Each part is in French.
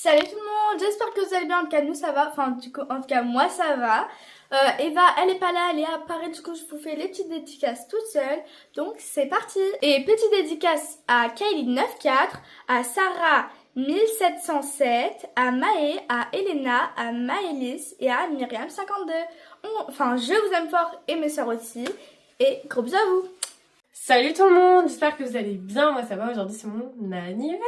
Salut tout le monde, j'espère que vous allez bien, en tout cas nous ça va, enfin du coup en tout cas moi ça va. Eva elle est pas là, elle est à Paris, du coup je vous fais les petites dédicaces toute seule, donc c'est parti. Et petite dédicace à Kylie 94, à Sarah 1707, à Maë, à Elena, à Maëlys et à Myriam 52. Enfin je vous aime fort et mes soeurs aussi, et gros bisous à vous. Salut tout le monde, j'espère que vous allez bien, moi ça va, aujourd'hui c'est mon anniversaire.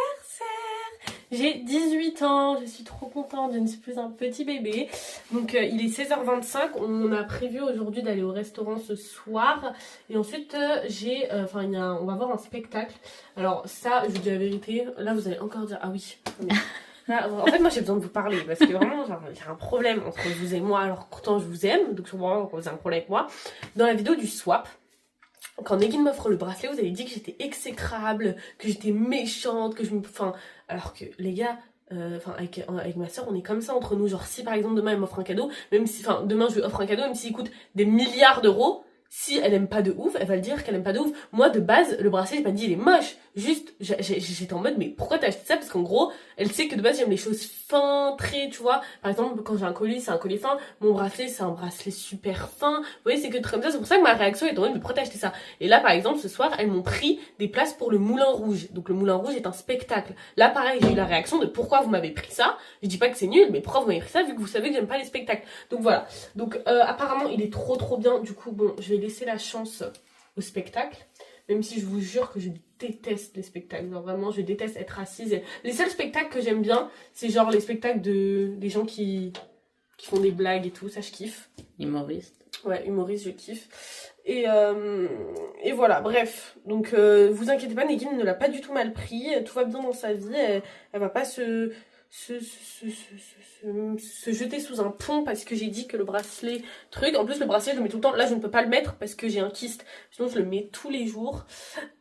J'ai 18 ans, je suis trop contente, je ne suis plus un petit bébé. Donc il est 16h25, on a prévu aujourd'hui d'aller au restaurant ce soir. Et ensuite on va voir un spectacle. Alors ça, je vous dis la vérité, là vous allez encore dire, ah oui. Là, en fait moi j'ai besoin de vous parler parce que vraiment il y a un problème entre vous et moi, alors pourtant je vous aime, donc je comprends que vous avez un problème avec moi. Dans la vidéo du swap, quand Negin m'offre le bracelet, vous avez dit que j'étais exécrable, que j'étais méchante, que je me... Enfin, alors que les gars, avec ma soeur, on est comme ça entre nous. Genre si par exemple demain elle m'offre un cadeau, même si... Enfin, demain je lui offre un cadeau, même s'il coûte des milliards d'euros, si elle aime pas de ouf, elle va le dire qu'elle aime pas de ouf. Moi, de base, le bracelet, j'ai pas dit il est moche. Juste, j'étais en mode, mais pourquoi t'as acheté ça? Parce qu'en gros, elle sait que de base, j'aime les choses fins, très, tu vois. Par exemple, quand j'ai un collier, c'est un collier fin. Mon bracelet, c'est un bracelet super fin. Vous voyez, c'est que comme ça. C'est pour ça que ma réaction est en mode, mais pourquoi t'as acheté ça? Et là, par exemple, ce soir, elles m'ont pris des places pour le Moulin Rouge. Donc, le Moulin Rouge est un spectacle. Là, pareil, j'ai eu la réaction de pourquoi vous m'avez pris ça. Je dis pas que c'est nul, mais pourquoi vous m'avez pris ça vu que vous savez que j'aime pas les spectacles. Donc, voilà. Donc, apparemment, il est trop bien. Du coup, bon, je vais laisser la chance au spectacle. Même si je vous jure que je déteste les spectacles. Genre vraiment, je déteste être assise. Les seuls spectacles que j'aime bien, c'est genre les spectacles des gens qui font des blagues et tout. Ça, je kiffe. Humoriste. Ouais, humoriste, je kiffe. Et voilà, bref. Donc, vous inquiétez pas, Negin ne l'a pas du tout mal pris. Tout va bien dans sa vie. Elle va pas se jeter sous un pont parce que j'ai dit que le bracelet truc. En plus le bracelet je le mets tout le temps. Là je ne peux pas le mettre parce que j'ai un kyste. Sinon je le mets tous les jours.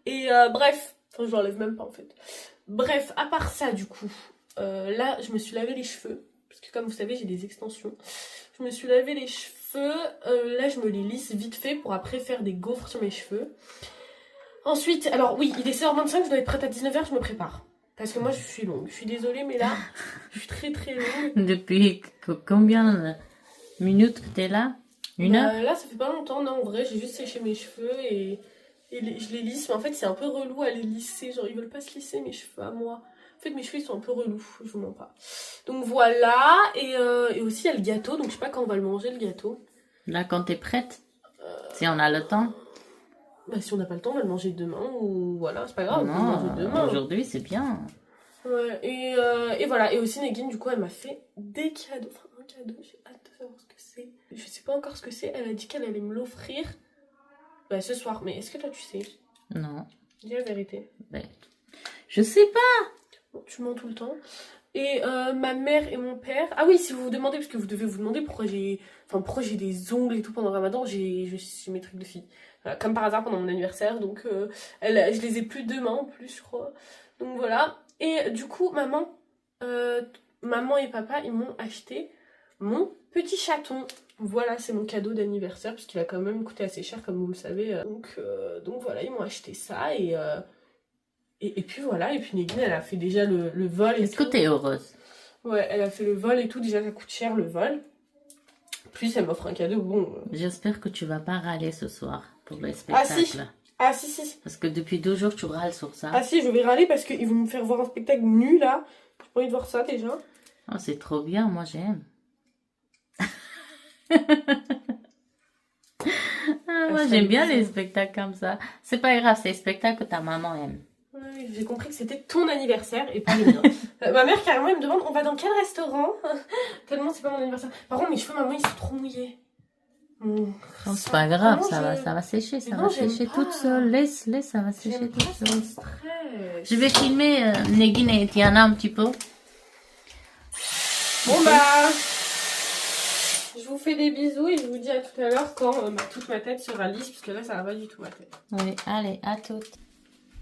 Et bref. Enfin je l'enlève même pas en fait. Bref, à part ça du coup. Là je me suis lavé les cheveux. Parce que comme vous savez j'ai des extensions. Je me suis lavé les cheveux. Là je me les lisse vite fait pour après faire des gaufres sur mes cheveux. Ensuite, alors oui, il est 16h25, je dois être prête à 19h, je me prépare. Parce que moi, je suis longue. Je suis désolée, mais là, je suis très longue. Depuis combien de minutes que t'es là? Une heure? Là, ça fait pas longtemps. Non, en vrai, j'ai juste séché mes cheveux et je les lisse. Mais en fait, c'est un peu relou à les lisser. Genre, ils veulent pas se lisser mes cheveux à moi. En fait, mes cheveux, ils sont un peu relous. Je vous mens pas. Donc voilà. Et aussi, il y a le gâteau. Donc, je sais pas quand on va le manger, le gâteau. Là, quand t'es prête? Si on a le temps? Bah, si on n'a pas le temps, on va le manger demain. Ou voilà, c'est pas grave. On peut le Non, manger demain. aujourd'hui, c'est bien. Ouais, et voilà. Et aussi, Negin, du coup, elle m'a fait des cadeaux. Enfin, un cadeau, j'ai hâte de savoir ce que c'est. Je sais pas encore ce que c'est. Elle a dit qu'elle allait me l'offrir ce soir. Mais est-ce que toi, tu sais? Non. Dis la vérité. Ben, je sais pas. Bon, tu mens tout le temps. Et ma mère et mon père... Ah oui, si vous vous demandez, parce que vous devez vous demander pourquoi j'ai des ongles et tout pendant le ramadan, j'ai mes trucs de fille. Voilà, comme par hasard pendant mon anniversaire, donc je les ai plus demain en plus, je crois. Donc voilà. Et du coup, maman et papa, ils m'ont acheté mon petit chaton. Voilà, c'est mon cadeau d'anniversaire, parce qu'il a quand même coûté assez cher, comme vous le savez. Donc voilà, ils m'ont acheté ça, et puis voilà, et puis Negin, elle a fait déjà le vol. Est-ce que t'es heureuse? Ouais, elle a fait le vol et tout, déjà ça coûte cher le vol. Plus elle m'offre un cadeau, bon... J'espère que tu vas pas râler ce soir pour le spectacle. Ah si. Parce que depuis 2 jours, tu râles sur ça. Ah si, je vais râler parce qu'ils vont me faire voir un spectacle nu là. J'ai pas envie de voir ça déjà. Oh, c'est trop bien, moi j'aime. Moi j'aime bien les spectacles comme ça. C'est pas grave, c'est les spectacles que ta maman aime. Ouais, j'ai compris que c'était ton anniversaire et pas le mien. Ma mère carrément elle me demande on va dans quel restaurant. Tellement c'est pas mon anniversaire. Par contre mes cheveux maman ils sont trop mouillés. Non, c'est pas grave, ça va sécher, ça va sécher toute seule. Laisse, ça va sécher toute seule. Je vais filmer Negin et Tiana un petit peu. Bon bah, je vous fais des bisous et je vous dis à tout à l'heure quand toute ma tête sera lisse, parce que là ça va pas du tout ma tête. Oui, allez, à toutes.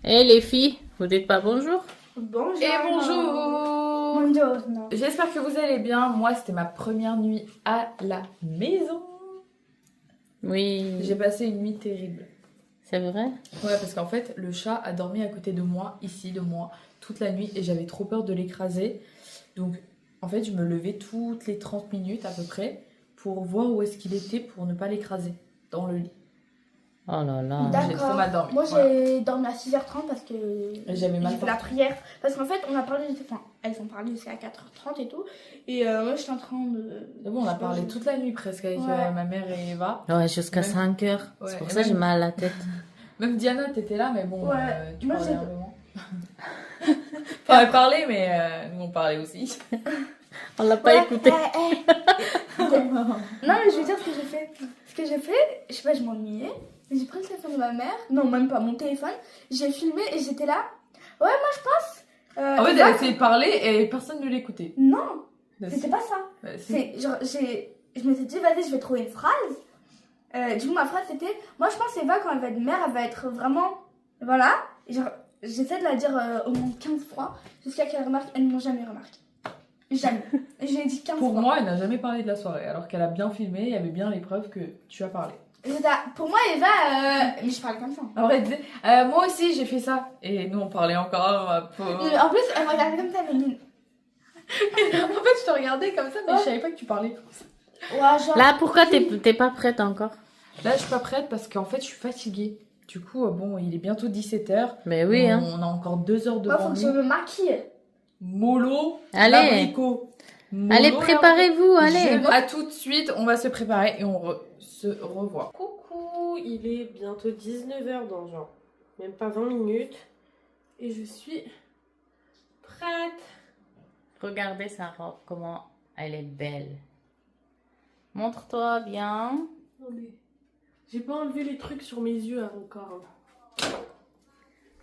Et les filles, vous dites pas bonjour? Bonjour. Et bonjour. Bonjour. J'espère que vous allez bien. Moi, c'était ma première nuit à la maison. Oui. J'ai passé une nuit terrible. C'est vrai? Ouais, parce qu'en fait, le chat a dormi à côté de moi, ici, de moi, toute la nuit. Et j'avais trop peur de l'écraser. Donc, en fait, je me levais toutes les 30 minutes à peu près pour voir où est-ce qu'il était pour ne pas l'écraser dans le lit. Oh là là. D'accord. J'ai trop mal dormi. Moi, Voilà. j'ai dormi à 6h30 parce que J'avais mal j'ai fait la partout. prière. Parce qu'en fait, on a parlé, enfin, elles ont parlé jusqu'à 4h30 et tout. Et moi, j'étais en train de. Mais bon, on a parlé toute la nuit presque avec Ouais. ma mère et Eva. Ouais, jusqu'à Même- 5 heures. Ouais, C'est pour et ça que j'ai même- mal à la tête. Même Diana, t'étais là, mais bon, Ouais. tu Moi, parlais j'ai- un moment. Enfin, elle parlait, mais nous on parlait aussi. On l'a pas Ouais, écouté. Non, mais je veux dire ce que j'ai fait. Ce que j'ai fait, je sais pas, je m'ennuyais. J'ai pris le téléphone de ma mère. Non, même pas mon téléphone. J'ai filmé et j'étais là. Ouais, moi, je pense. En fait, Eva- elle essayait de parler et personne ne l'écoutait. Non, Bah, c'était si. pas ça. Bah, si. C'est genre, je m'étais dit, vas-y, je vais trouver une phrase. Du coup, ma phrase c'était, moi je pense Eva, quand elle va être mère, elle va être vraiment. Voilà. Et genre, j'essaie de la dire au moins 15 fois, jusqu'à qu'elle remarque, elles ne m'ont jamais remarqué. Jamais. Et je l'ai dit 15 Pour fois. moi, elle n'a jamais parlé de la soirée, alors qu'elle a bien filmé, il y avait bien les preuves que tu as parlé. Pour moi, Eva, mais je parle comme ça. Après, elle disait, moi aussi j'ai fait ça. Et nous on parlait encore. En plus, elle me regardait comme ça, mais nul. En fait, je te regardais comme ça, mais je savais pas que tu parlais. Ouais, genre. Là, pourquoi t'es pas prête encore? Là, je suis pas prête parce qu'en fait, je suis fatiguée. Du coup, bon, il est bientôt 17h. Mais oui, hein. On a encore 2 heures Moi, faut devant que je nous. me maquille. Mollo, Allez. l'abricot. Mollo, Allez, préparez-vous, allez. À tout de suite, on va se préparer et on se revoit. Coucou, il est bientôt 19h dans genre même pas 20 minutes. Et je suis prête. Regardez sa robe, comment elle est belle. Montre-toi bien. Attendez. J'ai pas enlevé les trucs sur mes yeux encore.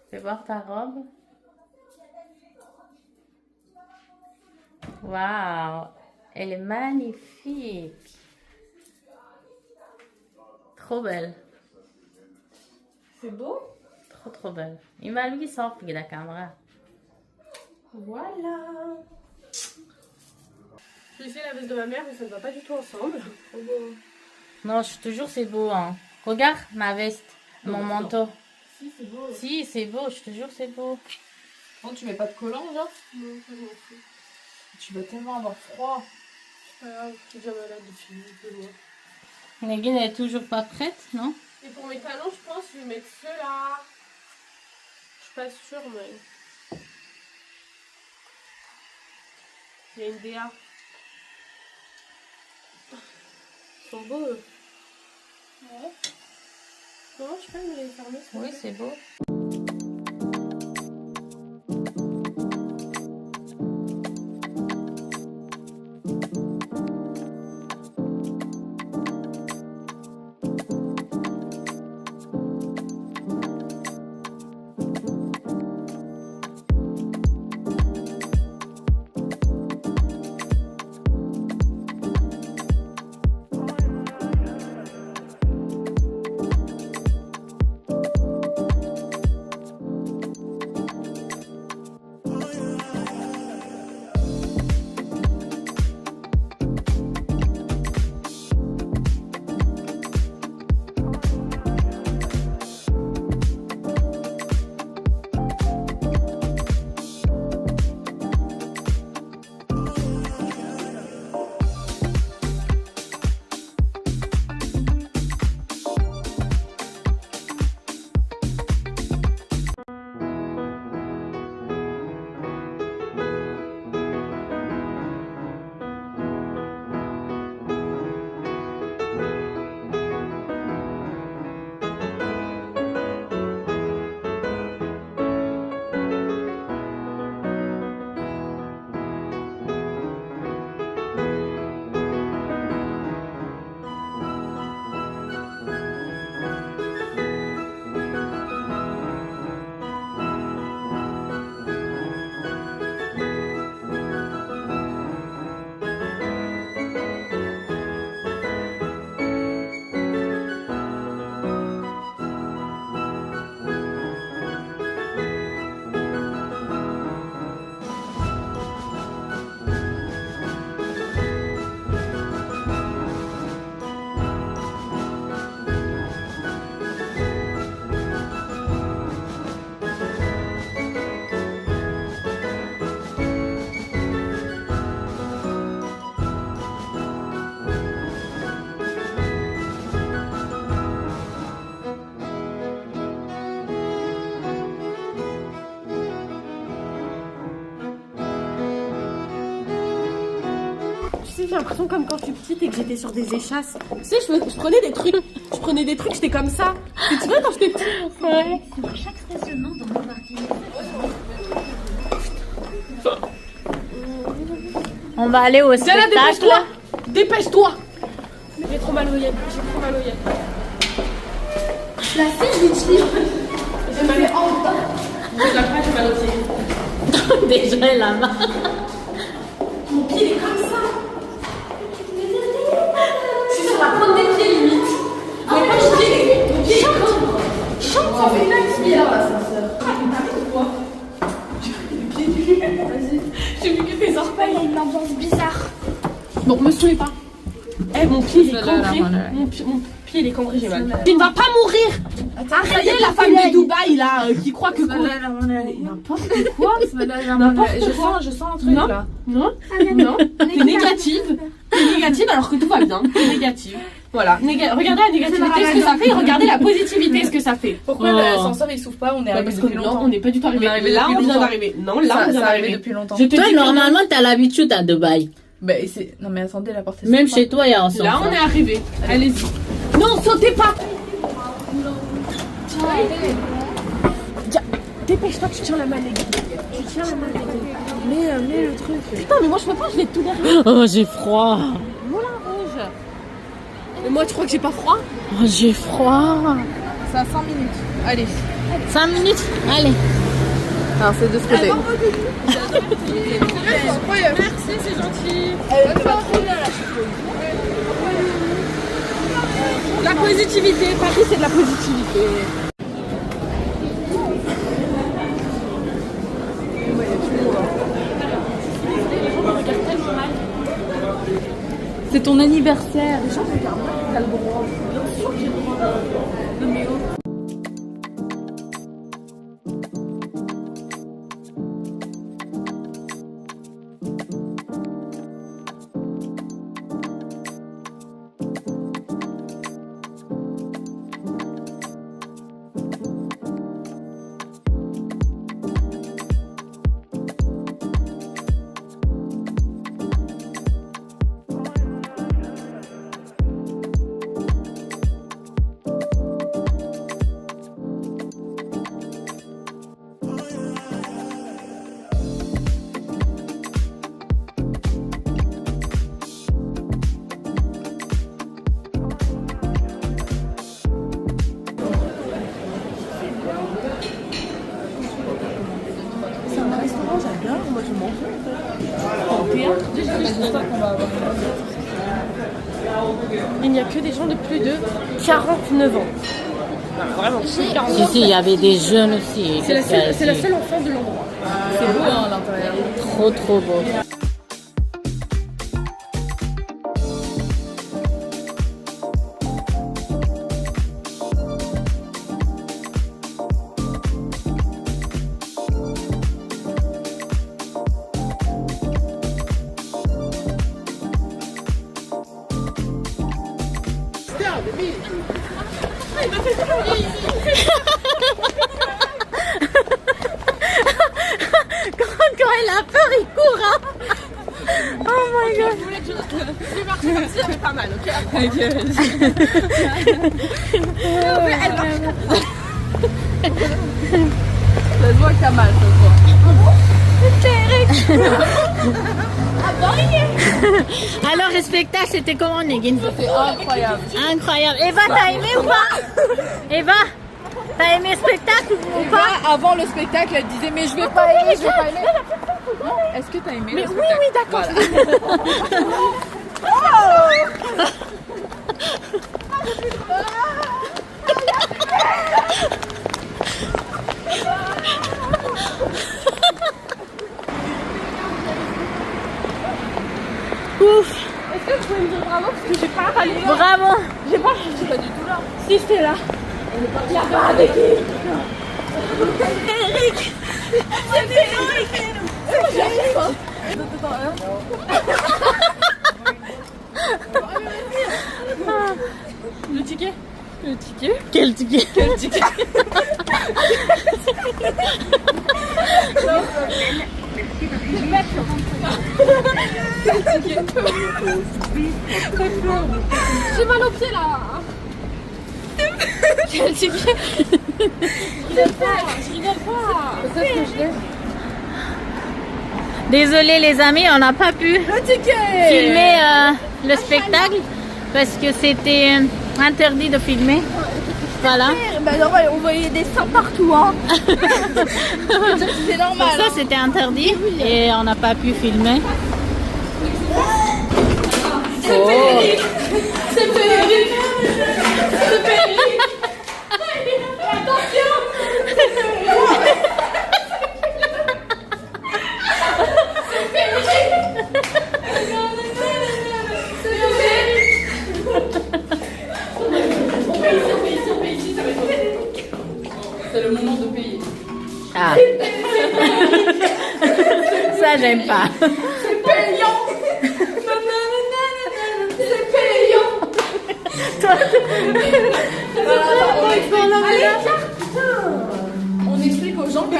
Fais voir ta robe. Waouh, elle est magnifique. Trop belle. C'est beau? Trop belle. Il va lui sortir la caméra. Voilà. J'ai essayé la veste de ma mère, mais ça ne va pas du tout ensemble. Non, je te jure, c'est beau. Hein. Regarde ma veste, mon manteau. Si, c'est beau. Si, c'est beau, je te jure, c'est beau. Bon, tu mets pas de collant, genre? Non, ça m'en fout. Tu vas tellement avoir froid. C'est pas grave, je suis déjà malade depuis 2 mois. Negin est toujours pas prête, non? Et pour mes talons, je pense que je vais mettre ceux-là. Je suis pas sûre, mais. Il y a une DA. Ils sont beaux, eux. Ouais. Non, je peux me les fermer. s'il vous Oui, plaît. c'est beau. sais, j'ai l'impression comme quand je suis petite et que j'étais sur des échasses. Tu sais, je prenais des trucs. J'étais comme ça. Tu te souviens quand j'étais petite? Ouais. Pour chaque stationnement dans l'embarquement. On va aller au Diana, spectacle. dépêche-toi. Dépêche-toi. J'ai trop mal au yep. La fille, je lui dis. J'ai mal au bas. J'ai mal au pied. Déjà la main. Mon pied il est comme ça. Je suis sur la pointe des pieds limite. Mais pas mon pied est cambre. Chante, ça fait une activité là, l'ascenseur. Ah, mais t'arrives quoi? J'ai pris les pieds nus. Vas-y. J'ai vu que tes orteils. Il y a une ambiance bizarre. Bon, me saoulez pas. Eh, mon pied il est cambré. Mon pied il est cambré, j'ai mal. Tu ne vas pas mourir. Ah, ça y est, la femme de Dubaï là, qui croit que quoi? N'importe quoi. Je sens un truc Non. là. Non, non, t'es négative. T'es négative alors que tout va bien. T'es négative. Voilà. Regardez la négativité, ce que ça fait, et regardez la positivité, ce que ça fait. Pourquoi Oh. l'ascenseur il s'ouvre pas? On est arrivé Parce que depuis non, longtemps. on n'est pas du tout arrivé. On est arrivé Là, depuis on vient longtemps. d'arriver. Non, là, on Ça vient arrivé d'arriver. depuis longtemps. Je te Toi, dis que normalement, t'as l'habitude à Dubaï. Bah, non mais attendez, la porte est Même pas. chez toi, il y a un sens. là, on est arrivé. Allez-y. Non, sautez pas. Tiens, dépêche-toi que tu tiens la manette. Tu tiens la manette. Mets le truc. Putain, mais moi je peux pas, je vais tout derrière. Oh, j'ai froid. Moulin rouge. Mais moi, tu crois que j'ai pas froid? Oh, j'ai froid. C'est à 5 minutes. Allez. 5 minutes. Allez. Alors c'est de ce côté. Merci, c'est gentil. La positivité, Paris c'est de la positivité. C'est ton anniversaire. Il n'y a que des gens de plus de 49 ans. Vraiment, plus de 49 ans. Si, il y avait des jeunes aussi. C'est la seule enfant de l'endroit. C'est beau hein, à l'intérieur. Trop, trop beau. Quand elle a peur, il court, hein. Oh my god. C'est parti comme si elle avait pas mal, ok? Ça se voit que t'as mal, ça se voit. Alors, le spectacle, c'était comment, Negin? C'est incroyable. Incroyable. Eva, t'as aimé ou pas? Eva, t'as aimé le spectacle ou pas? Avant le spectacle, elle disait mais je vais pas aimer, je vais pas aimer. Non, est-ce que t'as aimé le spectacle? Oui, d'accord. Ouf. Est-ce que vous pouvez me dire bravo parce que j'ai pas râlé? Bravo. J'ai pas du tout là. Si j'étais là. Il y a pas avec qui? Eric. C'était Eric. Le ticket? Le ticket? Quel ticket? Quel ticket? J'ai mal aux pieds là. Je rigole pas. Désolée les amis, on n'a pas pu filmer le spectacle parce que c'était interdit de filmer. Voilà. Bah normal, on voyait des seins partout, hein. C'est normal. Pour ça c'était interdit et on n'a pas pu filmer. C'est le moment de payer. Ah. Ça j'aime pas. On explique aux gens que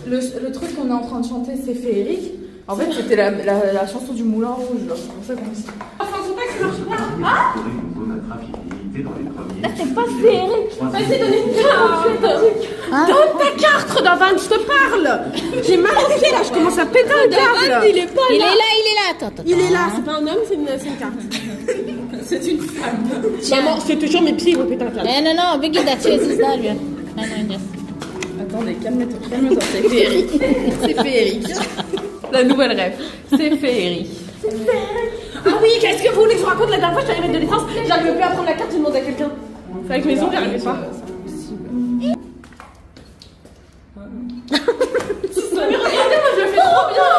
le truc qu'on est en train de chanter, c'est féerique. En fait, c'était la chanson du Moulin Rouge. C'est pour ça qu'on dit. C'est pas féerique. Vas-y, donne une carte. Donne ta carte, Davan, je te parle. J'ai mal aux pieds là, je commence à péter un câble. Il est pas Il est là. là, attends. Il est là, c'est pas un homme, c'est une carte. C'est une femme. Maman, je te toujours mes pieds, ils vont péter un câble. Eh non, Biggie, that's Jesus, Dario. Attendez, calme-toi, c'est féerique. C'est féerique. La nouvelle rêve, c'est féerique. Ah oui, qu'est-ce que vous voulez que je vous raconte? La dernière fois, je suis arrivée de l'essence, j'arrivais plus à prendre la carte, j'ai demandé à quelqu'un. C'est avec mes ongles, j'arrivais pas. Mais regardez, moi je le fais trop bien.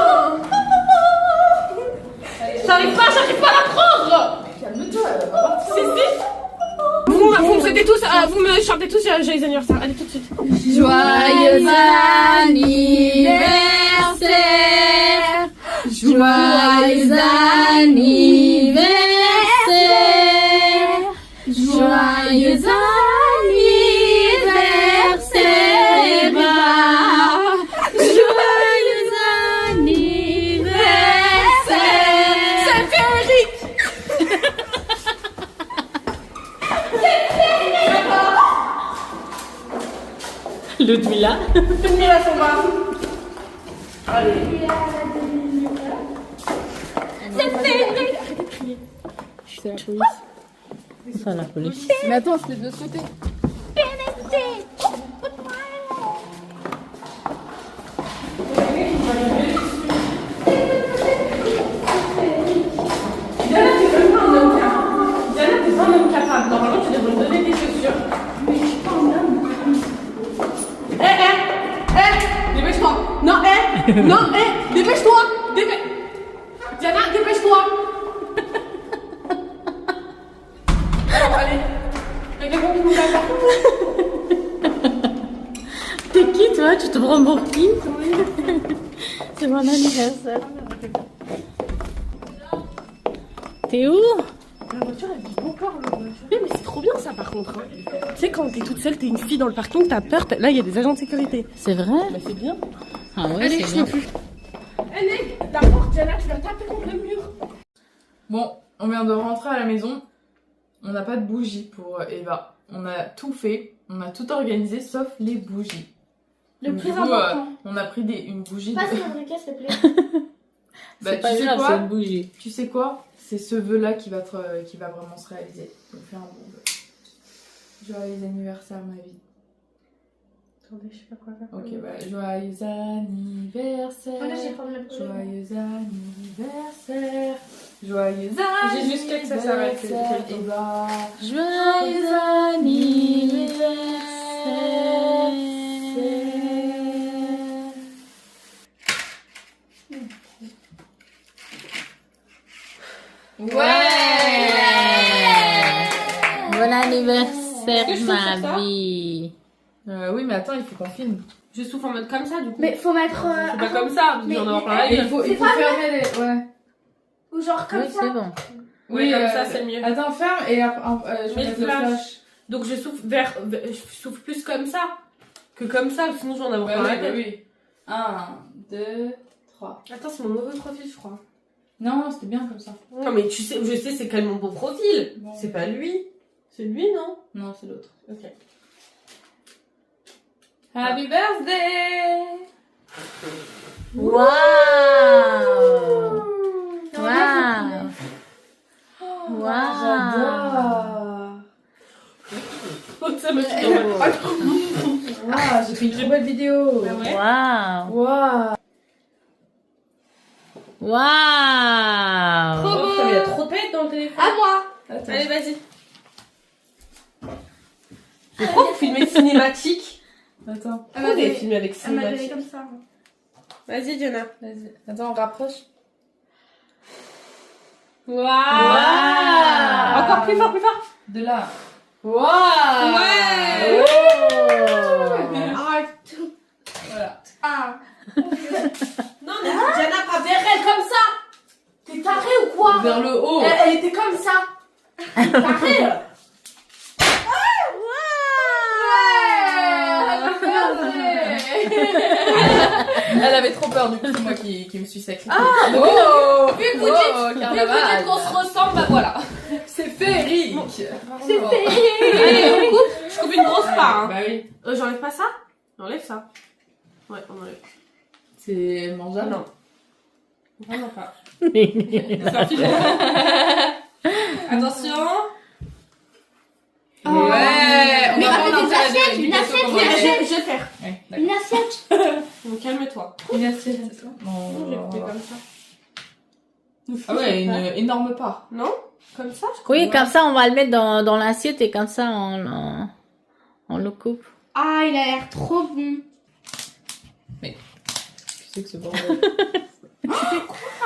J'arrive pas à la prendre. Calme-toi, elle va pas partir. Si. Vous me faites tous, vous me chantez tous joyeux anniversaire. Allez tout de suite. Joyeux anniversaire. Joyeux anniversaire. Joyeux anniversaire. Joyeux anniversaire. C'est féerique. Ludmilla. Ludmilla s'en va. Ça, la police. Mais attends, c'est de l'autre côté. Diana, t'es pas un homme capable. Normalement, tu devrais me donner tes chaussures. Mais je suis pas un homme. Dépêche-toi. Non, dépêche-toi. Diana, dépêche-toi. Alors, allez. Il y a quelqu'un qui nous attend. T'es qui toi? Tu te prends pour qui? C'est mon anniversaire. T'es où? La voiture, elle dit encore la voiture. Mais c'est trop bien ça par contre. Hein. Tu sais, quand t'es toute seule, t'es une fille dans le parking, t'as peur. Là, il y a des agents de sécurité. C'est vrai? Bah, c'est bien. Ah ouais, Allez, c'est je bien. peux plus. Allez, d'abord, Diana, tu vas taper contre le mur. Bon, on vient de rentrer à la maison. On n'a pas de bougies pour Eva. On a tout fait, on a tout organisé sauf les bougies. Le Donc, plus du coup, important. on a pris une bougie. Passe le briquet, s'il te plaît. Bah, C'est pas tu sais grave, quoi c'est une bougie. Tu sais quoi? C'est ce vœu-là qui va vraiment se réaliser. Donc fais un bon vœu. Joyeux anniversaire, ma vie. Attendez, je sais pas quoi faire. Ok, bah, joyeux anniversaire. Voilà, j'ai prendre le premier. Joyeux anniversaire. Joyeux anniversaire. J'ai juste que ça s'arrête, c'est tout. Eva. Joyeux anniversaire. Bon anniversaire, Est-ce que je souffle sur ma ça vie. Oui, mais attends, il faut qu'on filme. Je souffle en mode comme ça, du coup. Mais faut mettre. C'est pas comme ça, parce mais- qu'on en avoir plein la Il gueule. faut C'est pas fermer les. Ouais. Ou genre comme Oui, ça. c'est bon. Oui, comme ça, c'est mieux. Attends, ferme et après, je Mets vais le mettre le flash. flash. Donc je souffle je souffle plus comme ça que comme ça, sinon je vais en avoir plein la tête. oui. 1, 2, 3. Attends, c'est mon mauvais profil, je crois. Non, c'était bien comme ça. Non, mais tu sais, je sais c'est quel mon beau profil. Bon. C'est pas lui. C'est lui, non? Non, c'est l'autre. Ok. Happy birthday! Waouh. Waouh. Waouh. J'adore! Ça me fait mal. Waouh, j'ai fait une très belle vidéo! Ah ouais? Waouh. Waouh! Waouh. Oh, putain, mais il y a trop de têtes dans le téléphone. À moi. Attends. Allez, vas-y. Pourquoi vous filmez cinématique? Attends. Pourquoi vous avez filmé avec Elle m'a donné cinématique? comme ça. Vas-y, Diana. Vas-y. Attends, on rapproche. Waouh! Waouh. Encore plus fort, plus fort. De là. Waouh! Ouais! Arrête. Voilà. Ah. Non, mais Diana, pas vers elle comme ça! T'es taré ou quoi? Vers le haut. Elle était comme ça. Taré. Elle avait trop peur, du coup, c'est moi qui me suis sacrifiée. Ah, oh! Vu que vous dites, vu que carnaval. vous dites qu'on se ressemble, bah voilà. C'est féerique! C'est fait. Allez, on coupe. Je coupe une grosse part. Hein. Bah oui. J'enlève pas ça? J'enlève ça. Ouais, on enlève. C'est mangeable? Non. Vraiment pas. Mais- C'est un filet. Attention. Ouais! On Mais va avec prendre des assiettes, une assiette, Je une vais assiette. je vais faire. Ouais, Une assiette. Donc calme-toi. Une assiette. Je vais couper comme ça. Ah ouais, une énorme part. Non? Comme ça? Oui, comme ça, on va le mettre dans l'assiette et comme ça, on le coupe. Ah, il a l'air trop bon. Tu sais que ce bordel.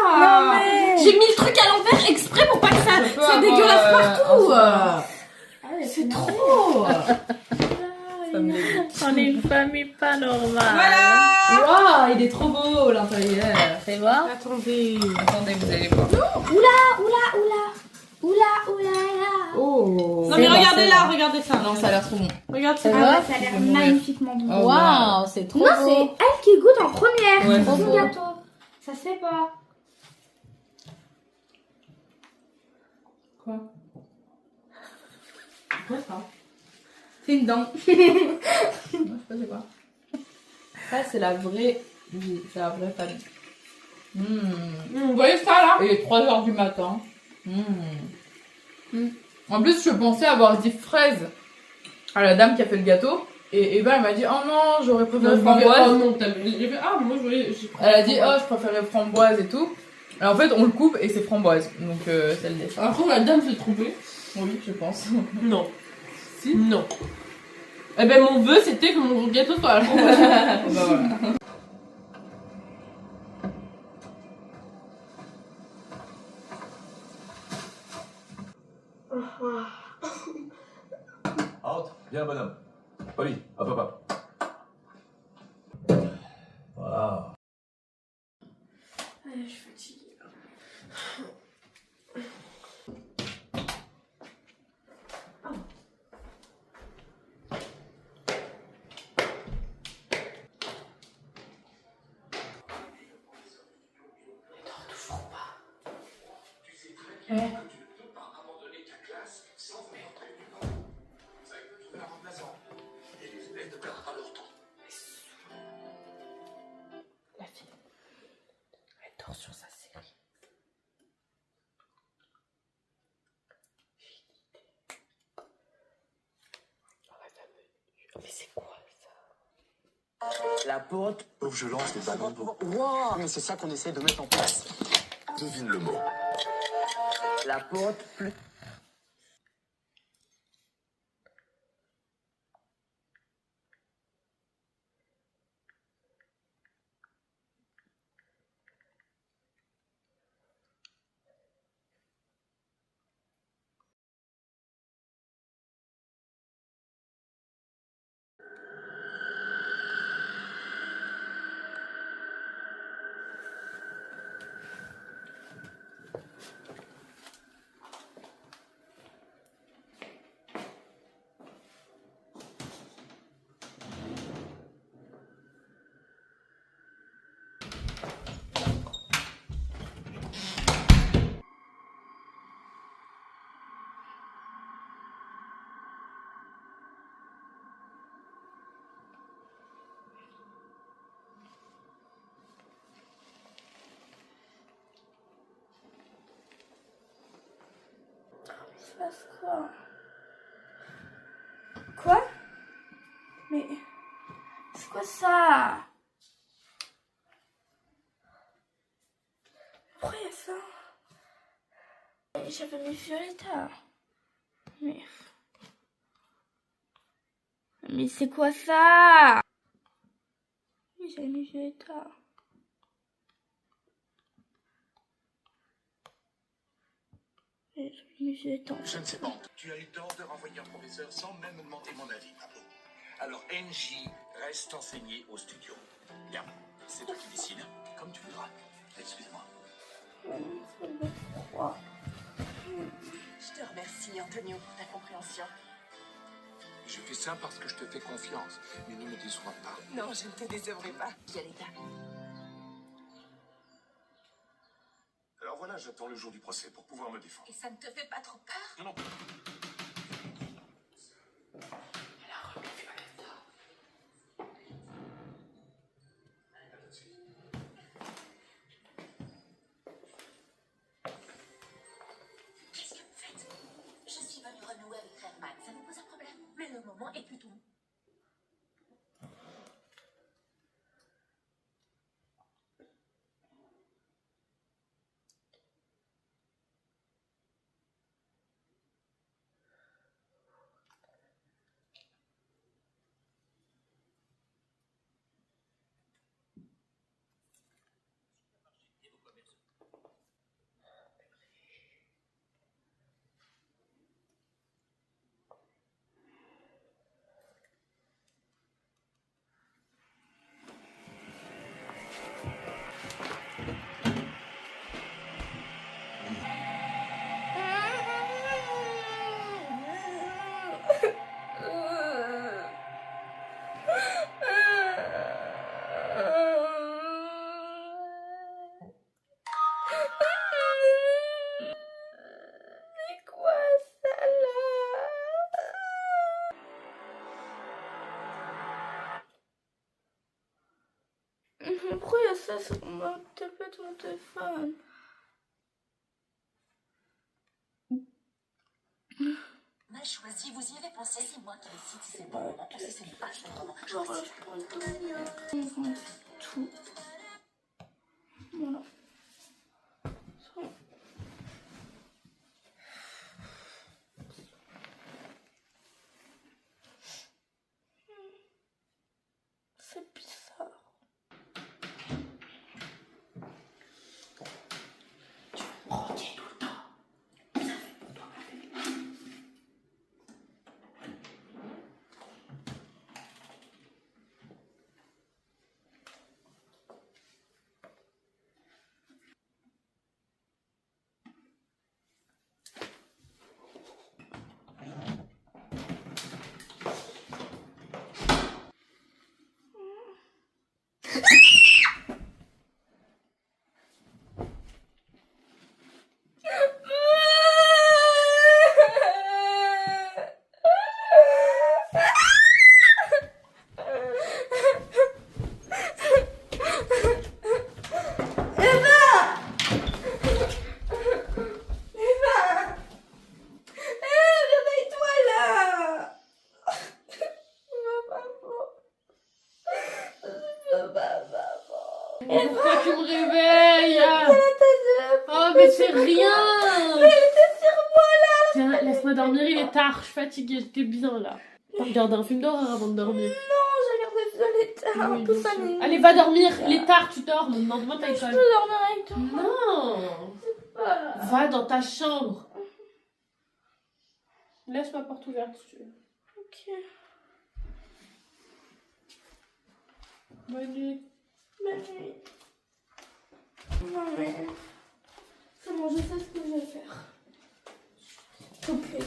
Ah. J'ai mis le truc à l'envers exprès pour pas que ça, ça dégueulasse partout. C'est trop. Ça me dégoûte. On est une famille pas normale. Voilà. Waouh, il est trop beau l'intérieur. Fais voir. Attendez. Attendez, vous allez voir. Oula, là. Oh. Non mais C'est bon, regardez c'est là, bon. regardez ça. Non, ça a l'air trop bon. Regarde C'est ça. vrai. Ah ouais, ça a l'air Je vais mourir. magnifiquement bon. Oh, Waouh, c'est trop Non, c'est beau. elle qui goûte en première. Ouais, Son c'est beau. gâteau. Ça se fait pas. Quoi? Quoi ça? C'est une dent. Je sais pas c'est quoi. Ça, c'est la vraie vie. C'est la vraie famille. Vous voyez ça là? Il est 3h du matin. En plus, je pensais avoir dit fraise à la dame qui a fait le gâteau. Et Eva, elle m'a dit, oh non, j'aurais préféré Oh framboise. non, j'ai fait ah moi je voulais. Elle a dit, oh, je préférais framboise et tout. Et en fait, on le coupe et c'est framboise. Donc, c'est le dessin. Après la dame s'est trompée. Oui, je pense. Non. Si. Non. Eh ben mon vœu c'était que mon gâteau soit à la framboise. Bah voilà. Entre, viens bonhomme. Oli, hop hop hop. Waouh. Je suis fatiguée. La fille, elle dort sur sa série. Mais c'est quoi ça? La porte. Faut que je lance les ballons d'eau. Wow, mais c'est ça qu'on essaie de mettre en place. Devine le mot. La porte plus. fasse quoi? Quoi? Mais... c'est quoi ça? Pourquoi il y a ça? J'avais mis Violetta. Mais c'est quoi ça? Oui, j'avais mis Violetta. J'avais mis Violetta. Je ne sais pas. Tu as eu tort de renvoyer un professeur sans même me demander mon avis, Pablo. Alors NJ reste enseigné au studio. Bien, c'est toi qui décides. Comme tu voudras. Excuse-moi. Je te remercie, Antonio, pour ta compréhension. Je fais ça parce que je te fais confiance, mais ne me déçois pas. Non, je ne te décevrai pas, Violetta. Alors voilà, j'attends le jour du procès pour pouvoir me défendre. Et ça ne te fait pas trop peur? Non, non. Qu'est-ce que vous faites? Je suis venue renouer avec Redman. Ça vous pose un problème? Mais le moment est plutôt... Pourquoi il y a ça sur mon téléphone? Mal choisi, vous y avez pensé, c'est moi qui décide si c'est le bon moment ou si ce n'est pas le bon moment. Genre, je prends tout. Voilà. C'est bizarre. Tu me broquer tout le temps. Ça fait pour toi, ma belle. Pourquoi tu me réveilles? Oh, mais c'est rien! Mais elle était sur moi là! Tiens, laisse-moi dormir, il est tard, je suis fatiguée, j'étais bien là. T'as regardé un film d'horreur avant de dormir? Non, j'ai regardé Violetta, Oui, un peu bien sûr. famille. Allez, va dormir, il est tard, tu dors, maintenant demain t'as Je école. peux dormir avec toi. Non! Voilà. Va dans ta chambre. Laisse ma porte ouverte si tu veux. Ok. Bonne nuit. Bonne nuit. Non mais... c'est bon, je sais ce que je vais faire. Ok.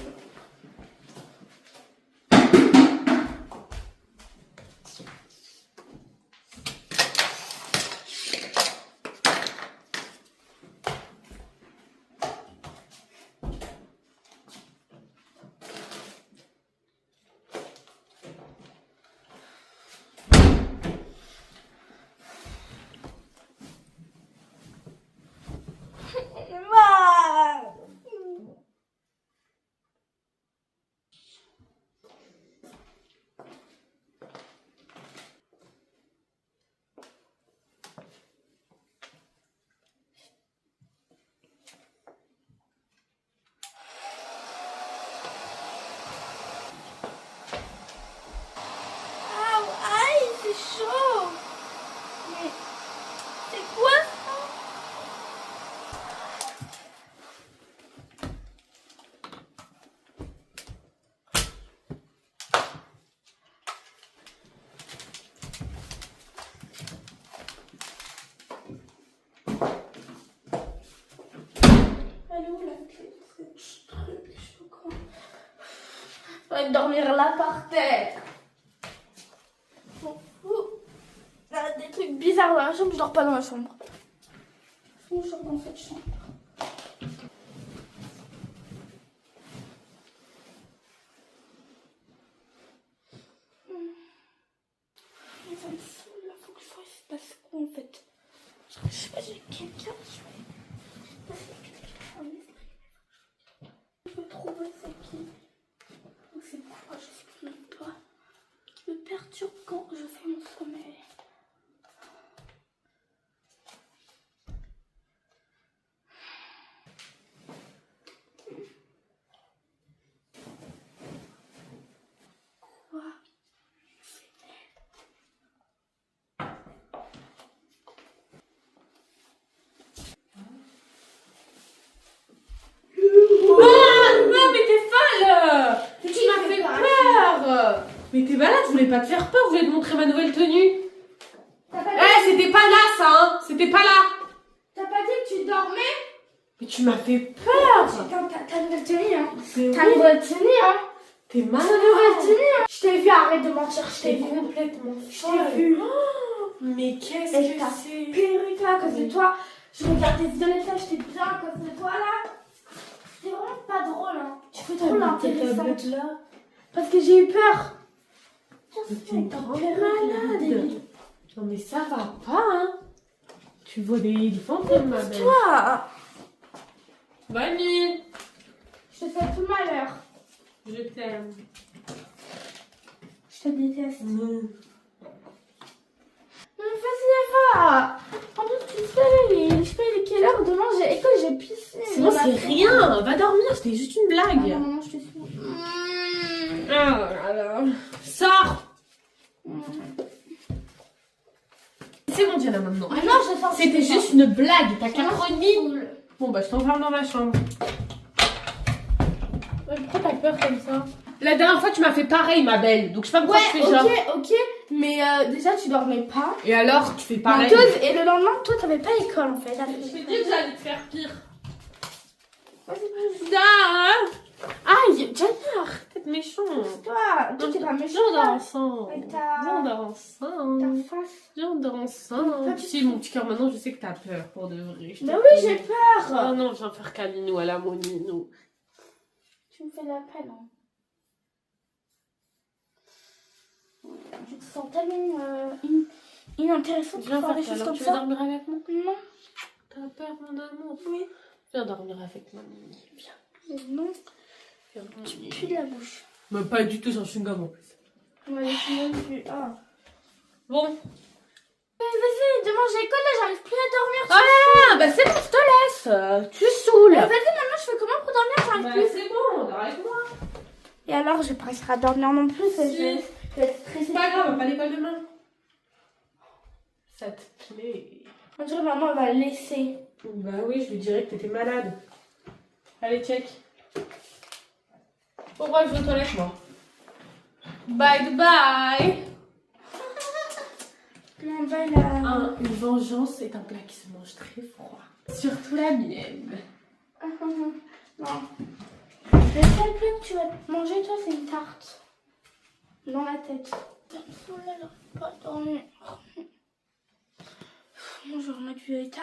vais dormir là par terre. Il y a des trucs bizarres dans la chambre, je dors pas dans la chambre. Je dors dans cette chambre. Ça me saoule, là, faut que je vois, il se passe quoi en fait. Je sais pas, j'ai quelqu'un, je veux trouver c'est qui. C'est quoi, je sais même pas. Qui me perturbe quand je fais mon sommeil. Quoi? Non, mais t'es folle! Tu m'as fait peur! Mais t'es malade, je voulais pas te faire peur, je voulais te montrer ma nouvelle tenue. C'était pas là ça, hein! C'était pas là! T'as pas dit que tu dormais? Mais tu m'as fait peur! Putain, t'as une nouvelle tenue, hein. C'est T'as une nouvelle tenue, hein. T'es T'as une malade! nouvelle tenue, hein. Je t'ai vu, arrête de mentir, je t'ai T'es vu. complètement Je folle! t'ai vu. Mais qu'est-ce Et que ta c'est? perruque là, à cause de toi. Je regarde tes vidéos là, j'étais bien à cause de toi là. C'est vraiment pas drôle, hein. Tu fais trop l'intéressante. là? Parce que j'ai eu peur. T'es une grande malade! Non mais ça va pas, hein! Tu vois des fantômes, ma belle! Toi, Bonne nuit! je te fais tout malheur. Je t'aime. Je te déteste. Non. Mais vas-y, Eva. En plus, tu sais, je sais il est quelle heure demain, j'ai école, j'ai piscine. C'est bon, c'est rien! Va dormir, c'était juste une blague! Non, non, je te suis. Oh là là! Sors! C'est bon, Diana, maintenant. Ah non, je sors. C'était juste une blague, t'as Non, 4 nuits! Bon, bah, je t'enferme dans ma chambre. Pourquoi t'as peur comme ça? La dernière fois, tu m'as fait pareil, ma belle. Donc, je sais pas pourquoi tu fais genre. Ok, mais déjà, tu dormais pas. Et alors, tu fais pareil. Menteuse, et le lendemain, toi, t'avais pas école en fait. Je t'ai dit que j'allais te faire pire. Vas-y, Da! aïe, Jennifer. T'es méchant. Toi, t'es pas méchant. Viens, on dort ensemble. Avec ta- Viens, on dort ensemble. Ta face. Viens, on dort ensemble. Tu sais, mon petit cœur, maintenant, je sais que t'as peur pour de vrai. Mais oui, j'ai peur. Oh non, viens faire câlinou à la Moninou. Tu me fais de la peine. Hein. Je te sens tellement inintéressante Viens pour faire des faire choses câlin. comme Tu veux ça. dormir avec moi? Non. T'as peur, mon amour? Oui. Viens dormir avec moi, Mimi. Viens. Non. Viens. Tu pues de la bouche. Mais pas du tout, j'ai un chewing-gum en plus. Ouais, je m'en plus. Ah. Bon. Vas-y, demain j'ai école là, j'arrive plus à dormir. Ah, bah c'est bon, je te laisse. Tu saoules. Vas-y, maintenant je fais comment pour dormir? J'arrive plus. C'est bon, dors avec moi. Et alors, je vais pas réussir à dormir non plus. Si. Je vais être stressée. C'est pas grave, on va pas à l'école demain. Ça te plaît? On dirait que maman elle va le laisser. Bah oui, je lui dirais que t'étais malade. Allez, check. Bon, bref, je vais aux toilettes, moi. Bye, goodbye. Non, bah là. Une vengeance est un plat qui se mange très froid. Surtout la mienne. Non. Le seul plat que tu vas manger, toi, c'est une tarte. Dans la tête. Ça me saoule, là, j'arrive pas à dormir. Moi, je vais remettre Violetta.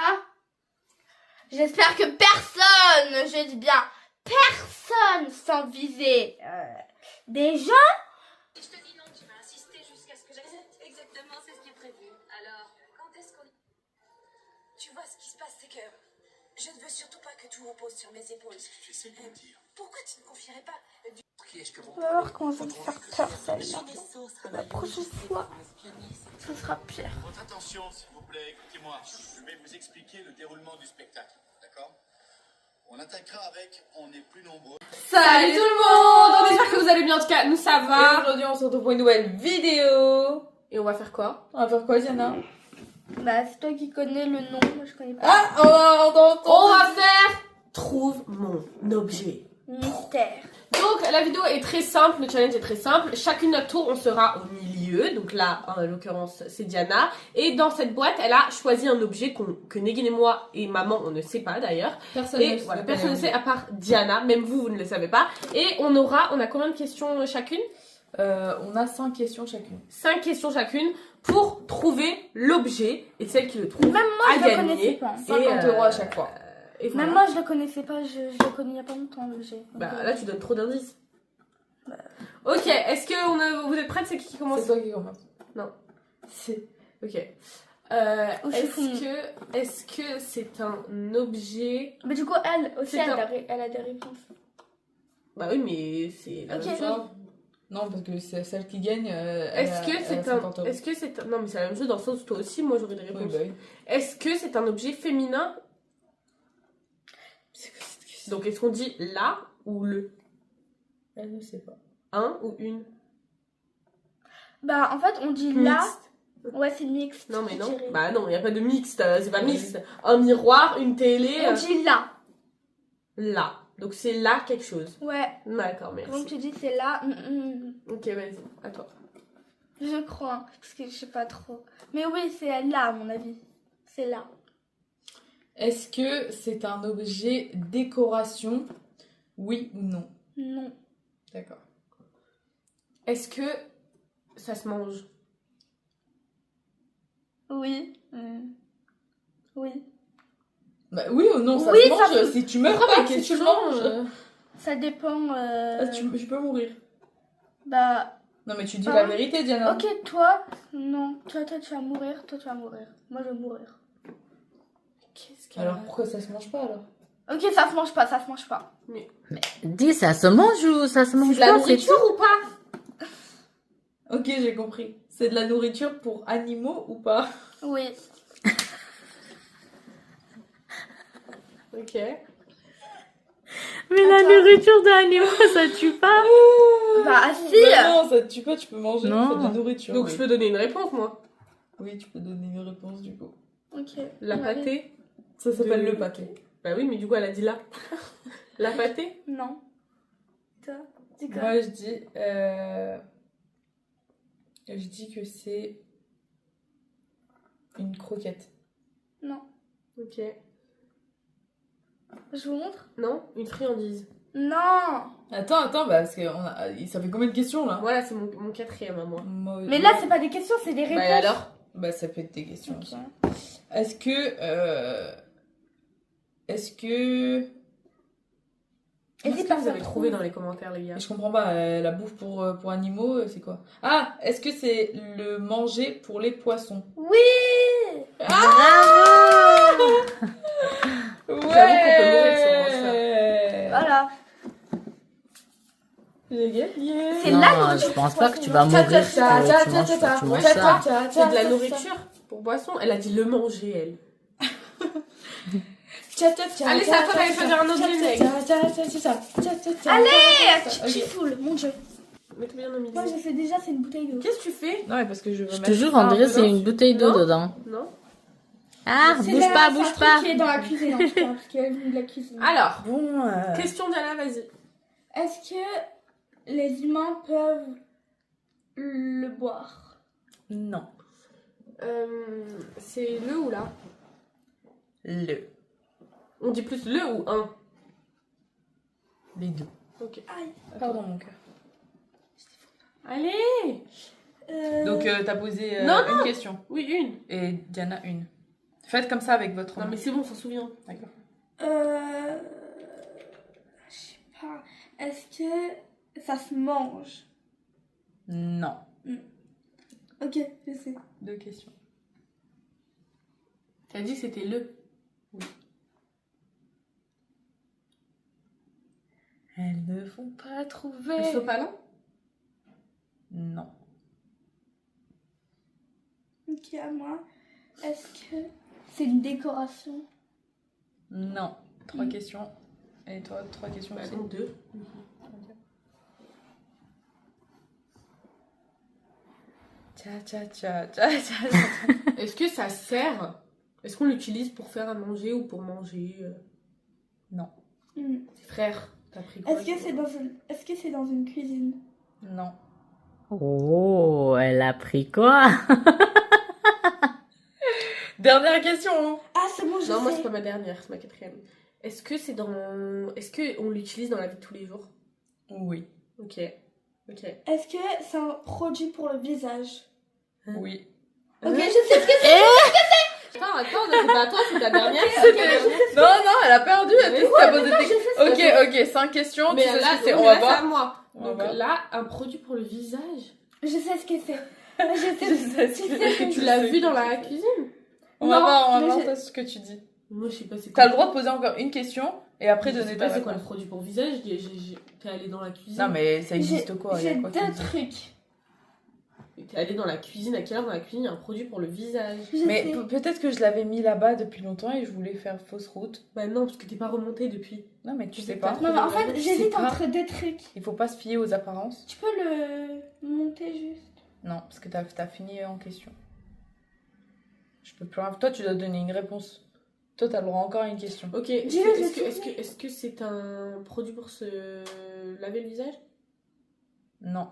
J'espère que personne, je dis bien, personne sans viser des gens. Je te dis non, tu m'as insisté jusqu'à ce que j'accepte. Exactement, c'est ce qui est prévu. Alors, quand est-ce qu'on... Tu vois, ce qui se passe, c'est que je ne veux surtout pas que tout repose sur mes épaules. Tu essaies de me dire. Pourquoi tu ne confierais pas du... Qui est-ce que vous On va voir comment je vais me faire peur, celle-là. La prochaine fois, ce sera pire. Votre attention, s'il vous plaît, écoutez-moi. Je vais vous expliquer le déroulement du spectacle, d'accord? On attaquera avec On est plus nombreux. Salut tout le monde. On espère que vous allez bien, en tout cas, nous ça Et va. aujourd'hui, on se retrouve pour une nouvelle vidéo. Et on va faire quoi? On va faire quoi, Diana? Bah, c'est toi qui connais le nom, moi je connais pas. Ah, on va On va faire Trouve mon objet. Mystère. Donc la vidéo est très simple, le challenge est très simple. Chacune notre tour, on sera au milieu. Donc là, en l'occurrence, c'est Diana. Et dans cette boîte, elle a choisi un objet que Negin et moi et maman, on ne sait pas d'ailleurs. Personne Et voilà, personne ne sait à part Diana, même vous, vous ne le savez pas. Et on a combien de questions chacune? On a 5 questions chacune. 5 questions chacune pour trouver l'objet. Et celle qui le trouve Même moi, a je le gagné. connaissais pas. 50 euros à chaque fois. Et voilà. Même moi, je le connaissais pas. Je le connais il y a pas longtemps, l'objet. Bah là, tu donnes trop d'indices. Ok, est-ce que vous êtes prêtes? C'est qui commence? C'est toi qui commence. C'est... Ok. Oh, je suis fou. Est-ce que c'est un objet... Mais du coup, elle aussi, C'est elle a des réponses. Bah oui, mais c'est la Ok. même chose. Non, parce que c'est celle qui gagne. Est-ce que c'est un... Est-ce que c'est un... Non, mais c'est la même chose dans le sens où toi aussi, moi j'aurais des Oui, réponses. bah oui. Est-ce que c'est un objet féminin? Donc est-ce qu'on dit la ou le? Elle ne sait pas. Un ou une? Bah, en fait, on dit là. Mixte. Ouais, c'est mixte. Non, mais je non. dirais. Bah non, il n'y a pas de mixte. C'est pas mixte. Un miroir, une télé. On dit là. Là. Donc c'est là quelque chose. Ouais. D'accord, Comme merci. tu dis, c'est là. Ok, vas-y, à toi. Je crois. Parce que je sais pas trop. Mais oui, c'est là, à mon avis. C'est là. Est-ce que c'est un objet décoration? Oui ou non? Non. D'accord. Est-ce que ça se mange? Oui. Oui. Bah oui ou non, ça Oui, se ça mange. se- Si tu meurs Pourquoi pas, ma si tu question, manges. Ça dépend. Tu peux mourir. Bah. Non mais tu dis Ah. la vérité, Diana. Ok, toi. Non. Toi, tu vas mourir. Toi, tu vas mourir. Moi, je vais mourir. Qu'est-ce qu'elle Alors a? pourquoi ça se mange pas alors? Ok, ça se mange pas. Ça se mange pas. Dis, ça se mange ou ça se mange C'est de la pas? nourriture ou pas? Ok, j'ai compris. C'est de la nourriture pour animaux ou pas? Oui. Ok. Mais la nourriture d'animaux, ça tue pas? Bah, si. Bah non, ça te tue pas, tu peux manger. Non. C'est de la nourriture. Donc oui. je peux donner une réponse, moi. Oui, tu peux donner une réponse du coup. Ok. La Ouais. pâtée. Ça s'appelle De- le pâté. Bah oui, mais du coup, elle a dit là. La pâtée. Non. Toi, dis quoi? Moi, je dis que c'est une croquette. Non. Ok. Je vous montre? Non, une friandise. Non. Attends, bah, parce que ça fait combien de questions là? Voilà, c'est mon quatrième à moi. Mais là, c'est pas des questions, c'est des réponses. Bah et alors? Bah, ça peut être des questions Ok. aussi. Est-ce que. Est-ce que. Qu'est-ce que vous avez trouvé dans les commentaires, les gars? Je comprends pas, la bouffe pour animaux, c'est quoi? Ah, est-ce que c'est le manger pour les poissons? Oui. Ouais! peut mourir sans Voilà. J'ai gagné! C'est Non, la nourriture je pense pour pas que tu poisson. vas mourir si tu ta, ta, manges ta, ta, tu manges ta, ça. ta, C'est de la ta, nourriture pour boisson. Elle a dit le manger, elle. Allez, c'est à toi d'aller choisir un objet, Meg. Allez, tu Ok. foules, mon dieu. Mets-toi bien au milieu. Moi, j'ai fait déjà, c'est une bouteille d'eau. Qu'est-ce que tu fais? Non, mais parce que je veux Je te mettre jure, ça on un dirait peu c'est dans- une bouteille d'eau Non. dedans. Non? Ah, C'est bouge la- pas, c'est bouge un truc pas. qui est dans la cuisine, en tout cas, parce qu'elle vient de la cuisine. Alors, Bon, question Diana, vas-y. Est-ce que les humains peuvent le boire? non. C'est le ou la? Le. On dit plus le ou un? Les deux. Ok. Aïe. Pardon, mon cœur. Allez! Donc, t'as posé Non, une question. Oui, une. Et Diana, une. Faites comme ça avec votre Non, main. mais c'est bon, on s'en souvient. D'accord. Je sais pas. Est-ce que ça se mange? Non. Ok, je sais. Deux questions. T'as dit que c'était le. Elles ne vont pas trouver. Le sopalin? Non. Ok, à moi. Est-ce que c'est une décoration? Non. Trois questions. Et toi, trois questions Bah aussi. donc deux. Tcha, tcha, tcha, tcha, tcha. Est-ce que ça sert? Est-ce qu'on l'utilise pour faire à manger ou pour manger? Non. Hmm. Frère, T'as pris quoi? Est-ce que c'est dans une cuisine? Non. Oh, elle a pris quoi? Dernière question. Ah, c'est bon, je Non, moi sais. c'est pas ma dernière, c'est ma quatrième. Est-ce que c'est dans... Est-ce qu'on l'utilise dans la vie de tous les jours? Oui. Ok. Est-ce que c'est un produit pour le visage? Oui. Ok, je sais ce que c'est. Attends, c'est pas à toi, c'est ta dernière. Non, elle a perdu. Elle dit que t'as posé des... Ok, 5 questions. Mais tu sais là, ce que c'est. oui, On là, va c'est à voir. moi. On va Donc voir. là, un produit pour le visage. Je sais ce que c'est. Je sais Tu l'as vu dans la cuisine? On va voir mais toi, ce que tu dis. Moi, je sais pas c'est quoi. T'as le droit de poser encore une question et après Je donner sais ta pas c'est quoi le réponse. produit pour visage. T'es allé dans la cuisine. Non, mais ça existe quoi? Il y J'ai a quoi qui deux existe trucs. T'es allé dans la cuisine. À quelle heure dans la cuisine il y a un produit pour le visage? Je Mais sais. peut-être que je l'avais mis là-bas depuis longtemps et je voulais faire fausse route. Bah non, parce que t'es pas remonté depuis. Non, mais tu sais Peut-être pas. t'as Non, mais en fait, Je j'hésite sais pas. entre deux trucs. Il faut pas se fier aux apparences. Tu peux le monter juste. Non, parce que t'as fini en question. Je peux plus. Toi, tu dois donner une réponse. Toi, t'as le droit encore à une question. Ok, Dis-le, est-ce que c'est un produit pour se laver le visage? Non.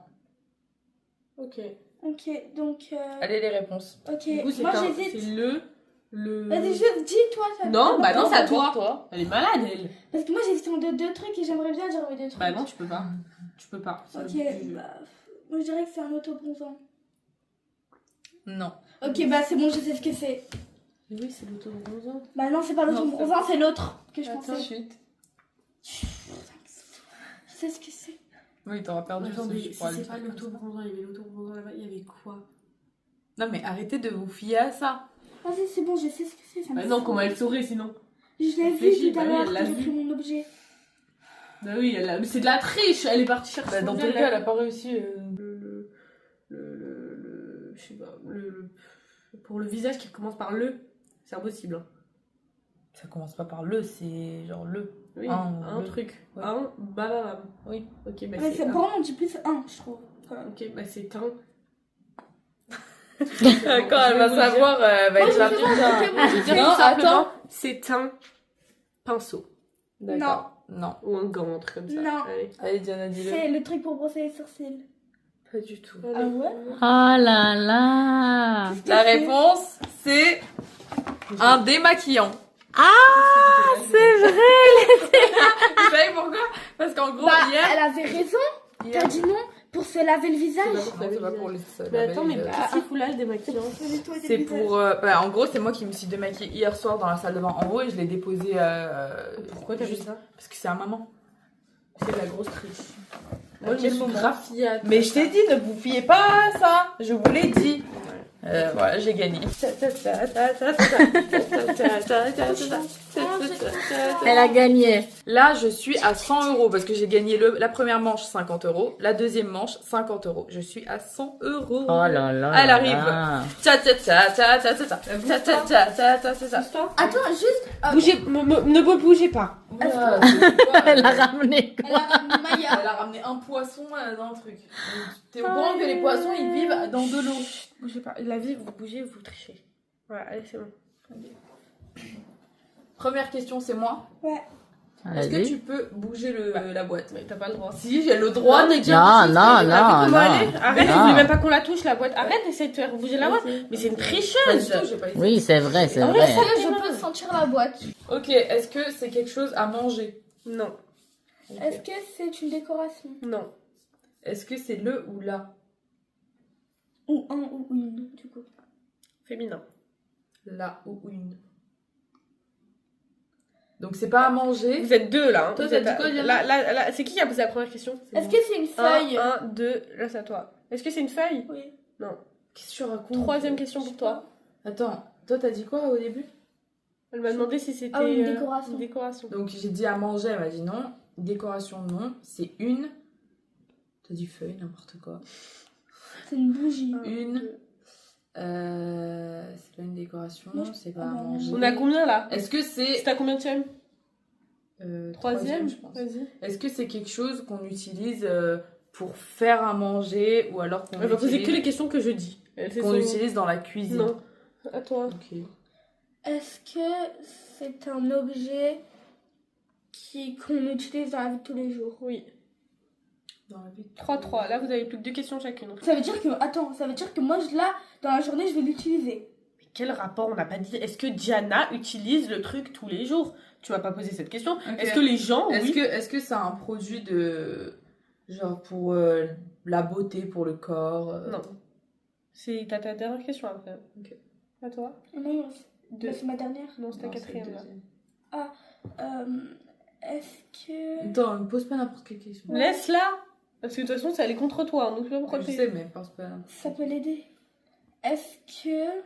Ok. Ok, donc. Allez, les réponses. Ok, Du coup, c'est moi c'est j'hésite. le... Vas-y, juste dis-toi. ça. Non, bah non, c'est à D'abord, toi. Elle est malade, elle. Parce que moi j'hésite entre deux trucs et j'aimerais bien dire deux trucs. Bah non, tu peux pas. Tu peux pas. C'est le Ok, but du jeu. bah. Moi je dirais que c'est un autobronzant. Non. Ok, bah c'est bon, je sais ce que c'est. Mais oui, c'est l'autobronzant. Bah non, c'est pas l'autobronzant, c'est l'autre que je Attends, pensais. Chut. Je sais ce que c'est. Oui, t'auras perdu. Attends, ça, mais je si pourrais le c'est dire pas comme ça. l'autobronzant, il y avait l'autobronzant là-bas, il y avait quoi? Non, mais arrêtez de vous fier à ça. Vas-y, c'est bon, je sais ce que c'est. ça me Bah non, semble. comment elle saurait sinon? Je l'ai Réfléchis, vu tout à bah oui, l'heure elle l'a quand j'ai vu. pris mon objet. Bah oui, mais c'est de la triche, elle est partie chercher. Bah, dans son tous les gel, cas, elle là. a pas réussi. Je sais pas, pour le visage qui commence par le, c'est impossible. Hein. Ça commence pas par le, c'est genre le. Oui, Un, un le. truc. Oui. Un bababam. Oui. Ok, bah Ouais, c'est c'est un. pour moi on dit plus un, je trouve. Ok, bah c'est un. Quand elle va savoir, elle va Moi, être je là. sais pas, ok, moi, je sais. Non, attends. C'est un pinceau. D'accord. Non. Ou un gant, un truc comme ça. Non. Allez. Allez, Diana, dis-le. C'est le truc pour brosser les sourcils. Pas du tout. Ah ouais? Oh là là. La réponse, c'est un démaquillant. C'est vrai. Vous savez pourquoi? Parce qu'en gros, Bah, hier... elle avait raison. T'as dit non pour se laver le visage. Non, c'est pas pour les... Mais attends, mais qu'est-ce qu'il fout là, le démaquillant? C'est pour... bah, en gros, c'est moi qui me suis démaquillée hier soir dans la salle de bain en haut et je l'ai déposé... Pourquoi t'as fait juste ça? parce que c'est à maman. C'est de la grosse triche. Moi, Moi, je me suis graffillée à Mais je t'ai dit, ne vous fiez pas à ça. Je vous l'ai dit. Voilà, j'ai gagné. Elle a gagné. Là, je suis à 100 € parce que j'ai gagné la première manche 50 €, la deuxième manche 50 €. Je suis à 100 €. Oh là là. Elle là arrive. là. Attends, juste. Bougez, ne bougez pas. Elle a ramené. Elle a ramené Maya. Elle a ramené un poisson dans un truc. T'es au courant que les poissons ils vivent dans de l'eau. Bougez pas. La vie, vous bougez, vous trichez. Voilà, allez, c'est bon. Première question, c'est moi. Ouais. Est-ce que Vas-y. tu peux bouger la boîte? Mais t'as pas le droit. Si, j'ai le droit. mais Non, non, non, Comment non. elle est? Arrête, Non. je voulais même pas qu'on la touche la boîte. Arrête d'essayer de faire bouger la boîte. Mais c'est une Pas du tricheuse. tout, j'ai pas essayé. Oui, c'est vrai, c'est Est-ce vrai. que je peux sentir la boîte? Ok, est-ce que c'est quelque chose à manger? Non, Est-ce que c'est une décoration? non. Est-ce que c'est le ou la? Ou un ou une, du coup. Féminin. La ou une. Donc c'est pas à manger. Vous êtes deux là. Hein. Toi, Vous t'as êtes dit à- quoi, Diana? là, c'est qui a posé la première question? Est-ce que c'est une feuille? 1, 2, là c'est à toi. Est-ce que c'est une feuille? Oui. Qu'est-ce que tu racontes? Troisième question pour toi. Attends, toi t'as dit quoi au début? Elle m'a demandé si c'était Ah oui, une décoration. une décoration. Donc j'ai dit à manger, elle m'a dit non. Décoration non, c'est une. T'as dit feuille, n'importe quoi. C'est une bougie. Une. C'est pas une décoration, Moi, je- c'est pas ah à non. manger. On a combien là? Est-ce que c'est. C'est à combien de thème? Troisième, je pense. Vas-y. Est-ce que c'est quelque chose qu'on utilise pour faire à manger ou alors qu'on Elle va poser que les utilise, questions que je dis. qu'on utilise dans la cuisine? Non. À toi. Ok. Est-ce que c'est un objet qu'on utilise dans la vie de tous les jours. Oui. Dans la vie de 3-3. Là, vous avez plus que 2 questions chacune. Ça veut dire que, attends, ça veut dire que moi, là, dans la journée, je vais l'utiliser. Mais quel rapport? On n'a pas dit. Est-ce que Diana utilise le truc tous les jours? Tu m'as pas posé cette question. Ok. Est-ce que les gens, oui. Est-ce que c'est un produit de... Genre pour la beauté, pour le corps Non. C'est ta dernière question après. Ok. À toi? Non, Deux. c'est ma dernière. Non, c'est ta Non, c'est quatrième le là. deuxième. Est-ce que... Attends, ne me pose pas n'importe quelle question. Laisse-la. Parce que de toute façon, ça allait contre toi. Donc, je sais pas pourquoi Je tu sais, mais pense pas n'importe Ça peut l'aider. Est-ce que...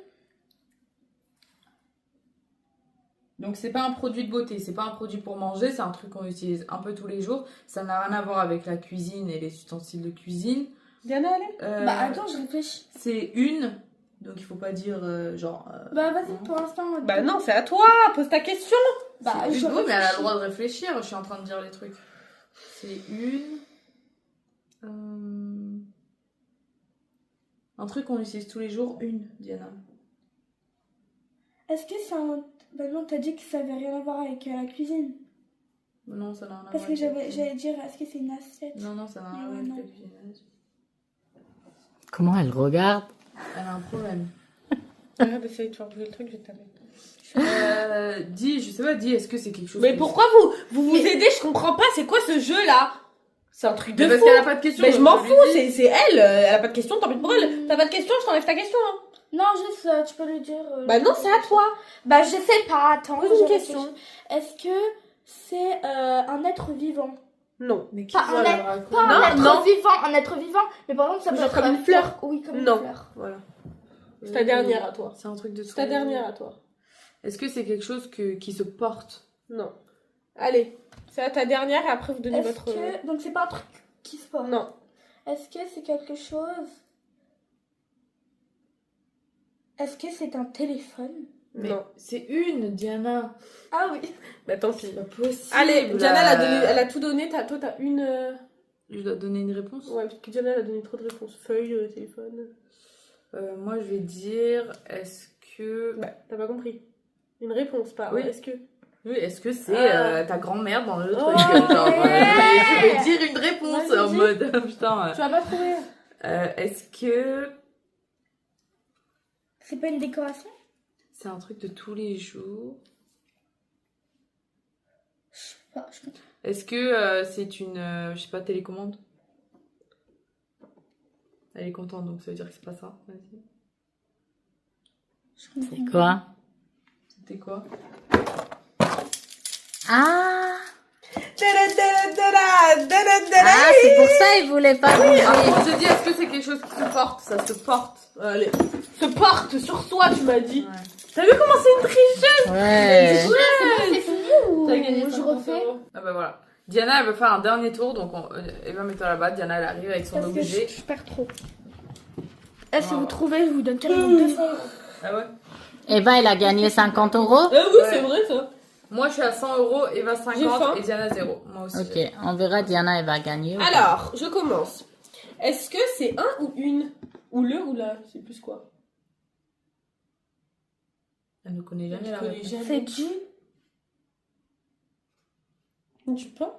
Donc c'est pas un produit de beauté, c'est pas un produit pour manger, c'est un truc qu'on utilise un peu tous les jours. Ça n'a rien à voir avec la cuisine et les ustensiles de cuisine. Diana, allez. Bah attends, je réfléchis. C'est une, donc il faut pas dire genre... Bah vas-y, pour l'instant... Bah non, c'est à toi. Pose ta question. Bah, c'est je une, oui, mais elle a le réfléchis. droit de réfléchir, je suis en train de dire les trucs. C'est une... Un truc qu'on utilise tous les jours, une, Diana. Est-ce que c'est un... Bah non, t'as dit que ça avait rien à voir avec la cuisine. Non, ça n'a rien à voir Parce que avec la cuisine. j'allais dire, est-ce que c'est une assiette? Non, ça n'a rien à voir Ouais, avec non. la cuisine. Comment elle regarde? Elle a un problème. Arrête d'essayer de faire bouger le truc, je vais te taper. Dis, je sais pas, dis, est-ce que c'est quelque chose... Mais que- pourquoi vous aidez? Je comprends pas. C'est quoi ce jeu là? C'est un truc de Mais parce fou. qu'elle a pas de question. Mais je donc m'en lui fous, dis. c'est elle. Elle a pas de question, tant pis pour elle. T'as pas de question, je t'enlève ta question. Hein. Non, juste, tu peux lui dire... Bah non, c'est à toi. Bah je sais pas, attends. Pose une je question. réfléchis. Est-ce que c'est un être vivant? Non. Mais qui Pas va un la être- raconter Pas Non, un être non. vivant, un être vivant. Mais par exemple, ça peut Genre être comme une fleur. Oui, comme Non. une fleur. Voilà. C'est ta dernière à toi. C'est un truc de C'est ta dernière à toi. Est-ce que c'est quelque chose qui se porte? Non. Allez, c'est à ta dernière et après vous donnez Est-ce votre... que... Donc c'est pas un truc qui se porte. Non. Est-ce que c'est quelque chose... Est-ce que c'est un téléphone? Mais Non. c'est une, Diana. Ah oui. Bah tant pis. C'est pas possible. Allez, Diana, elle a tout donné. Toi, t'as une... Je dois donner une réponse. Ouais, parce que Diana, elle a donné trop de réponses. Feuille, téléphone... Moi, je vais dire, est-ce que... Bah, t'as pas compris. Une réponse, pas. Oui. Est-ce que... Oui, est-ce que c'est Ah. ta grand-mère dans le Oh, truc genre, ouais. je vais dire une réponse Vas-y, en dis. mode... Putain. Tu vas pas trouver. Est-ce que C'est pas une décoration? c'est un truc de tous les jours? Bah, Est-ce que c'est une, je sais pas, télécommande? Elle est contente, donc ça veut dire que c'est pas ça. Vas-y. C'est quoi? C'était quoi? Ah! Ah, c'est pour ça il voulait pas bouger. Après, je dis, est-ce que c'est quelque chose qui se porte? Ça se porte. Allez. Se porte sur soi, tu m'as dit. Ouais. T'as vu comment c'est une triche? Ouais. C'est fini ou T'as gagné je 50 refais? euros. Ah bah voilà. Diana, elle veut faire un dernier tour, donc Eva, mets-toi là-bas. Diana, elle arrive avec son Parce que objet. je perds trop. Si Ah. vous trouvez, je vous donne carrément 200 euros. Ah ouais? Eva, elle a gagné 50 euros. Oui, Ouais. c'est vrai ça. Moi, je suis à 100 euros, Eva J'ai faim. 50 et Diana 0. Moi aussi. Ok, on verra Diana, elle va gagner. ou pas. Alors, je commence. Est-ce que c'est un ou une? Ou le ou la? C'est plus quoi? Elle ne connaît jamais Tu la connais réponse. jamais. C'est du... Du pain?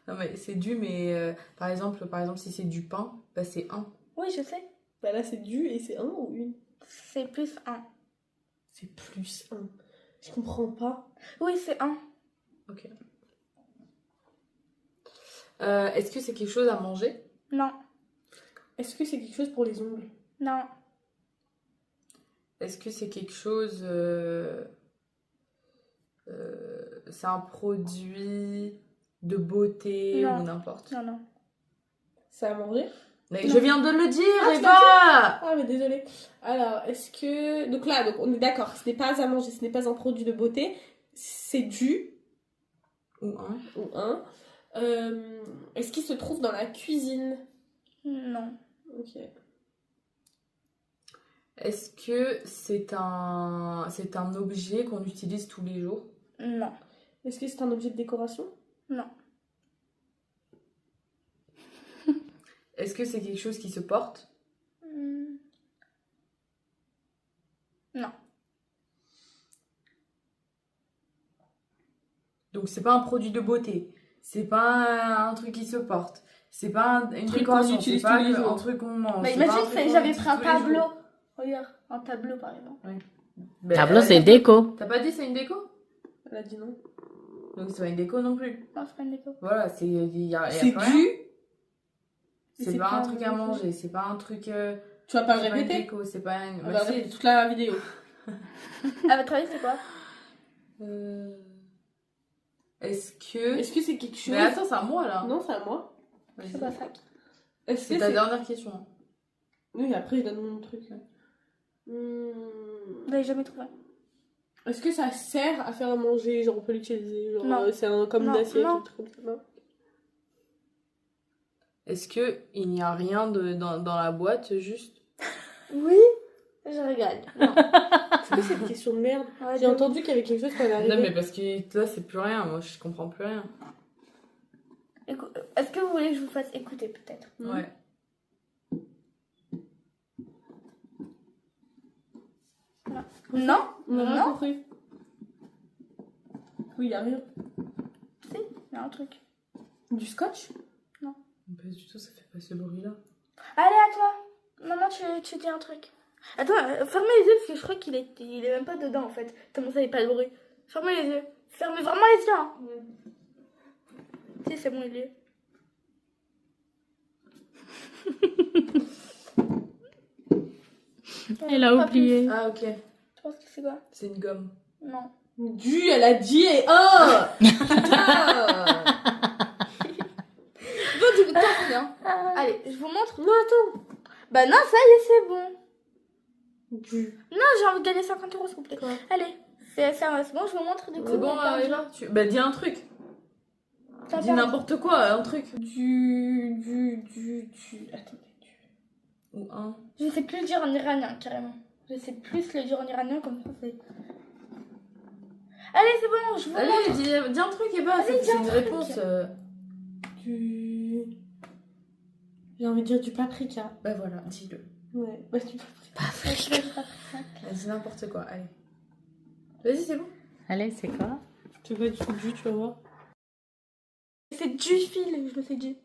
Non, mais c'est du, mais par exemple, si c'est du pain, bah c'est un. Oui, je sais. Bah là, c'est du et c'est un ou une? C'est plus un. C'est plus un. Je comprends pas. Oui, c'est un. Ok. Est-ce que c'est quelque chose à manger? Non. Est-ce que c'est quelque chose pour les ongles? Non. Est-ce que c'est quelque chose... c'est un produit de beauté Non. ou n'importe? Non, non. C'est à manger? Mais je viens de le dire, Ah, tu Eva! Ah, mais désolée. Alors, est-ce que... Donc là, on est d'accord, ce n'est pas à manger, ce n'est pas un produit de beauté. C'est du Ou un. ou un. Est-ce qu'il se trouve dans la cuisine? Non. Ok. Est-ce que c'est un objet qu'on utilise tous les jours? Non. Est-ce que c'est un objet de décoration? Non. Est-ce que c'est quelque chose qui se porte? Hmm. Non. Donc c'est pas un produit de beauté. C'est pas un truc qui se porte. C'est pas une Truc décoration. qu'on C'est utilise pas tous les jours. un truc qu'on mange. Bah, c'est pas imagine un truc si qu'on j'avais utilise pris un tous les tableau. jours. Regarde, un tableau par exemple. Ben, Tableau, c'est déco. T'as pas dit c'est une déco? Elle a dit non. Donc c'est pas une déco non plus. Non, c'est pas une déco. Voilà, y a C'est rien. du. C'est pas un truc à manger, c'est pas un truc. Tu vas pas le c'est pas une répéter? déco, c'est pas une. On bah, va si. répéter toute la vidéo. À votre avis, c'est quoi? Est-ce que. Est-ce que c'est quelque chose? Mais attends, c'est à moi là. Non, c'est à moi. Vas-y. C'est pas ça. Est-ce C'est que ta c'est. dernière question. Oui, après, je donne mon truc. Vous l'avez jamais trouvé. Est-ce que ça sert à faire à manger? Genre, on peut l'utiliser? Genre, Non. c'est comme une Non, assiette non. ou un truc comme ça, non? Est-ce que il n'y a rien dans la boîte juste? Oui. Je regarde. Non. C'est quoi cette question de merde? Ouais, J'ai entendu qu'il y avait quelque chose quand elle est Non arrivée. mais parce que là c'est plus rien, moi je comprends plus rien. Est-ce que vous voulez que je vous fasse écouter peut-être? Ouais. Non. On a rien Non. compris. Oui, il y a rien. Si, il y a un truc. Du scotch? Pas du tout, ça fait pas ce bruit là. Allez, à toi. Maman, tu dis un truc. Attends, fermez les yeux parce que je crois qu'il est même pas dedans en fait. Tellement ça n'est pas de bruit. Fermez les yeux. Fermez vraiment les yeux. Hein. Si, c'est bon, il est. Elle a Pas oublié. Ah ok, Tu penses que c'est quoi? c'est une gomme. Non. Du, elle a dit et oh! Putain! Bon, du coup, t'as rien. Allez, je vous montre. Non, attends. Bah non, ça y est, c'est bon. Du. Non, j'ai envie de gagner 50 €, s'il vous plaît. Allez, c'est bon, je vous montre du coup. C'est bon, Eva Bah dis un truc. T'as Dis perdu. n'importe quoi, un truc. Attendez. Ou un. Je sais plus le dire en iranien, carrément. Je sais plus le dire en iranien comme français. Allez, c'est bon, je vous montre. Allez, dis un truc, Eva, Allez, dis c'est un une truc. réponse. Du. J'ai envie de dire du paprika. Bah voilà, dis-le. Ouais, bah du paprika. Dis n'importe quoi, allez. Vas-y, c'est bon. Allez, c'est quoi? Tu vois du, tu vas voir. C'est du fil, je me suis dit.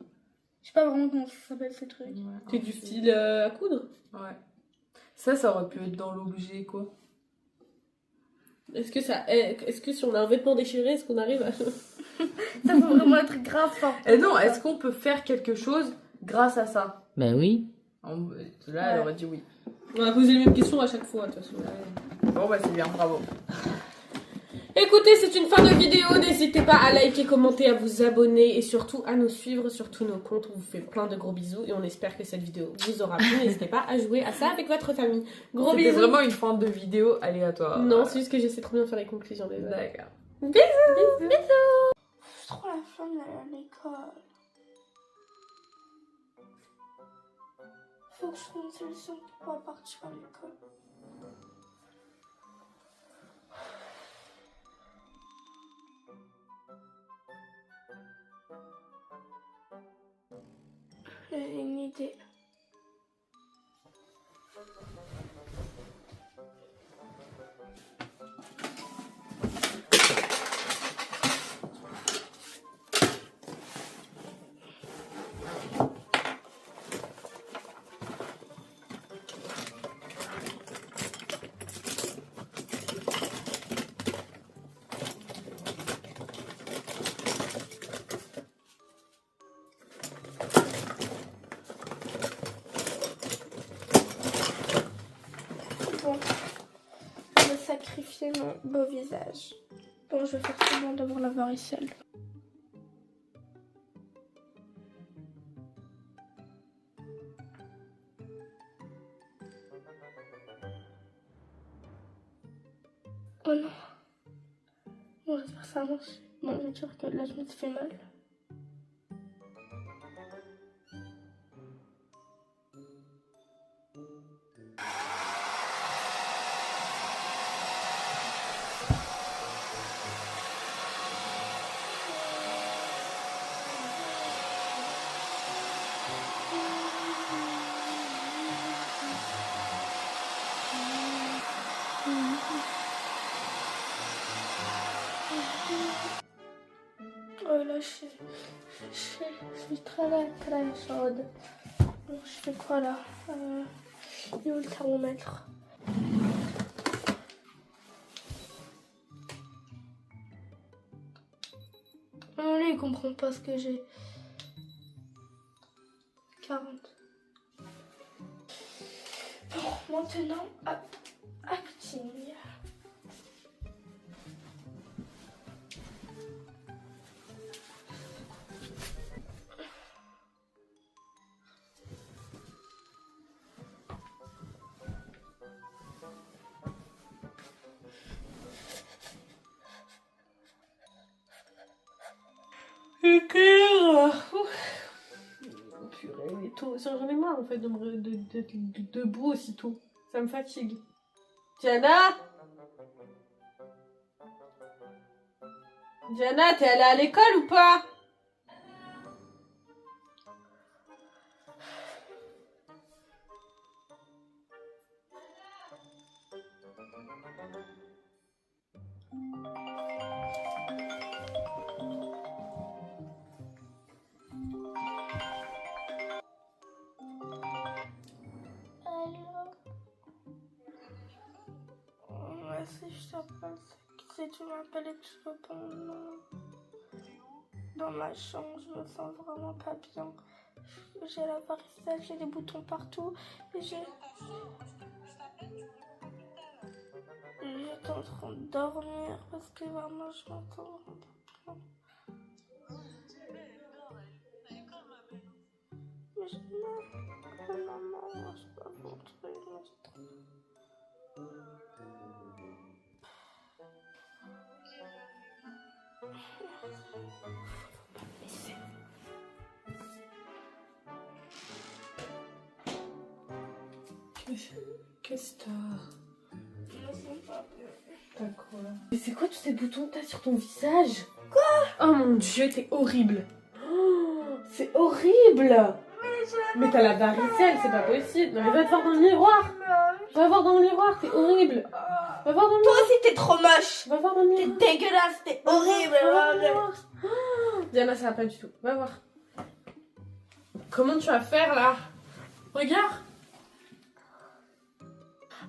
Je sais pas vraiment comment ça s'appelle ces trucs. C'est du fil à coudre. Ouais. Ça aurait pu être dans l'objet, quoi. Est-ce que si on a un vêtement déchiré, est-ce qu'on arrive à... Ça faut vraiment être grave fort. Et non, est-ce qu'on peut faire quelque chose grâce à ça? Ben oui. Là, elle aurait dit oui. On va poser les mêmes questions à chaque fois, de toute façon. Bon, bah c'est bien, bravo. Écoutez, c'est une fin de vidéo. N'hésitez pas à liker, commenter, à vous abonner et surtout à nous suivre sur tous nos comptes. On vous fait plein de gros bisous et on espère que cette vidéo vous aura plu. N'hésitez pas à jouer à ça avec votre famille. Gros C'était bisous. vraiment une fin de vidéo aléatoire. Non, c'est juste que je sais trop bien faire les conclusions des autres. D'accord. Bisous. J'ai trop la flemme d'aller à l'école. Faut que je trouve une solution pour pouvoir partir à l'école. J'ai une idée. Bon, je vais sacrifier mon beau visage. Bon, je vais faire semblant d'avoir la varicelle. Oh non. Bon, j'espère que ça marche. Bon, je vais dire que là, je me suis fait mal. Là, je suis très chaude. Donc, je fais quoi là? Il est où le thermomètre? Lui, il comprend pas ce que j'ai. 40. Bon, maintenant, acting. Purée, il est tôt. J'en ai marre en fait d'être debout aussitôt. Ça me fatigue. Diana, t'es allée à l'école ou pas? Si je t'appelle, si tu m'appelles et que je réponds dans ma chambre, je me sens vraiment pas bien. J'ai la varicelle, j'ai des boutons partout et j'étais en train de dormir parce que vraiment je m'entends pas bien. Mais maman, je peux pas vous retrouver, moi j'ai trop. Qu'est-ce que t'as? Je me sens pas bien. T'as quoi? Mais c'est quoi tous ces boutons que t'as sur ton visage? Quoi? Oh mon dieu, t'es horrible. Oh, c'est horrible. Mais t'as la varicelle, c'est pas possible. Non mais va te voir dans le miroir. Va voir dans le miroir, t'es horrible. Va voir dans le miroir. Toi aussi t'es trop moche. Va voir dans le T'es miroir. dégueulasse, t'es horrible. Oh, Diana, ça va pas du tout. Va voir. Comment tu vas faire là? Regarde.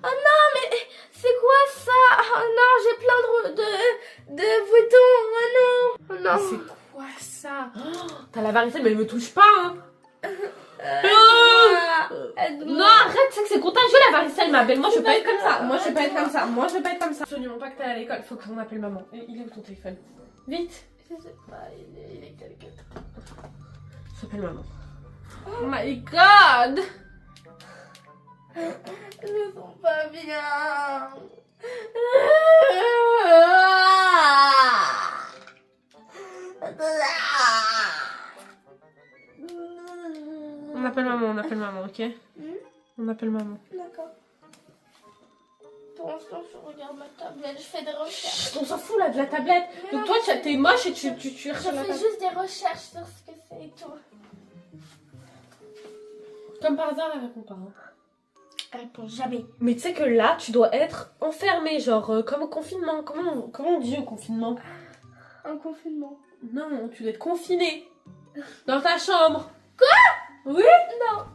Oh non, mais c'est quoi ça? Oh non, j'ai plein de boutons. Oh non. Oh Mais non. c'est quoi ça? Oh, t'as la varicelle, mais elle me touche pas, hein. Aide-moi. Non, arrête, c'est que c'est contagieux la varicelle, ma belle. Moi, je veux pas être comme ça. Moi, je veux pas être comme ça. Moi, je veux pas être comme ça. Absolument pas que t'ailles à l'école. Faut qu'on appelle maman. Il est où ton téléphone? Vite. Je sais pas, il est quelque part. J'appelle maman. Oh my god. Je me sens pas bien. On appelle maman, ok? On appelle maman. D'accord. Pour l'instant, je regarde ma tablette, je fais des recherches. On s'en fout là de la tablette. Donc toi, t'es moche et tu Je recherches fais la tablette. juste des recherches sur ce que c'est et tout. Comme par hasard, elle répond pas. Hein. Elle répond jamais. Mais tu sais que là, tu dois être enfermée, genre comme au confinement. Comment on dit au confinement? Un confinement. Non, tu dois être confinée. Dans ta chambre. Oui? Non.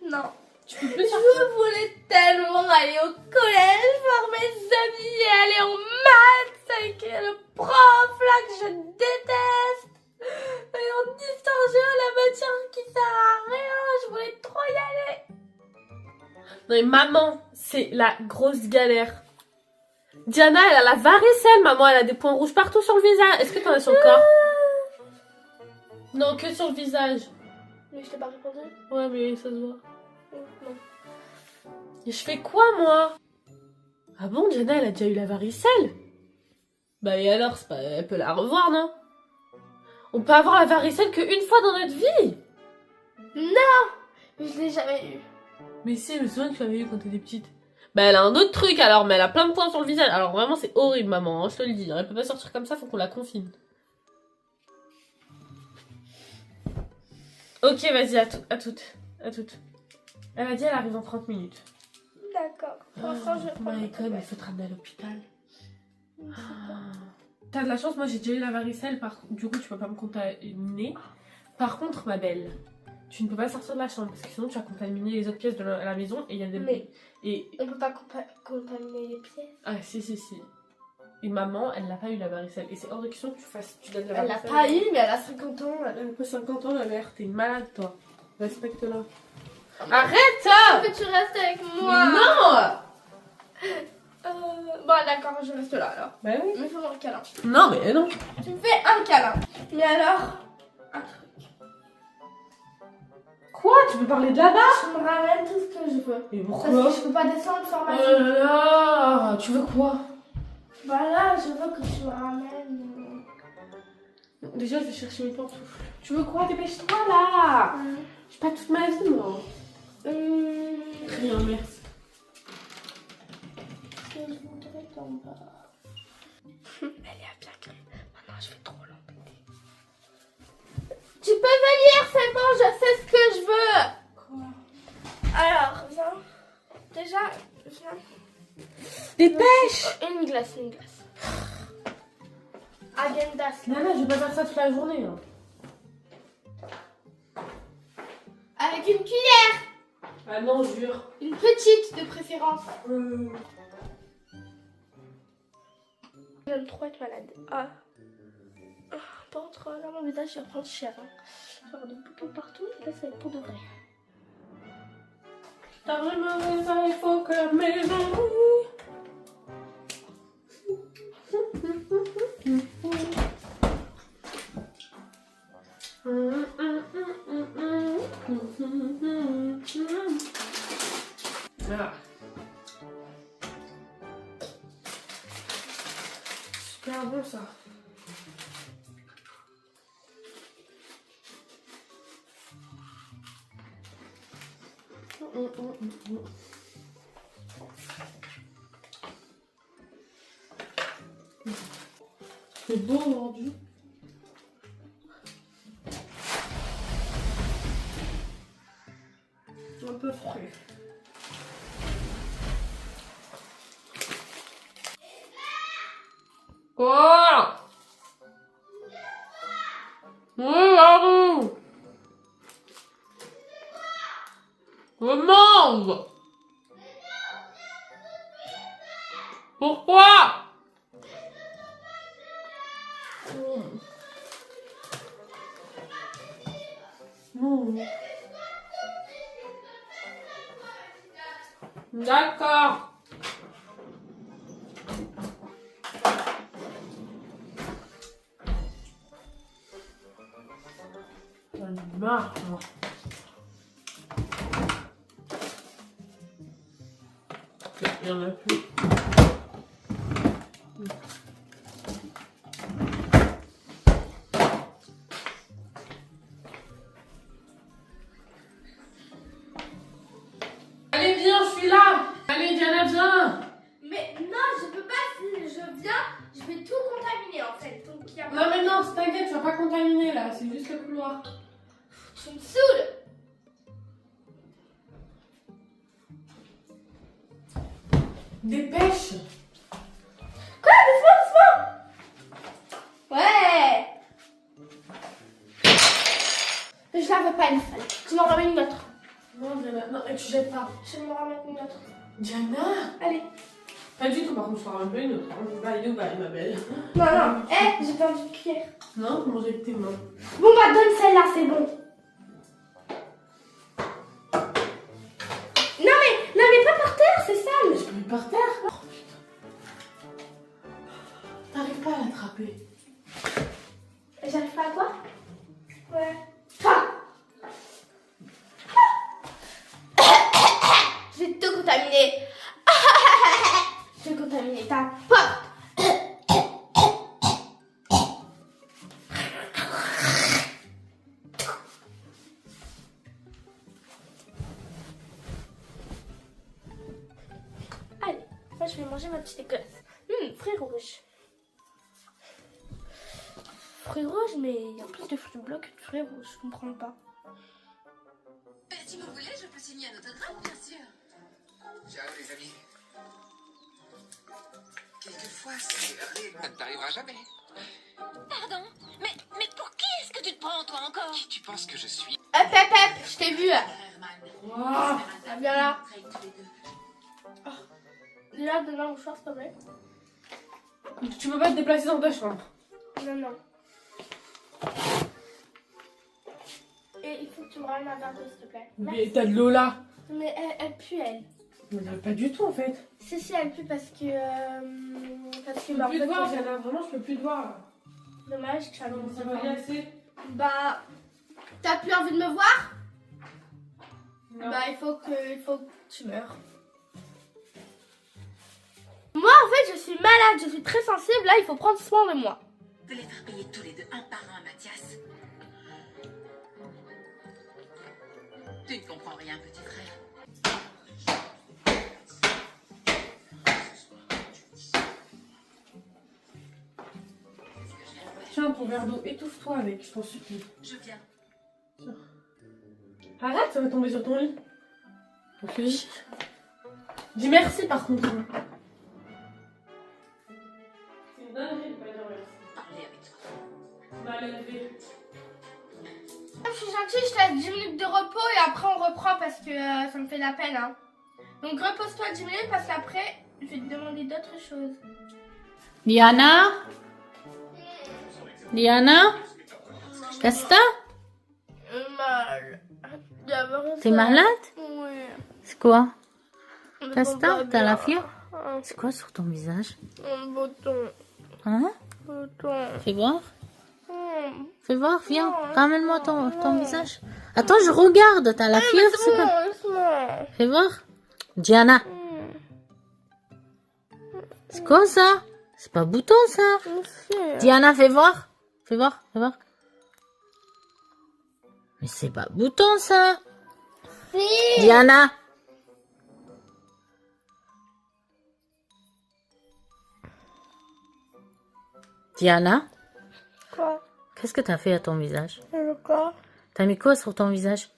Non. Tu peux plus sortir. Je voulais tellement aller au collège, voir mes amis et aller en maths avec le prof là que je déteste. Et en histoire géo, la matière qui sert à rien, je voulais trop y aller. Non mais maman, c'est la grosse galère. Diana, elle a la varicelle, maman, elle a des points rouges partout sur le visage. Est-ce que t'en as sur le corps? Non, que sur le visage. Mais je t'ai pas répondu. Ouais, mais ça se voit. Non. Et je fais quoi, moi? Ah bon, Diana, elle a déjà eu la varicelle? Bah et alors, c'est pas... elle peut la revoir, non? On peut avoir la varicelle qu'une fois dans notre vie. Non, je l'ai jamais eu. Mais si, je me souviens que tu l'avais eu quand t'étais petite. Bah elle a un autre truc alors, mais elle a plein de points sur le visage. Alors vraiment, c'est horrible, maman, hein, je te le dis. Elle peut pas sortir comme ça, faut qu'on la confine. Ok, vas-y, à toutes. Elle a dit elle arrive en 30 minutes. D'accord. Pour l'instant, je vais prendre My ma God, mais tablette. faut te ramener à l'hôpital. Je sais pas. t'as de la chance, moi j'ai déjà eu la varicelle, du coup tu peux pas me contaminer. Par contre, ma belle, tu ne peux pas sortir de la chambre parce que sinon tu vas contaminer les autres pièces de la maison et il y a des... Mais Et... on peut pas contaminer les pièces. Ah si. Et maman, elle n'a pas eu la varicelle. Et c'est hors de question que tu donnes la Elle l'a varicelle. pas eu, mais elle a 50 ans. Elle a pas 50 ans, la mère. T'es malade, toi. Respecte-la. Arrête! Que tu restes avec moi. Non! Bon, d'accord, je reste là alors. Bah oui. Mais fais-moi un câlin. Non, mais non. Tu me fais un câlin. Mais alors, un truc. Quoi? Tu peux parler de là-bas? Tu me ramènes tout ce que je veux. Mais Parce pourquoi? que je peux pas descendre sur ma Oh fille. là là! Tu veux quoi? Voilà, je veux que tu me ramènes. Déjà, je vais chercher mes pantoufles. Tu veux quoi? Dépêche-toi, là! J'ai pas toute ma vie, moi. Rien, merci. Elle est à bien créer. Maintenant, je vais trop l'embêter. Tu peux venir, c'est bon, je sais ce que je veux. Quoi? Alors, viens. Déjà, viens. Dépêche! Une glace. Agendas. Nana, je vais pas faire ça toute la journée. Hein. Avec une cuillère. Ah non, jure. Une petite de préférence. J'aime trop être malade. Par contre, là, mon visage, il va prendre cher. Hein. Je vais avoir des boutons partout. Et là, ça va être pour de vrai. T'as vraiment raison, il faut que la maison... Ah. Super bon ça. C'est beau aujourd'hui. Un peu frais. Quoi? Oui, Arou. Je mange. Pourquoi? D'accord. J'en ai marre, moi. Il y en a plus. Allez, viens, je suis là. Allez, Diana, viens. Mais non, je peux pas. Si je viens, je vais tout contaminer en fait. Donc, il y a pas... Non, mais non, t'inquiète, tu vas pas contaminer là, c'est juste le couloir. Tu me saoules. Dépêche. Quoi? Doucement. Ouais. Je la veux pas une seule. Tu m'en ramènes une autre. Non, Diana, non, et tu jettes pas. Je m'en ramène une autre. Diana. Allez. Pas du tout, par contre, je ferai un peu une autre. Bye, bye, ma belle. Non. J'ai perdu une cuillère. Non, manger avec tes mains. Bon bah donne celle-là, c'est bon. Non mais pas par terre, c'est sale. Je mets par terre. Oh, putain. T'arrives pas à l'attraper. J'arrive pas à quoi? Ouais. Ah. Je vais tout contaminer. Je vais contaminer ta porte. Allez, moi je vais manger ma petite glace. Fruits rouges. Fruits rouges, mais il y a plus de fruits blancs que de fruits rouges, je comprends pas. Si vous voulez, je peux signer un autographe, bien sûr. Ciao les amis. Quelquefois, c'est... Ça ne t'arrivera jamais. Pardon? Mais pour qui est-ce que tu te prends, toi, encore? Qui tu penses que je suis? Hop, hop, hop, je t'ai vu. Waouh. Viens là. Oh. Déjà, donne un mouchoir, s'il te plaît. Tu peux pas te déplacer dans ta chambre. Non, non. Et il faut que tu me ramènes un verre d'eau, s'il te plaît. Mais t'as de l'eau là. Mais elle pue, elle. Mais pas du tout en fait. Si, elle pue parce que... parce que Je peux plus te voir, Diana, vraiment je peux plus te voir. Dommage, tu as mis Ça va bien assez. Bah... T'as plus envie de me voir? Non. Bah, il faut que tu meurs. Moi, en fait, je suis malade, je suis très sensible. Là, il faut prendre soin de moi. De les faire payer tous les deux un par un, Mathias. Tu ne comprends rien, petit frère. Tiens ton verre d'eau, étouffe-toi avec, je t'en supplie. Je viens. Arrête, ça va tomber sur ton lit. Ok. Dis merci par contre. C'est une dinguerie de pas dire merci. Parler avec toi. Mal élevé. Je suis gentille, je te laisse 10 minutes de repos et après on reprend parce que ça me fait de la peine. Hein. Donc repose-toi 10 minutes parce qu'après je vais te demander d'autres choses. Diana? Diana? Qu'est-ce que t'as? Mal. T'es malade? Oui. C'est quoi? Qu'est-ce que t'as? T'as la fièvre? C'est quoi sur ton visage? Un bouton. Hein? Bouton. Fais voir. Fais voir, viens. Ramène-moi ton visage. Attends, je regarde. T'as la fièvre? C'est quoi? Laisse-moi. Fais voir. Diana. C'est quoi ça? C'est pas bouton ça. Diana, fais voir. Fais voir, fais voir. Mais c'est pas bouton ça. Si. Diana. Diana, Quoi? qu'est-ce que t'as fait à ton visage? Quoi? T'as mis quoi sur ton visage?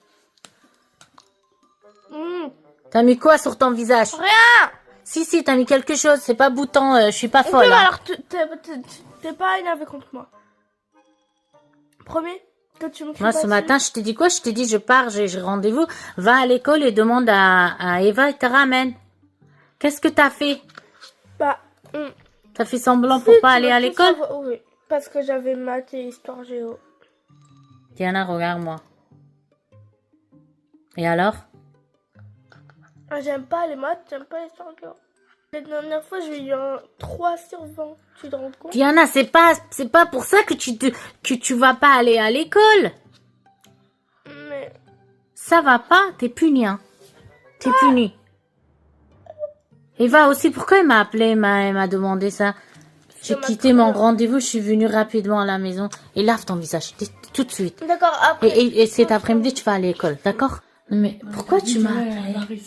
T'as mis quoi sur ton visage? Rien. Si, t'as mis quelque chose. C'est pas bouton, je suis pas folle. Ok, hein. alors t'es pas énervé contre moi. Promets que tu me cries Moi, pas ce dessus. matin, je t'ai dit quoi? Je t'ai dit, je pars, j'ai rendez-vous. Va à l'école et demande à Eva et te ramène. Qu'est-ce que t'as fait? Bah, T'as fait semblant si, pour tu pas aller veux à tout l'école? savoir- Oui, parce que j'avais maté Histoire Géo. Diana, regarde-moi. Et alors? Ah, j'aime pas les maths, j'aime pas Histoire Géo. La dernière fois, j'ai eu un 3 sur 20. Tu te rends compte? Diana, c'est pas pour ça que tu vas pas aller à l'école. Mais... Ça va pas, t'es puni, hein. T'es puni. Eva aussi, pourquoi elle m'a appelé, elle m'a demandé ça? J'ai quitté mon rendez-vous, je suis venue rapidement à la maison. Et lave ton visage, tout de suite. D'accord, après... Et cet après-midi, tu vas à l'école, d'accord? Mais pourquoi tu m'as appelé?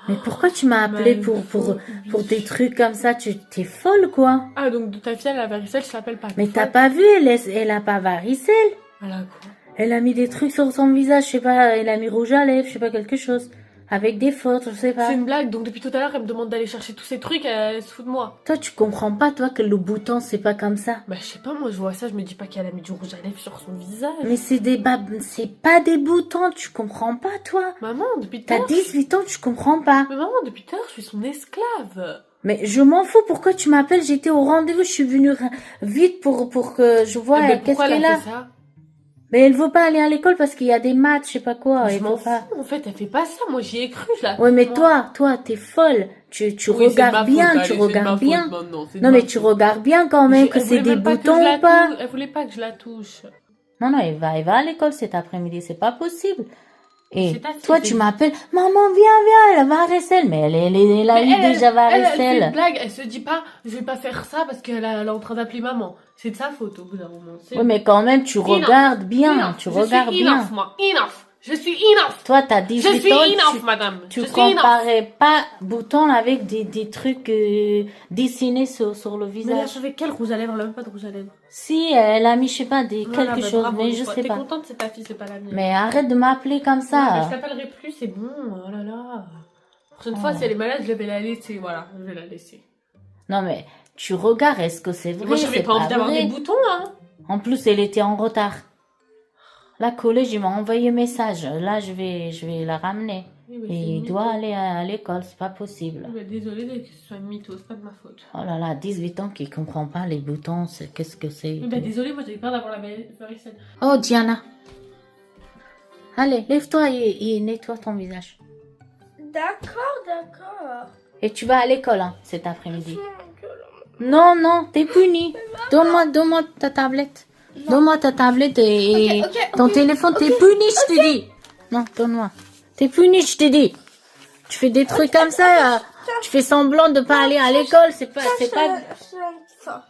Mais pourquoi tu m'as appelé pour des trucs comme ça? T'es folle, quoi? Ah, donc ta fille, elle a varicelle, je l'appelle pas. Mais t'as pas vu, elle a pas varicelle. Elle a quoi? Elle a mis des trucs sur son visage, je sais pas, elle a mis rouge à lèvres, je sais pas, quelque chose. Avec des fautes, je sais pas. C'est une blague, donc depuis tout à l'heure, elle me demande d'aller chercher tous ces trucs, elle se fout de moi. Toi, tu comprends pas, toi, que le bouton, c'est pas comme ça. Bah, je sais pas, moi, je vois ça, je me dis pas qu'elle a mis du rouge à lèvres sur son visage. Mais c'est pas des boutons, tu comprends pas, toi. Maman, depuis tout à T'as l'heure. 18 ans, tu comprends pas. Mais maman, depuis tout à l'heure, je suis son esclave. Mais je m'en fous, pourquoi tu m'appelles? J'étais au rendez-vous, je suis venue vite pour que je vois Mais qu'est-ce pourquoi qu'elle elle a a. fait ça? Mais elle veut pas aller à l'école parce qu'il y a des maths, je sais pas quoi. Je Elle m'en veut pas. fous, en fait, elle fait pas ça, moi j'y ai cru, je la Ouais, mais moi. toi, t'es folle. Tu Oui, c'est de regardes ma bien, faute, tu allez, c'est de ma regardes faute bien. maintenant, c'est de Non, ma mais tu faute. regardes bien quand même que Elle c'est voulait des même pas que boutons je la ou pas. touche, elle voulait pas que je la touche. Non, elle va à l'école cet après-midi, c'est pas possible. Et C'est ta fille, toi, c'est- tu m'appelles, maman, viens, elle a varicelle. Mais elle a Mais eu déjà elle fait une varicelle. blague, elle se dit pas, je vais pas faire ça parce qu'elle est en train d'appeler maman. C'est de sa faute au bout d'un moment. C'est- Oui, mais quand même, tu Enough. regardes bien, Enough. tu Je regardes suis bien. enough, moi. Enough. Je suis enough. Toi, t'as Je 18 suis ans, enough, madame. tu Je suis enough. comparais pas bouton avec des trucs dessinés sur le Mais elle visage. avait quel rouge à lèvres? Elle a même pas de rouge à lèvres. Si, elle a mis, je sais pas, Voilà, quelque bah, chose, bravo, mais je toi. sais T'es pas. contente, c'est ta fille, c'est pas la mienne. Mais arrête de m'appeler comme Ouais, bah, ça. je t'appellerai plus, c'est bon. Oh là là. La prochaine fois, si elle est malade, je vais la laisser. Voilà, je vais la laisser. Non, mais Tu regardes, est-ce que c'est vrai? Moi, j'avais c'est pas envie d'avoir vrai. des boutons, hein. En plus, elle était en retard. La collège, il m'a envoyé un message. Là, je vais la ramener. Oui, mais Et c'est il mytho. doit aller à l'école, c'est pas possible. Désolée que ce soit une mytho, c'est pas de ma faute. Oh là là, 18 ans qui comprend pas les boutons, qu'est-ce que c'est? Désolée, moi j'avais peur d'avoir la varicelle. Oh, Diana. Allez, lève-toi et nettoie ton visage. D'accord. Et tu vas à l'école hein, cet après-midi. Non, non, t'es puni. Donne-moi ta tablette. Donne-moi ta tablette et ton téléphone. T'es puni, je te dis. Non, donne-moi. T'es puni, je te dis. Tu fais des trucs comme ça. Tu fais semblant de pas aller à l'école. C'est pas. Je te donne ça.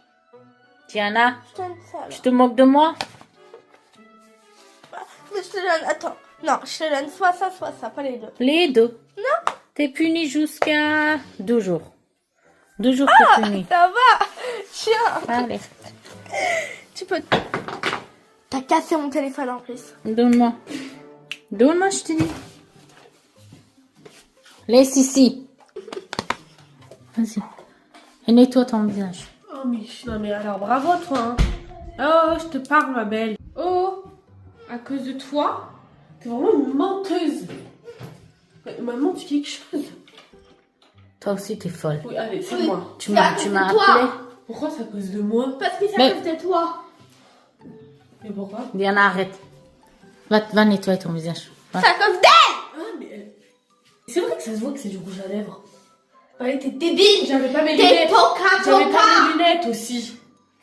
Diana, Je te donne ça. tu te moques de moi? Mais je te donne. Attends. Non, je te donne soit ça, pas les deux. Les deux. Non. T'es puni jusqu'à 2 jours. 2 jours, t'es puni. Ça va. Tiens. Allez, Tu peux. T'as cassé mon téléphone en plus. donne-moi. Donne-moi, je te dis. Laisse ici. Vas-y. Et nettoie ton visage. Oh, non, mais alors bravo toi, hein. Oh, je te parle, ma belle. Oh, à cause de toi, t'es vraiment une menteuse. Maman, tu quelque chose? Toi aussi, t'es folle. Oui, allez, c'est moi. Tu m'as appelé. Pourquoi c'est à cause de moi? Parce que c'est Mais- à cause de toi. Mais pourquoi? Diana, arrête. Va nettoyer ton visage. Va. C'est à cause d'elle. Ah, mais c'est vrai que ça se voit que c'est du rouge à lèvres. Bah, t'es débile. J'avais pas mes T'es lunettes. poca. J'avais pas mes lunettes aussi.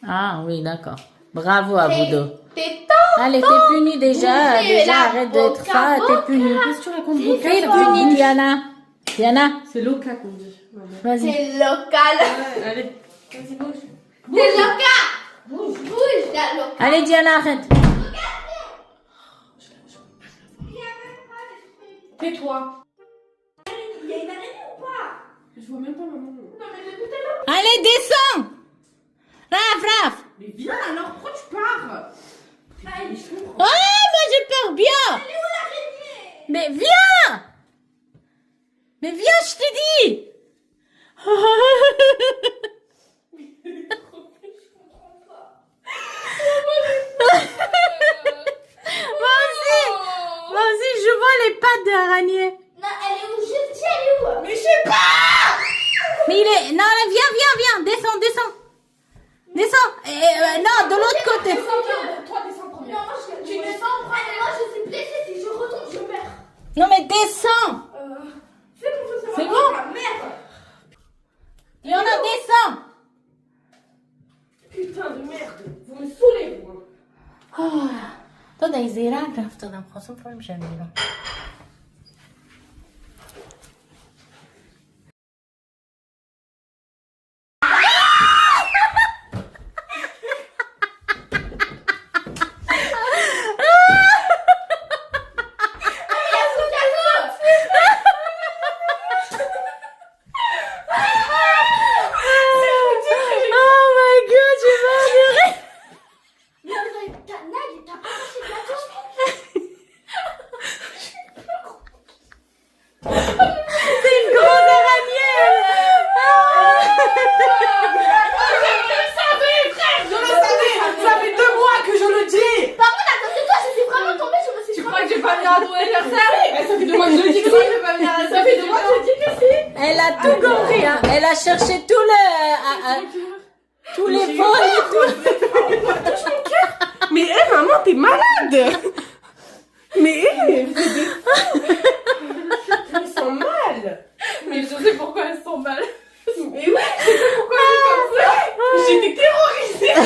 Ah oui, d'accord. Bravo à vous deux. T'es Allez, t'es puni déjà. Bougez Déjà, la arrête d'être boca, ça. T'es puni. Qu'est-ce que tu racontes? T'es puni, Diana. Diana, C'est Loca qu'on dit. vas-y. T'es local. Ouais, allez. Vas-y, bouge. T'es local. Bouge, la local. Allez, Diana, arrête. Tais-toi. Il y a une araignée ou pas? Je vois même pas maman. Allez, descends. Raph. Mais viens alors, pourquoi tu pars? Oh, moi j'ai peur, bien. Mais viens. Mais viens, je t'ai dit. Moi aussi, je vois les pattes de l'araignée. Non, elle est où? Je dis, elle est où? Mais je sais pas. Mais il est... Non, viens. Descends. Non, de l'autre côté. Toi, descends premier. Non, moi, tu descends, allez, moi, je suis blessée. Si je retombe, je meurs. Non, mais descends. C'est bon? Merde. Il y en a, descends. Putain de merde. Vous me saoulez, vous. To Daisy Radcliffe, to nam chodzą po brzegu. Ça fait 2 mois que je le dis. Par contre, à cause de toi, je suis vraiment tombée. Je me suis Tu crois que je vais pas venir à ton anniversaire? Ça fait 2 mois que je le dis que si. Ça fait 2 mois que je dis que si. Elle a tout compris, hein. Elle a cherché tous les vols et tout. Mais maman, t'es malade. Mais elles sont mal. Mais je sais pourquoi elles sont mal. Mais ouais, je sais pourquoi elle est comme ça. J'étais terrorisée. Je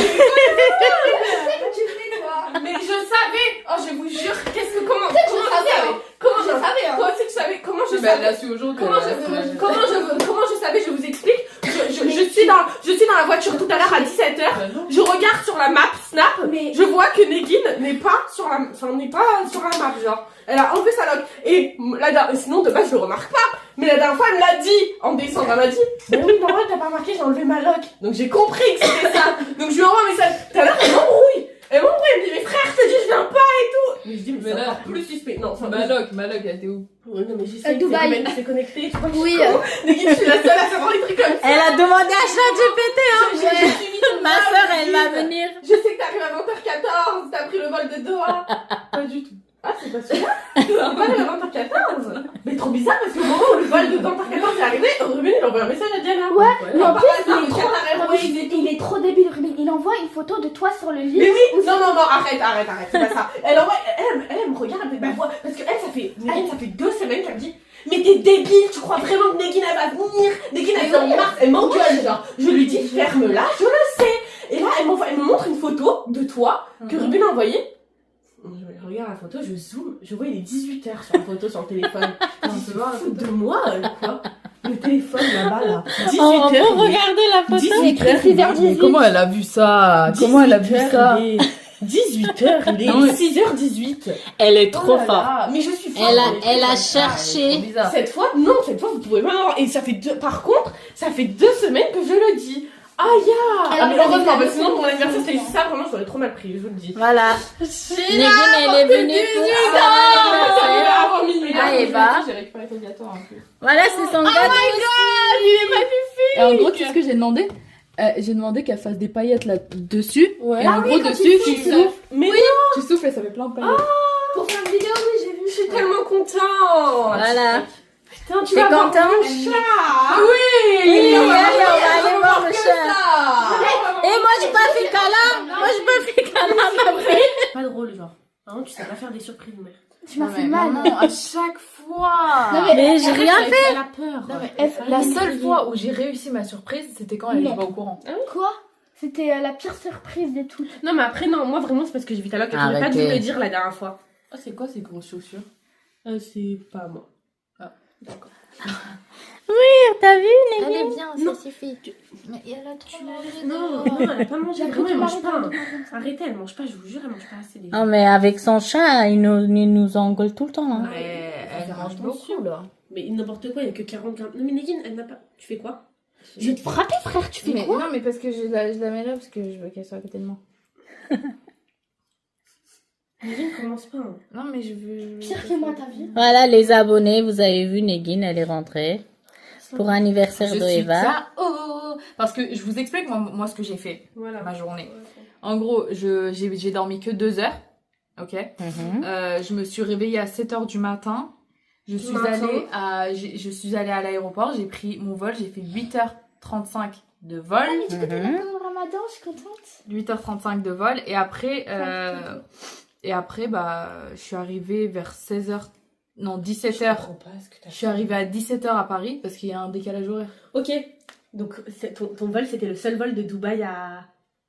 sais que tu fais, toi. Mais je savais. Oh, je vous jure. Comment je je savais, savais? hein. Comment Je savais, hein. Toi aussi tu savais. Comment je Mais elle savais? l'a su aujourd'hui. Comment je savais? Je vous explique. Je suis dans la voiture tout à l'heure à 17h. Je regarde sur la map Snap. Je vois que Negin n'est pas sur la map, genre. Elle a enlevé sa lock. Et sinon, de base, je le remarque pas. Mais la dernière fois, elle me l'a dit en descendant. Elle m'a dit, mais oui, normal, t'as pas remarqué, j'ai enlevé ma lock. Donc j'ai compris que c'était ça. Donc je lui envoie un message. Tout à l'heure, elle m'embrouille. Et mon frère, il me dit, mais frère, je te dis, je viens pas et tout. Mais je dis, mais Mais c'est là- encore plus suspect. Non, enfin, Maloc, elle était où? Ouais, non, mais j'essaie, Dubaï. c'est s'est connecté, tu vois. Oui. Dès que je suis la seule à savoir les trucs comme ça. Elle a demandé à ChatGPT, hein. J'ai suivi ton Ma vol, soeur, elle va Nadine. venir. Je sais que t'arrives à 20h14, t'as pris le vol de Doha. Pas du tout. Ah, c'est pas celui-là. C'est pas le 20h14. Mais trop bizarre parce que au moment où le vol de 20h14 est arrivé, Ruben il envoie un message à Diana. Ouais, mais en Par plus, hasard, il est le trop- Qatar Airways et tout. Il est trop débile, Ruben. Il envoie une photo de toi sur le lit. Mais oui, non, arrête, c'est pas ça. Elle envoie, elle me regarde avec ma voix, parce que elle, ça fait 2 semaines qu'elle me dit, mais t'es débile, tu crois vraiment que Negin elle va venir? Negin elle vient en mars, elle m'engueule, genre. Je lui dis, ferme-la, je le sais. Et là, elle me montre une photo de toi, que Ruben a envoyée. Je regarde la photo, je zoome, je vois il est 18h sur la photo sur le téléphone. Je se foutre de moi, quoi. Le téléphone là-bas, là. 18h. On peut regarder la photo. 18h. Mais comment elle a vu ça? Comment elle a vu ça? 18h, il est Non, mais- 6h18. Elle est trop Oh là forte. là, mais je suis forte. Elle a Trop cherché. bizarre. Cette fois, vous pouvez pas avoir. Et ça fait par contre, ça fait 2 semaines que je le dis. Aïe, Alors, mais heureusement, parce que sinon, pour mon anniversaire, c'était juste ça, vraiment, j'aurais trop mal pris, je vous le dis. Voilà. Negin, elle est venue pour son anniversaire. Avant minuit. Ah, Eva. J'ai récupéré ton gâteau en plus. Voilà, c'est son gâteau. Et en gros, qu'est-ce que j'ai demandé? J'ai demandé qu'elle fasse des paillettes là dessus. Ouais. Et en gros, dessus, tu souffles. Mais Tu souffles et ça fait plein de paillettes. Pour faire une vidéo, oui, j'ai vu. je suis tellement contente. Voilà. Putain, tu T'es vas voir content? mon chat. Oui. Oui, on va allez, on va aller voir le que chat. ça. Et moi, j'ai pas fait câlin. Moi, j'ai pas fait câlin, ma fille. Pas drôle, genre. Hein, tu sais pas faire des surprises, mère. Tu m'as fait mal. Maman, à chaque fois. Non, Mais j'ai rien fait. Elle a peur. Non, mais la seule fois où j'ai réussi ma surprise, c'était quand elle Non. était pas au courant. Quoi? C'était la pire surprise de toutes. Non, mais après, non, moi vraiment, c'est parce que j'ai vu ta loc et j'aurais pas dû Arrêtez. le dire la dernière fois. Ah, c'est quoi ces grosses chaussures? C'est pas moi. T'as vu, Elle est bien, Non. ça suffit. Mais elle a trop mangé. Non, elle a pas mangé. J'ai Vraiment, pris elle du mange pas. marocain. Arrêtez, elle mange pas, je vous jure, elle mange pas assez. Non, mais avec son chat, il nous engueule tout le temps, hein. Elle faire mange attention. beaucoup là. Mais n'importe quoi, il y a que 40 grammes. Non, mais Negin, elle n'a pas. Tu fais quoi? Je vais te frapper, frère, tu fais Mais, quoi? non, mais parce que je la mets là parce que je veux qu'elle soit à côté de moi. Negin, commence pas. Hein. Non, mais je veux. Pire que moi, t'as vu? Voilà, les abonnés, vous avez vu, Negin, elle est rentrée pour anniversaire Je de suis Eva. KO. Parce que je vous explique moi ce que j'ai fait Voilà. ma journée. En gros, j'ai dormi que 2 heures. Ok. Mhm. Je me suis réveillée à 7h du matin. Je suis allée à l'aéroport, j'ai pris mon vol, j'ai fait 8h35 de vol. Du coup, t'es là pendant le ramadan, je suis contente. 8h35 de vol. Et après, bah, je suis arrivée vers 16h. Non, 17h. Je suis arrivée à 17h à Paris parce qu'il y a un décalage horaire. Ok. Donc, ton vol, c'était le seul vol de Dubaï à.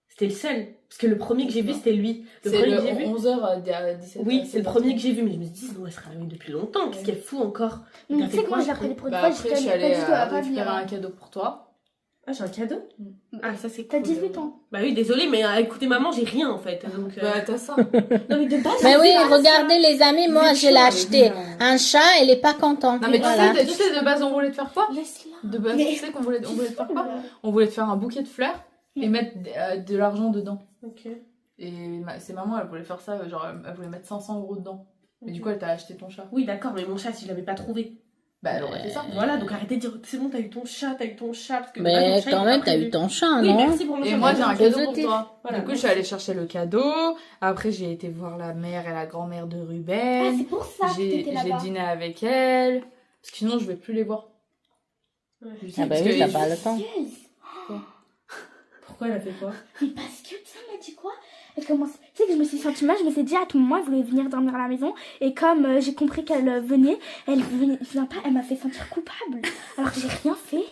C'était le seul. Parce que le premier que j'ai vu, c'était lui. Le C'est premier le que j'ai vu. 11h à 17h. Oui, c'est le premier que j'ai vu, mais je me dis, sinon elle serait arrivée depuis longtemps. Qu'est-ce qu'elle fout encore? Mais T'as tu sais fait que quoi, moi, j'ai du appris coup des produits. Bah, Pas après, je suis du allée tout à pas récupérer venir. un cadeau pour toi. Ah, j'ai un cadeau? Ah, ça c'est T'as cool. 18 ans. Bah oui, désolée, mais écoutez, maman, j'ai rien en fait. Donc, Bah, t'as ça. Non, mais de base, Mais oui, j'ai pas regardez les amis, moi je l'ai acheté. Un chat, elle est pas contente. Non, mais Voilà. tu sais, de base, on voulait te faire quoi? Laisse-la. De base, Mais- tu sais qu'on voulait te faire quoi? On voulait te faire un bouquet de fleurs et mettre de l'argent dedans. Ok. Et c'est maman, elle voulait faire ça, genre, elle voulait mettre 500 € dedans. Mais du coup, elle t'a acheté ton chat. Oui, d'accord, mais mon chat, si je l'avais pas trouvé. Bah, elle aurait fait ça. Voilà, donc arrêtez de dire, c'est bon, t'as eu ton chat, Parce que de base, Mais mon chat, quand il est même, pas t'as prévu. eu ton chat, Oui, non? merci pour mon chat. Et moi, j'ai un cadeau pour positif. toi. Voilà, Du coup, je suis allée chercher le cadeau. Après, j'ai été voir la mère et la grand-mère de Ah, Ruben. c'est pour ça que J'ai t'étais là-bas. dîné avec elle. Parce que sinon, je vais plus les voir. Ouais. Je sais, Ah bah parce oui, que t'as je- pas le temps. Yes. Pourquoi elle a fait quoi? Mais parce que, tu sais, elle m'a dit quoi? Elle commence... Tu sais que je me suis sentie mal, je me suis dit à tout moment, elle voulait venir dormir à la maison. Et comme j'ai compris qu'elle venait, elle vient pas, elle m'a fait sentir coupable. Alors que j'ai rien fait.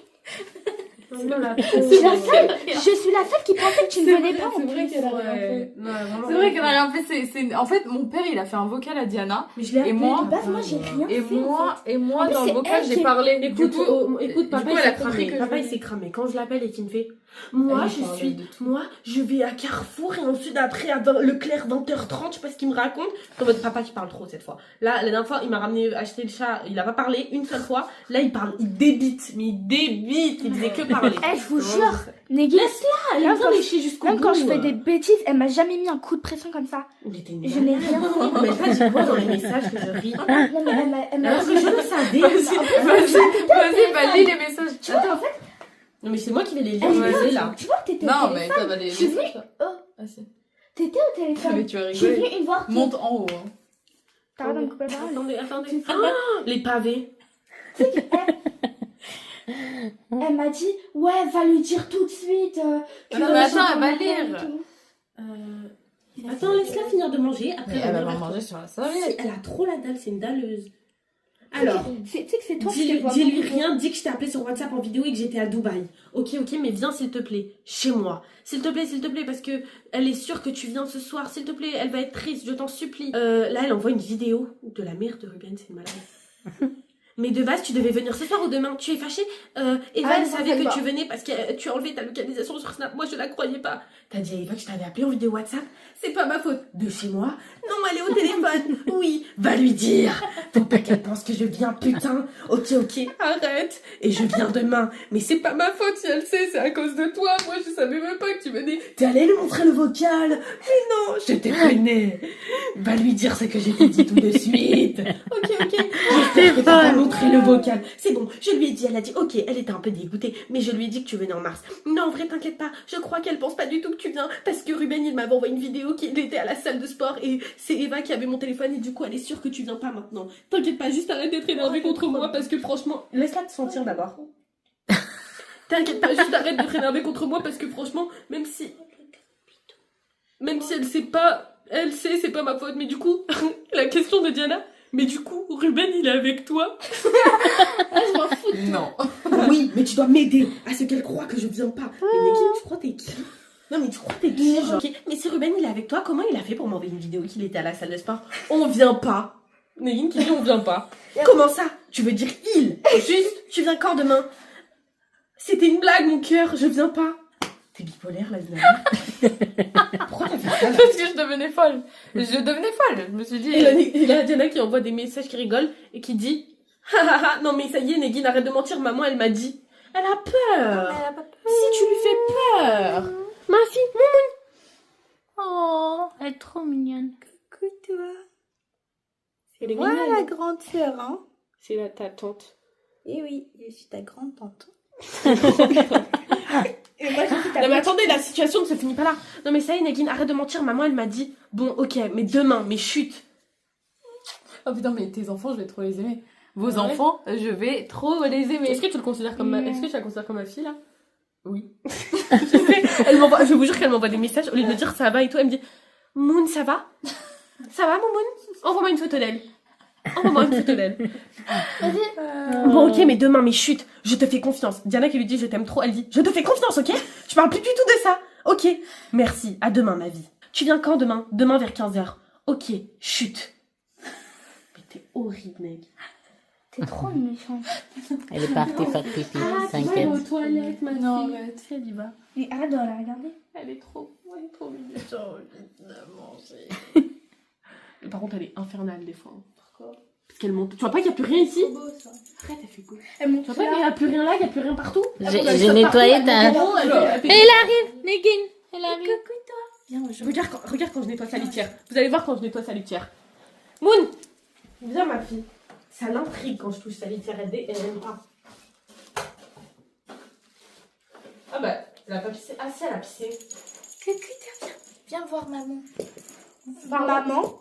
Non, la Je suis la seule qui pensait que tu ne venais pas en C'est vrai plus. qu'elle a rien fait. Non, vraiment. C'est vrai qu'elle a rien fait. En fait, mon père, il a fait un vocal à Diana. Mais je l'ai Et appelé, moi- De base, moi, j'ai rien Et fait. moi, En plus, dans le c'est vocal, elle j'ai qui- parlé. Écoute, Du coup, écoute, papa, du coup, il elle a s'est compris cramé. que Papa, je- il s'est cramé. Quand je l'appelle et qu'il me fait, Moi, Elle parle de tout. moi, je vais à Carrefour et ensuite après à Leclerc 20h30, je sais pas ce qu'il me raconte. Comme votre papa qui parle trop cette fois. Là, la dernière fois, il m'a ramené acheter le chat, il a pas parlé une seule fois. Là, il parle, il débite, mais il débite, il faisait que parler. Eh, je vous jure, Négui, Laisse-la, elle Même a besoin quand lécher jusqu'au bout. même quand je fais des bêtises, elle m'a jamais mis un coup de pression comme ça. Mais t'es Je n'ai rien fait. Mais pas dit quoi dans les messages que je ris. Non, mais elle m'a Alors que je le savais. Vas-y, lis les messages. Tu vois, en fait, Non mais c'est moi qui vais les lire, elle je me les ai dit, là. tu vois que t'étais Non, au mais téléphone. ça va les Je suis messages. venue, là. oh, Ah, si. t'étais au téléphone. Mais tu vas Je suis rigoler. venue une fois. Monte en haut. Hein. T'arrêtes de me couper la parole. Attendez. Les pavés. Elle m'a dit, ouais, va lui dire tout de suite. Non, mais attends, elle va lire. Attends, laisse-la finir de manger. Après, Mais elle va reviens pas vers manger toi. sur la serviette. Elle a trop la dalle, c'est une dalleuse. Alors, Tu sais que c'est toi qui dis-lui t'es dis-lui rien, dis que je t'ai appelé sur WhatsApp en vidéo et que j'étais à Dubaï. Ok, mais viens s'il te plaît, chez moi. S'il te plaît, parce que elle est sûre que tu viens ce soir. S'il te plaît, elle va être triste, je t'en supplie. Là, elle envoie une vidéo de la mère de Ruben, c'est une malade. Mais de base, tu devais venir ce soir ou demain. Tu es fâchée Eva, Ah, elle non, savait t'inquiète que pas. tu venais parce que tu as enlevé ta localisation sur Snap. Moi, je la croyais pas. T'as dit à Eva que je t'avais appelé en vidéo WhatsApp. C'est pas ma faute. De chez moi Non, elle est au téléphone. Oui, va lui dire. Faut pas qu'elle pense que je viens, putain. Ok, arrête. Et je viens demain. Mais c'est pas ma faute si elle sait, c'est à cause de toi. Moi, je savais même pas que tu venais. T'es allé lui montrer le vocal. Mais non, je t'ai peiné. Va lui dire ce que je t'ai dit tout de suite. Ok. J'espère que t'as pas montré le vocal. C'est bon, je lui ai dit, elle a dit, ok, elle était un peu dégoûtée, mais je lui ai dit que tu venais en mars. Non, en vrai, t'inquiète pas, je crois qu'elle pense pas du tout que tu viens, parce que Ruben, il m'avait envoyé une vidéo qu'il était à la salle de sport, et c'est Eva qui avait mon téléphone, et du coup, elle est sûre que tu viens pas maintenant. T'inquiète pas, juste arrête d'être énervée contre moi, parce que franchement, laisse-la te sentir d'abord. T'inquiète pas, juste arrête d'être énervée contre moi, parce que franchement, même si elle sait pas, elle sait, c'est pas ma faute, mais du coup, la question de Diana, mais du coup, Ruben, il est avec toi? Je m'en fous. Non. Oui, mais tu dois m'aider à ce qu'elle croit que je viens pas. Mais Niki, tu crois t'es qui? Non, mais tu crois t'es qui, genre? Ok, mais si Ruben, il est avec toi, comment il a fait pour m'envoyer une vidéo qu'il était à la salle de sport? On vient pas. Négine qui dit on vient pas. Comment ça? Tu veux dire il? Juste, tu viens quand demain? C'était une blague, mon cœur, je viens pas. T'es bipolaire, là, Diana. Pourquoi t'as fait ça, là? Parce que je devenais folle. Je me suis dit. Et là, Diana qui envoie des messages qui rigolent et qui dit non mais ça y est, Négine, arrête de mentir, maman elle m'a dit. Elle a peur. Elle a pas peur. Si tu lui fais peur. Ma fille, Oh, elle est trop mignonne. Coucou, toi. elle est Moi, mignonne. la grande sœur, hein. C'est ta tante. Eh oui, je suis ta grande tante. Et moi, je suis ta Non mais attendez, la situation ne se finit pas là. Non mais ça y est, Négine, arrête de mentir, maman elle m'a dit. Bon ok, mais demain, mais chut. Oh putain, mais tes enfants, je vais trop les aimer. Vos Ouais. enfants, je vais trop les aimer. Est-ce que tu le considères comme est-ce que tu la considères comme ma fille là? Oui. Je vous jure qu'elle m'envoie des messages au lieu de me dire ça va et tout, elle me dit Moon, ça va? Ça va mon Moon? Envoie-moi une photo d'elle. Bon ok, mais demain, mais chut, je te fais confiance. Diana qui lui dit je t'aime trop, elle dit je te fais confiance, ok? Tu parles plus du tout de ça. Ok, merci, à demain ma vie. Tu viens quand demain? Demain vers 15h. Ok, chut. Mais t'es horrible, mec. T'es trop méchante. Elle est partie faire pipi, Aux t'inquiète. toilettes, ma Non, fille. arrête. Elle y va. Mais arrête de la regarder. Elle est trop mignonne. J'ai envie de la manger. Mais par contre, elle est infernale des fois. Pourquoi? Parce qu'elle monte. Tu vois pas qu'il n'y a plus rien ici? C'est beau, ça. Arrête, elle fait quoi? Elle monte Tu vois pas qu'il n'y a plus rien là, qu'il n'y a plus rien partout? J'ai nettoyé ta... Et Elle arrive, Négine, elle arrive. Viens, regarde quand je nettoie sa litière. Vous allez voir quand je nettoie sa litière. Moon! Viens, ma fille. Ça l'intrigue quand je touche sa litière. Elle aime pas. Ah bah, elle a pas pissé. Ah si, elle a pissé. Coucou, viens voir maman. Par Maman.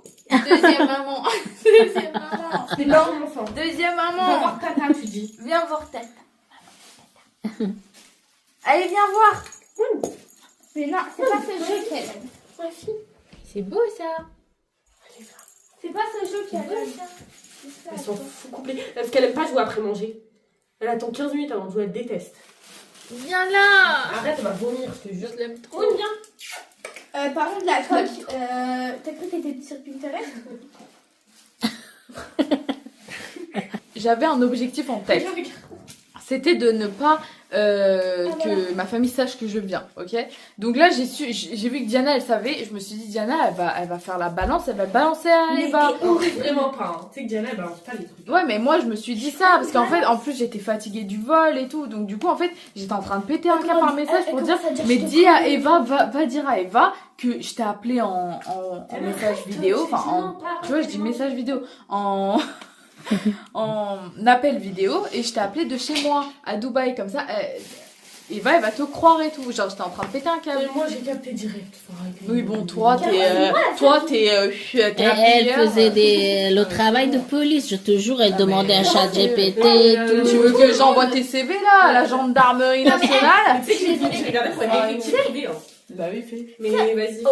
Deuxième maman. Deuxième maman. T'es pas mon enfant. Deuxième Va maman. voir tata, tu dis. Viens voir tata. Allez, viens voir. Mais non, c'est pas ce jeu qu'elle aime. Ma fille. C'est beau ça. C'est pas ce jeu qu'elle aime. Elle s'en fout complet. Parce qu'elle aime pas jouer après manger. Elle attend 15 minutes avant de jouer, elle déteste. Viens là. Arrête, elle va vomir, je te jure. Je l'aime trop. Moon, viens. Par contre, la coque, t'as cru que t'étais sur Pinterest? J'avais un objectif en tête. c'était de ne pas que ma famille sache que je viens, ok? Donc là, j'ai vu que Diana, elle savait, et je me suis dit, Diana, elle va faire la balance, elle va balancer à Eva. Vraiment pas, hein. Tu sais que Diana, elle balance pas les trucs. Ouais, mais moi, je me suis dit ça, parce qu'en fait, en plus, j'étais fatiguée du vol et tout, donc du coup, en fait, j'étais en train de péter un câble par message pour dire, mais dis à Eva, va dire à Eva que je t'ai appelé en message vidéo, enfin, tu vois, je dis message vidéo, en appel vidéo, et je t'ai appelé de chez moi, à Dubaï, comme ça, Eva, elle va te croire et tout, genre, j'étais en train de péter un câble. Mais moi, j'ai capté direct. Oui, bon, toi, t'es Elle faisait le travail de police, je te jure, elle demandait un chat GPT et tout. Tu veux que j'envoie tes CV là à la gendarmerie nationale? Tu sais que j'ai regardé pour être détective privé, hein. Bah oui, fais. Mais vas-y.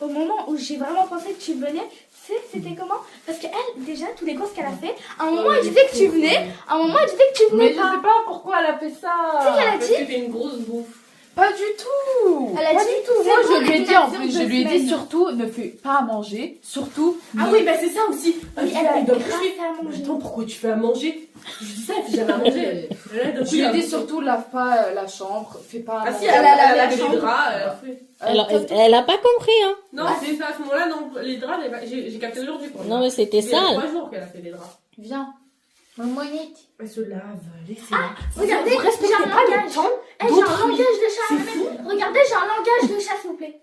Au moment où j'ai vraiment pensé que tu venais, c'était comment? Parce qu'elle, déjà, tous les courses qu'elle a fait, à un moment elle disait que tu venais, à un moment elle disait que tu venais Mais je sais pas pourquoi elle a fait ça. Tu sais qu'elle a Parce dit? que t'es une grosse bouffe. Pas du tout. Elle a Pas dit du tout. c'est Moi, bon, je lui ai les dit en actions plus, de je lui ai dit semaine. surtout ne fais pas à manger, surtout. Ah oui, bah c'est ça aussi. Oui, elle a grave fait à manger. Attends, pourquoi tu fais à manger? Je dis ça, elle fait jamais à manger. Je lui ai dit surtout lave pas la chambre, fais pas. Ah si, manger. elle a lavé chambre. les draps, elle a fait. Elle a pas compris, hein. Non, c'est ça, à ce moment-là, non, les draps, j'ai capté aujourd'hui. Pour Non, mais c'était Il y a sale. 3 jours qu'elle a fait les draps. Viens. Elle se lave, laissez-la. Regardez, Vous respectez j'ai un pas le langage. temps Eh, j'ai un d'autrui. langage de chat. Regardez, j'ai un langage de chat, s'il vous plaît.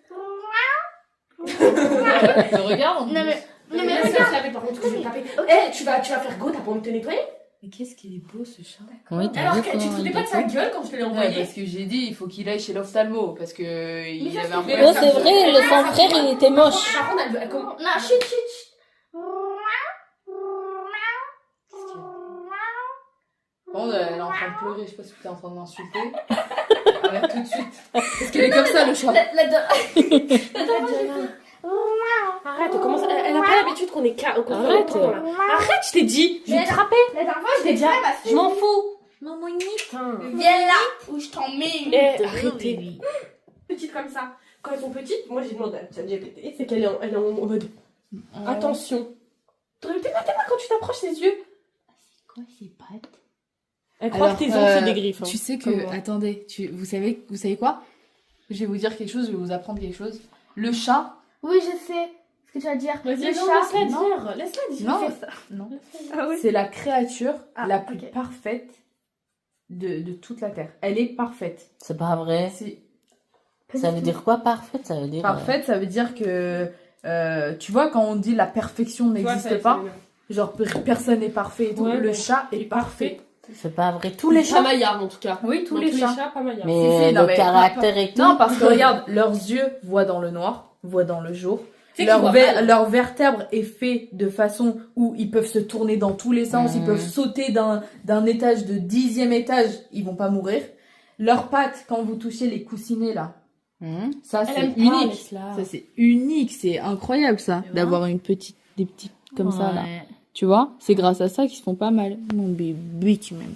Regarde. Non mais Mais regarde. ça se laver, par contre, que je vais taper. Eh, tu vas faire go, t'as pas envie de te nettoyer? Mais qu'est-ce qu'il est beau ce chat. Oui, t'as Alors, vu tu te comment foutais il pas de sa était. gueule quand je te l'ai Ouais, envoyé? parce que j'ai dit il faut qu'il aille chez l'ophtalmo parce que il avait un Mais Oh, problème. c'est vrai, son frère, il était moche. Par contre, elle comment? Non, chut, chut. Bon, elle est en train de pleurer, je sais pas si tu es en train de m'insulter. Arrête tout de suite. Parce qu'elle est comme ça le chat. Arrête, comment ça? Elle a pas l'habitude qu'on est Arrête. Arrête, je t'ai dit! Je vais te frapper! La dernière fois, Je t'ai dit, je m'en fous! Maman, Putain! viens là où je t'en mets. Eh, arrêtez! Petite comme ça. Quand elles sont petites, moi j'ai demandé à ChatGPT, c'est qu'elle est en mode attention. T'aurais peut-être pas quand tu t'approches ses yeux. Quoi, c'est pattes? Elle croit que tes ongles c'est des griffes. Tu sais Comme que, moi. attendez, vous savez quoi? Je vais vous dire quelque chose, je vais vous apprendre quelque chose. Le chat, Oui, je sais ce que tu vas dire. Vas-y, Le non, chat. laisse-la non. dire. Laisse-la dire. non, fais ça. non. Ah oui. C'est la créature Ah, la plus ok. parfaite de toute la Terre. Elle est parfaite. C'est pas vrai. C'est Ça veut dire quoi, parfaite? Ça veut dire. parfaite, ça veut dire que, tu vois, quand on dit la perfection n'existe pas, genre personne n'est parfait et tout, Ouais, le ouais. chat est Et parfait. C'est pas vrai. Tous les Pas chats. maillard en tout cas. Oui, tous Non, les chats. pas maillard. Mais Si, non, le mais- caractère et tout. Non, parce que regarde, leurs yeux voient dans le noir, voient dans le jour. C'est qu'ils voient mal. Leur vertèbre est fait de façon où ils peuvent se tourner dans tous les sens, ils peuvent sauter d'un étage de 10e étage, ils vont pas mourir. Leurs pattes, quand vous touchez les coussinets là, ça Elle c'est aime pas, unique. laisse-la. Ça c'est unique, c'est incroyable ça, d'avoir des petites comme ça là. Ouais. Tu vois, c'est grâce à ça qu'ils se font pas mal. Mon bébé tu m'aimes.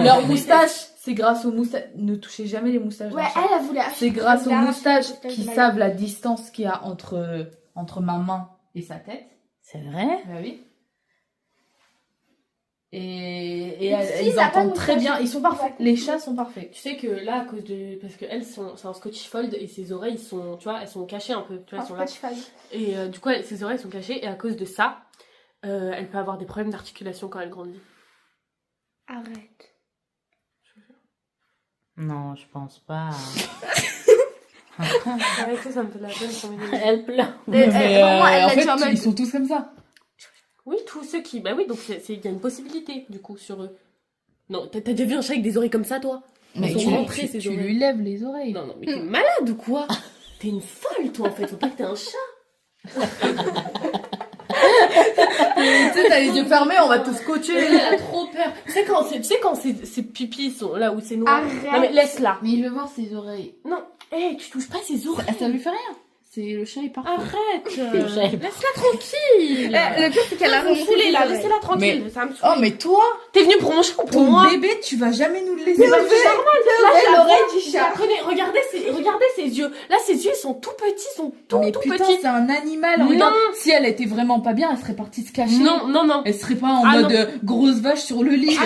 Leurs moustaches, c'est grâce aux moustaches. Ne touchez jamais les moustaches. Ouais, d'un chat. elle a voulu. C'est grâce aux Elle a moustaches arraché le qui moustache savent la distance qu'il y a entre ma main et sa tête. C'est vrai? Bah oui. Et Si, ils ça a pas de entendent très moustache. bien. Ils sont parfaits. Les chats sont parfaits. Tu sais que là, à cause de. Parce qu'elles sont. C'est un Scotch Fold et ses oreilles sont. Tu vois, elles sont cachées un peu. Tu vois, elles sont là. Et du coup, ses oreilles sont cachées et à cause de ça, elle peut avoir des problèmes d'articulation quand elle grandit. Arrête. Non, je pense pas. Arrêtez, ça me fait de la peine pour mes amis. Elle pleure. Vraiment, elle l'a dit en mode- ils sont tous comme ça. Oui, tous ceux qui. Bah oui, donc il y a une possibilité du coup sur eux. Non, t'as déjà vu un chat avec des oreilles comme ça, toi? Mais Ils sont rentrés, ces tu oreilles. lui lèves les oreilles. Non, non, mais t'es malade ou quoi? T'es une folle, toi, en fait. Faut pas que t'aies un chat. Tu sais, t'as les yeux fermés, on va te scotcher. Elle a trop peur. Tu sais quand ses pipis sont là où c'est noir. Arrête. Non, mais laisse-la. Mais il veut voir ses oreilles. Non, tu touches pas ses oreilles. Ça lui fait rien. Le chat est parfait. Arrête. Le chat est Laisse-la tranquille. Le pire, c'est qu'elle a Vous me remonté saoulez, les là, oreilles. laissez-la tranquille. Ça me saoule. Oh, mais toi, T'es venu pour mon chat ou pour ton moi? bébé, tu vas jamais nous le laisser. Mais c'est normal, l'oreille du chat. Regardez ses yeux. Là, ses yeux, ils sont tout petits, ils sont tout Mais tout putain, petits. c'est un animal. Non. Regarde, si elle était vraiment pas bien, elle serait partie se cacher. Non. Elle serait pas en Ah, mode grosse vache sur le lit.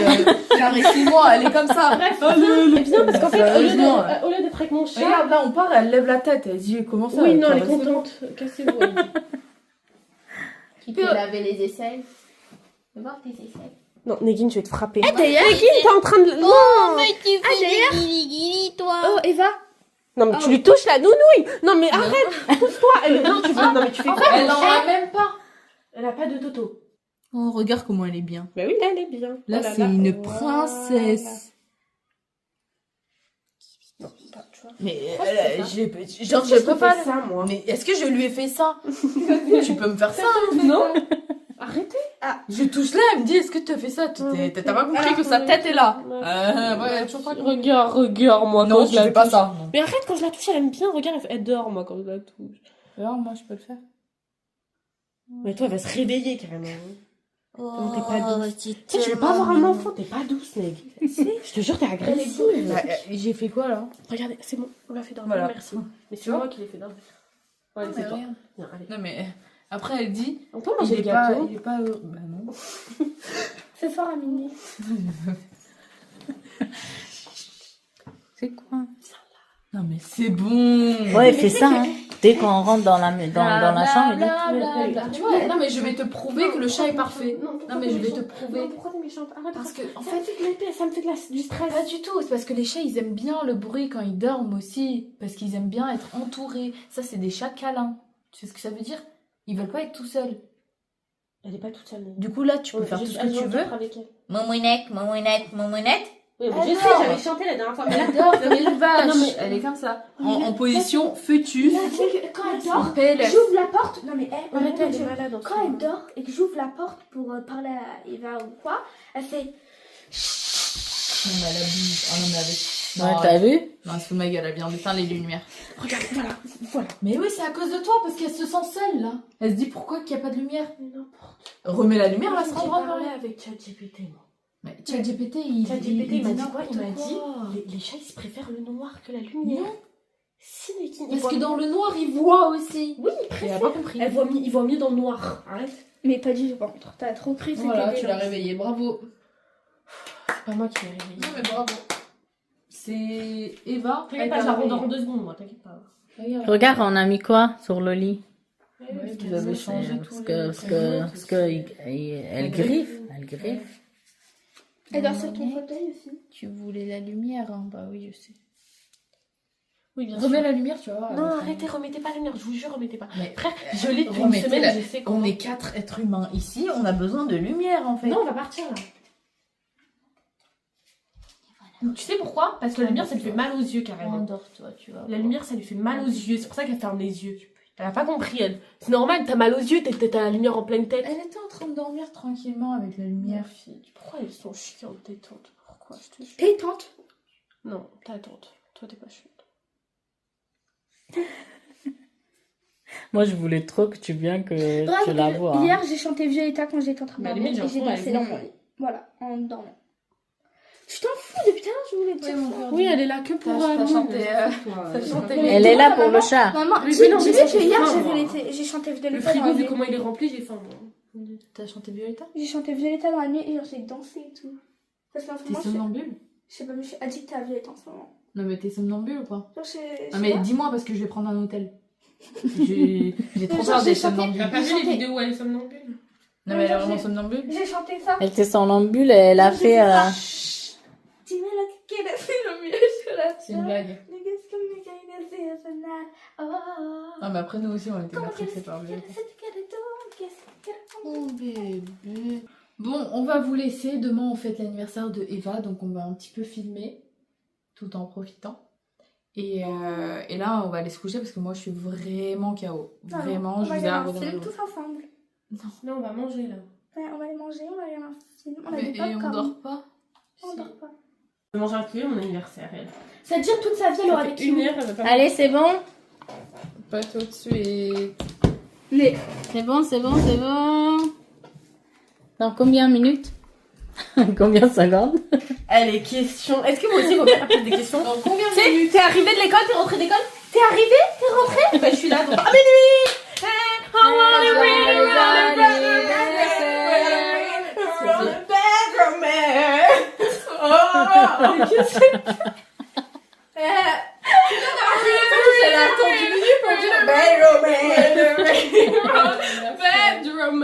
Caressez-moi, elle est comme ça. Bref, c'est bien parce qu'en fait, Bah, au lieu non. d'être avec mon chat. Regarde, là, on part, elle lève la tête. Elle dit, comment ça? Oui, non, elle est caressez-moi. contente. Cassez-vous. Tu peux laver les aisselles. Fais voir tes aisselles. Non, Negin, je vais te frapper. D'ailleurs, Negin, t'es en train de. Non! mais tu d'ailleurs- des guili toi. Oh, Eva. Non, mais tu lui touches la nounouille! Non, mais arrête! Pousse-toi! Non, tu veux. Non, mais tu fais quoi? Elle n'en a même pas. Elle a pas de toto. Oh, regarde comment elle est bien. Bah oui, là, elle est bien. Là, Oh là c'est là. une Voilà. princesse. Non, pas, tu vois. Mais Genre, je peux pas. ça, moi. Mais est-ce que je lui ai fait ça? Tu peux me faire ça? Non? Arrêtez! Je touche là, elle me dit, est-ce que tu as fait ça? T'as pas compris que sa tête est là? Ouais, toujours pas compris. Regarde, moi, Non, je fais pas ça. Non. Mais arrête, quand je la touche, elle aime bien. Regarde, elle dort, moi, quand je la touche. Alors, moi, je peux le faire. Mais toi, elle va se réveiller, carrément. Oh, t'es pas douce. tu Tu sais, je vais pas avoir un enfant, t'es pas douce, Neg. Je te jure, t'es agressive. Bah, j'ai fait quoi, là? Regardez, c'est bon, on l'a fait dormir, Voilà. merci. Mais c'est Tu vois moi qui l'ai fait dormir. Ouais, c'est toi. rien. Viens, allez. Non, mais après, elle dit, On peut manger il le est pas, gâteau. il est pas heureux. Bah, non. Fais fort à Mini. C'est quoi? Non, mais c'est bon. Ouais, fais ça, hein. Dès qu'on rentre dans la chambre, il dit... Tu vois, non, mais je vais te prouver que le chat est parfait. Non, mais je vais te prouver. Pourquoi t'es méchante? Arrête, Parce que, en ça fait, me fait de l'épée, ça me fait du stress. pas du tout. C'est parce que les chats, ils aiment bien le bruit quand ils dorment aussi. Parce qu'ils aiment bien être entourés. Ça, c'est des chats câlins. Tu sais ce que ça veut dire? Ils veulent pas être tout seuls. Elle est pas toute seule. Du coup, là, tu peux faire tout ce que tu veux. Avec elle. Momounette, momounette, momounette. Oui, Ah mais je non. sais, j'avais chanté la dernière fois. Mais là, Elle adore comme une vache. Non, mais- Elle est comme ça. En position fœtus. Là, tu sais que quand elle dort, PLS. j'ouvre la porte. Non, mais elle, Arrête, elle est je- malade. quand elle dort et que j'ouvre la porte pour parler à Eva ou quoi, elle fait. Non, mais elle abuse. Ah non, mais avec. Ouais, t'as vu? Non, c'est fou, ma gueule, elle vient d'éteindre les lumières. Regarde, voilà. Mais oui, c'est à cause de toi, parce qu'elle se sent seule, là. Elle se dit pourquoi qu'il n'y a pas de lumière. Mais n'importe. Remets la lumière, là, J'ai se rendra parlé avec ChatGPT, moi. Mais ChatGPT, il ChatGPT, il m'a dit quoi? n'importe Il m'a dit, les chats, ils se préfèrent le noir que la lumière. Non. Si, mais qui Parce que dans le noir, il voit aussi. Oui, il Elle préfère. a pas compris. Il voit mieux dans le noir. Arrête. Mais pas du tout, par contre. T'as trop cru, c'était Voilà, tu des l'as gens. réveillé, bravo. C'est pas moi qui l'ai réveillé. Non, mais bravo. C'est Eva. T'inquiète pas, je la rendors en 2 secondes, moi, t'inquiète pas. Regarde, on a mis quoi sur le lit? Ouais, vous avez changé tout. Parce que elle griffe. Elle griffe. Elle dort sur ton fauteuil aussi. Tu voulais la lumière, hein. Bah oui, je sais. Oui, bien Remets sûr. la lumière, tu vas voir. Non, arrêtez, remettez pas la lumière, je vous jure, remettez pas. Mais Frère, je l'ai depuis une remettez semaine, la- je sais comment. On est 4 êtres humains ici, on a besoin de lumière, en fait. Non, on va partir là. Tu sais pourquoi? Parce que la lumière, ça lui fait mal aux yeux, carrément. Endors-toi, tu vois. La lumière, ça lui fait mal aux yeux, c'est pour ça qu'elle ferme les yeux. Elle a pas compris, elle. C'est normal, t'as mal aux yeux, t'as la lumière en pleine tête. Elle était en train de dormir tranquillement avec la lumière. fille, pourquoi elles sont chiantes, tes tantes? Pourquoi, je te jure? T'es tante. Non, ta tante. Toi, t'es pas chiante. Moi, je voulais trop que tu viennes que Bref, tu la vois. hier j'ai chanté Violetta quand j'étais en train de Mais à la dormir limite, et j'ai j'en fous, dansé elle dans est mon venue. lit. Voilà, en dormant. Tu t'en fous depuis tout à l'heure, je voulais te dire. Oui, elle est là que pour T'as nous, chanté, mais t'as chanté. Elle est là pour le chat. Maman, Oui, tu mais non, mais dis ça, que j'ai hier faim, moi. j'ai chanté Le Violetta dans frigo, la vu nuit. comment il est rempli, j'ai faim, moi. T'as chanté Violetta? J'ai chanté Violetta dans la nuit et genre j'ai dansé et tout. Parce qu'en fait, T'es moi, somnambule? je sais pas, mais je suis addict à Violetta en ce moment. Non, mais t'es somnambule ou pas? Genre, Non, mais dis-moi parce que je vais prendre un hôtel. J'ai trop Genre, peur des j'ai chanté- somnambules. T'as pas vu chanté- les vidéos où elle est somnambule? Non, mais elle est vraiment somnambule? J'ai chanté ça. Elle était somnambule et elle a J'ai fait... fait Dis-moi là, qu'elle a fait le mieux sur la C'est une blague. Niggas come make it feel so nice. Oh. Non, mais après, nous aussi, on était Comment matrixés par Violetta. Oh Oh bébé. Bon, on va vous laisser. Demain, on fête l'anniversaire de Eva, donc on va un petit peu filmer tout en profitant. Et là, on va aller se coucher parce que moi, je suis vraiment KO. Vraiment, je vous ai un arrosé. film tous ensemble. Non, on va manger là. Ouais, on va aller manger, on va aller voir un film. On a Mais, des et on popcorn. dort pas? On dort pas. On va manger un cuir, mon anniversaire, elle. C'est-à-dire toute sa vie, elle aura Ça des fait une kiwis. heure, elle va pas. Allez, c'est bon? Pas tout de suite. Mais C'est bon, c'est bon, c'est bon. Dans combien de minutes? Combien de secondes? Les questions. Est-ce que vous aussi, vous pouvez poser des questions? Dans combien de Tu sais, minutes? t'es arrivé de l'école, t'es rentré d'école? T'es arrivé? T'es rentré? Bah, je suis là, donc. Ah, minuit! Hey, I wanna read around the bedroom, man. Oh, qu'est-ce que c'est la ton du milieu pour dire bedroom.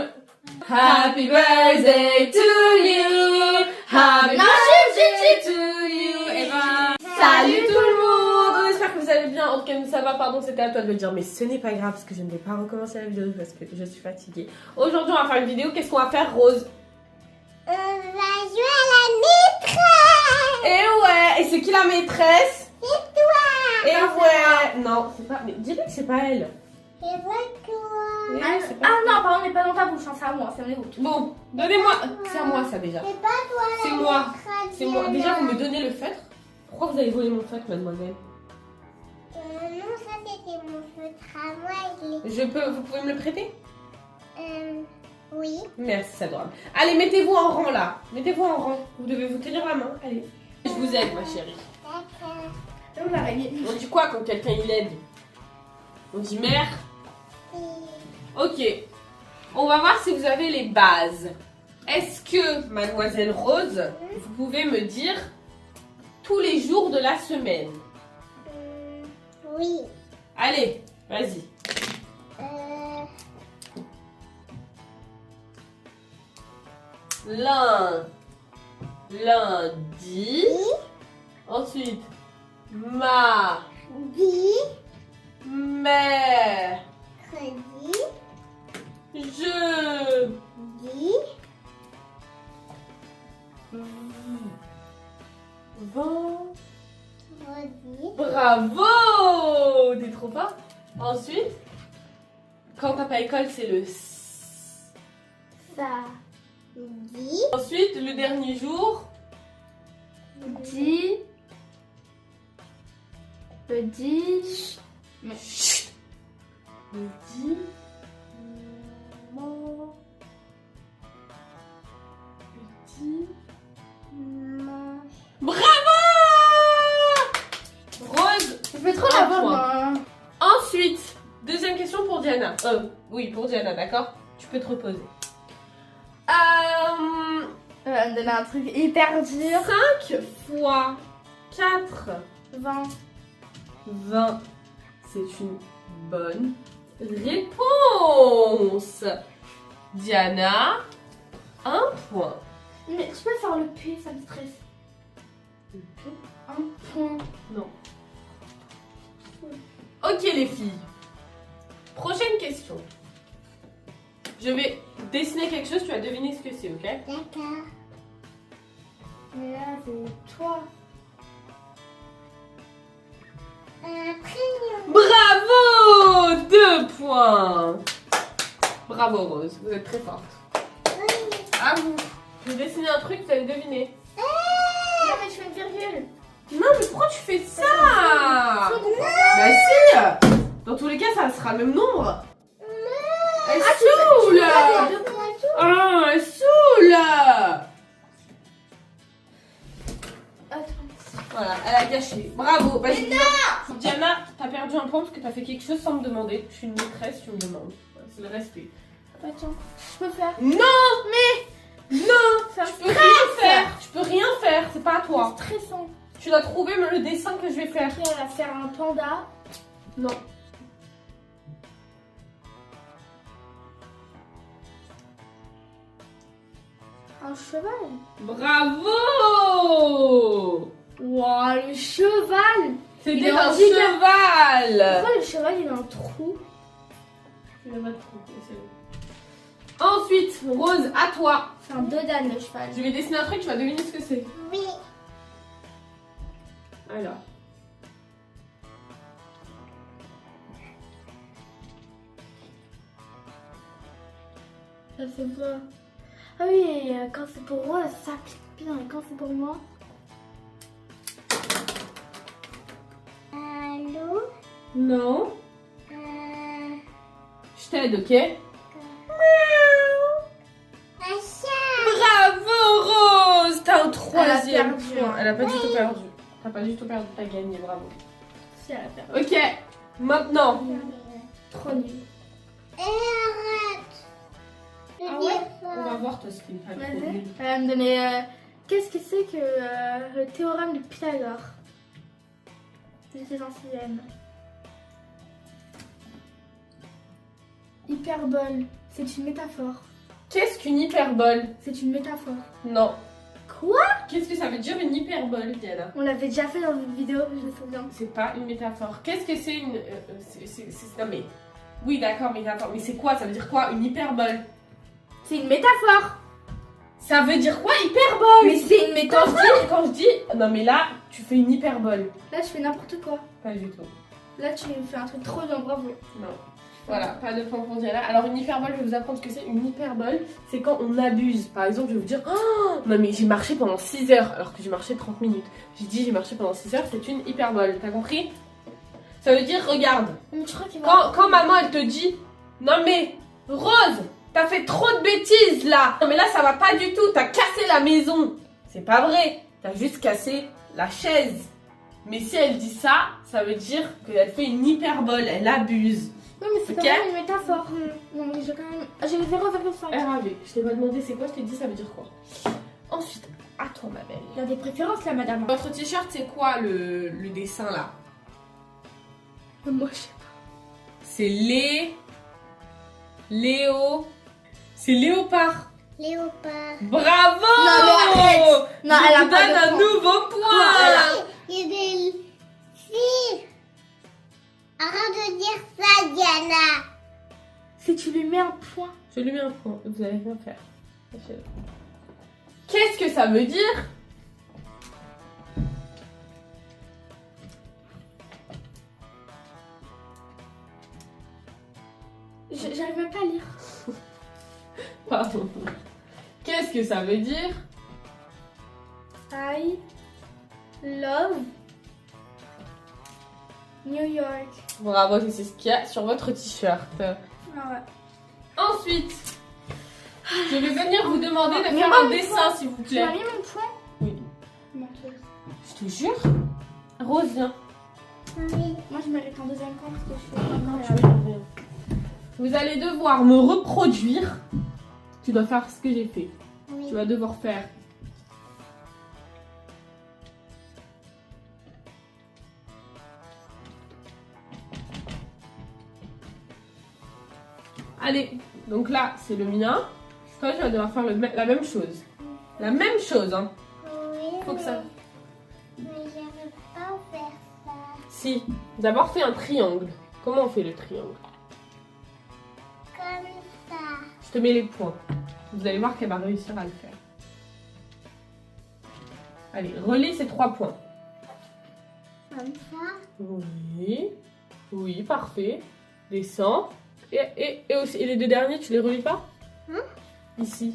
Happy birthday to you. Happy birthday to you. Et ben, salut tout le monde. J'espère que vous allez bien. En tout cas, nous ça va. Pardon, c'était à toi de le dire, mais ce n'est pas grave parce que je ne vais pas recommencer la vidéo parce que je suis fatiguée. Aujourd'hui, on va faire une vidéo. Qu'est-ce qu'on va faire, Rose? On va jouer à la maîtresse. Et ouais. Et c'est qui la maîtresse? C'est toi. Et ouais. Non, c'est pas. Mais dis-lui que c'est pas elle. C'est pas toi. Et c'est pas- ah non, pardon, on n'est pas dans ta bouche, hein, c'est à moi, c'est mes autres. Bon, donnez-moi. C'est à moi ça déjà. C'est pas toi. C'est la moi. maîtresse, C'est moi. Déjà, vous me Diana. donnez le feutre. Pourquoi vous avez volé mon feutre, mademoiselle? Non, ça c'était mon feutre à moi. Vous pouvez me le prêter? Oui. Merci, c'est adorable. Allez, mettez-vous en rang là. Mettez-vous en rang. Vous devez vous tenir la main. Allez. Je vous aide, ma chérie. D'accord. On l'araignée. On dit quoi quand quelqu'un il aide? On dit mère. Ok. On va voir si vous avez les bases. Est-ce que, mademoiselle Rose, vous pouvez me dire tous les jours de la semaine? Oui. Allez, vas-y. Lundi. Ensuite, Di. mercredi. Crédit. Jeudi. Di. Vendredi. Bravo! T'es trop fort. Ensuite, quand t'as pas école, c'est le Ça Di. Ensuite, le dernier jour, dit. Le dit. le Bravo! Rose, Je fais trop Un la point. bonne. ensuite, deuxième question pour Diana. Oui, pour Diana, d'accord? Tu peux te reposer. Elle va me donner un truc hyper dur. 5 fois 4, 20. 20. C'est une bonne réponse. Diana, 1 point. Mais tu peux faire le P, ça me stresse. Un point. Non. Ok les filles. Prochaine question. Je vais dessiner quelque chose, tu vas deviner ce que c'est, ok? D'accord. Mais là, c'est toi. Un prénom. Bravo! 2 points. Bravo Rose, vous êtes très forte. Oui. À vous. Je vais dessiner un truc, vous allez deviner. Non, mais je fais une virgule. Non mais pourquoi tu fais ça? Bah si! Dans tous les cas, ça sera le même nombre. Elle saoule! Ah, elle saoule! Attends. Voilà, elle a gâché. Bravo. Bah, Diana, t'as perdu un point parce que t'as fait quelque chose sans me demander. Je suis une maîtresse, tu me demandes. Voilà, c'est le respect. Attends. Je peux faire. Non! Mais non! Ça Tu peux rien faire. Tu peux rien faire. C'est pas à toi. C'est stressant. Tu dois trouver le dessin que je vais faire. Après, on va faire un panda. Non. Un cheval. Bravo! Waouh, le cheval. Il C'était est un handicapé. cheval. Pourquoi le cheval, il a un trou? Je vais pas te tromper, c'est bon. Ensuite, Rose, à toi. C'est un dodane, le cheval. Je vais dessiner un truc, tu vas deviner ce que c'est. Oui. Alors. Ça fait pas. Ah oui, quand c'est pour moi, ça pique bien. Et quand c'est pour moi. Un loup. Non. Un t'aide, ok? Un chat. Bravo Rose! T'as un troisième perdu. point. Elle a pas du tout perdu. T'as pas du tout perdu, t'as gagné, bravo. Si, elle a perdu. Ok, maintenant. Trop nul. Et arrête. De Ah dire ouais? ça. On va voir toi ce qu'il fait. Vas-y. Elle va me donner. Qu'est-ce que c'est que le théorème de Pythagore? J'étais ancienne. Hyperbole. C'est une métaphore. Qu'est-ce qu'une hyperbole? C'est une métaphore. Non. Quoi? Qu'est-ce que ça veut dire une hyperbole, Diana? On l'avait déjà fait dans une vidéo, je me souviens. C'est pas une métaphore. Qu'est-ce que c'est une. Non mais. Oui, d'accord, métaphore. Mais c'est quoi? Ça veut dire quoi une hyperbole? C'est une métaphore. Ça veut dire quoi hyperbole? Mais c'est une métaphore. Quand je dis. Non mais là, tu fais une hyperbole. Là, je fais n'importe quoi. Pas du tout. Là, tu fais un truc trop bien, bravo. Non. Voilà, pas de point pour Diana. Alors une hyperbole, je vais vous apprendre ce que c'est. Une hyperbole, c'est quand on abuse. Par exemple, je vais vous dire, oh, non mais j'ai marché pendant 6 heures alors que j'ai marché 30 minutes. J'ai dit j'ai marché pendant 6 heures, c'est une hyperbole. T'as compris? Ça veut dire, regarde, Mais tu crois qu'il va... quand maman elle te dit, non mais Rose, t'as fait trop de bêtises là. Non mais là ça va pas du tout, t'as cassé la maison. C'est pas vrai, t'as juste cassé la chaise. Mais si elle dit ça, ça veut dire qu'elle fait une hyperbole, elle abuse. Oui, mais c'est Ok. quand même une métaphore. Non, mais j'ai quand même... J'ai 0,5. RAV, je t'ai pas demandé c'est quoi, je t'ai dit ça veut dire quoi. Ensuite, à toi ma belle. Il y a des préférences là, madame. Votre t-shirt c'est quoi le dessin là? Moi, je sais C'est Léo. C'est léopard. Léopard. Bravo! Non, mais arrête. Non, Je elle a vous pas donne de un point. nouveau point. Il y a des filles. Arrête de dire ça, Diana. Si tu lui mets un point. Je lui mets un point, vous allez rien faire. Sachez-le. Qu'est-ce que ça veut dire? J'arrive même pas à lire. Pardon. Qu'est-ce que ça veut dire? I love New York. Bravo, c'est ce qu'il y a sur votre t-shirt. Ah ouais. Ensuite, je vais venir vous demander de Mais faire moi, un mon dessin, point. s'il vous Tu m'as plaît. mis mon point? Oui. Menteuse. Je te jure. Rose, viens. Oui. Moi, je mérite un deuxième point parce que je suis Non, tu incroyable. veux rien. Vous allez devoir me reproduire. Tu dois faire ce que j'ai fait. Oui. Tu vas devoir faire. Allez, donc là, c'est le mien. Toi, tu vas devoir faire la même chose. La même chose, hein. Oui, Faut que ça... mais j'arrive pas à faire ça. Si. D'abord, fais un triangle. Comment on fait le triangle? Comme ça. Je te mets les points. Vous allez voir qu'elle va réussir à le faire. Allez, relis ces 3 points. Comme ça. Oui. Oui, parfait. Descends. Et aussi, et les 2 derniers, tu les relis pas? Ici.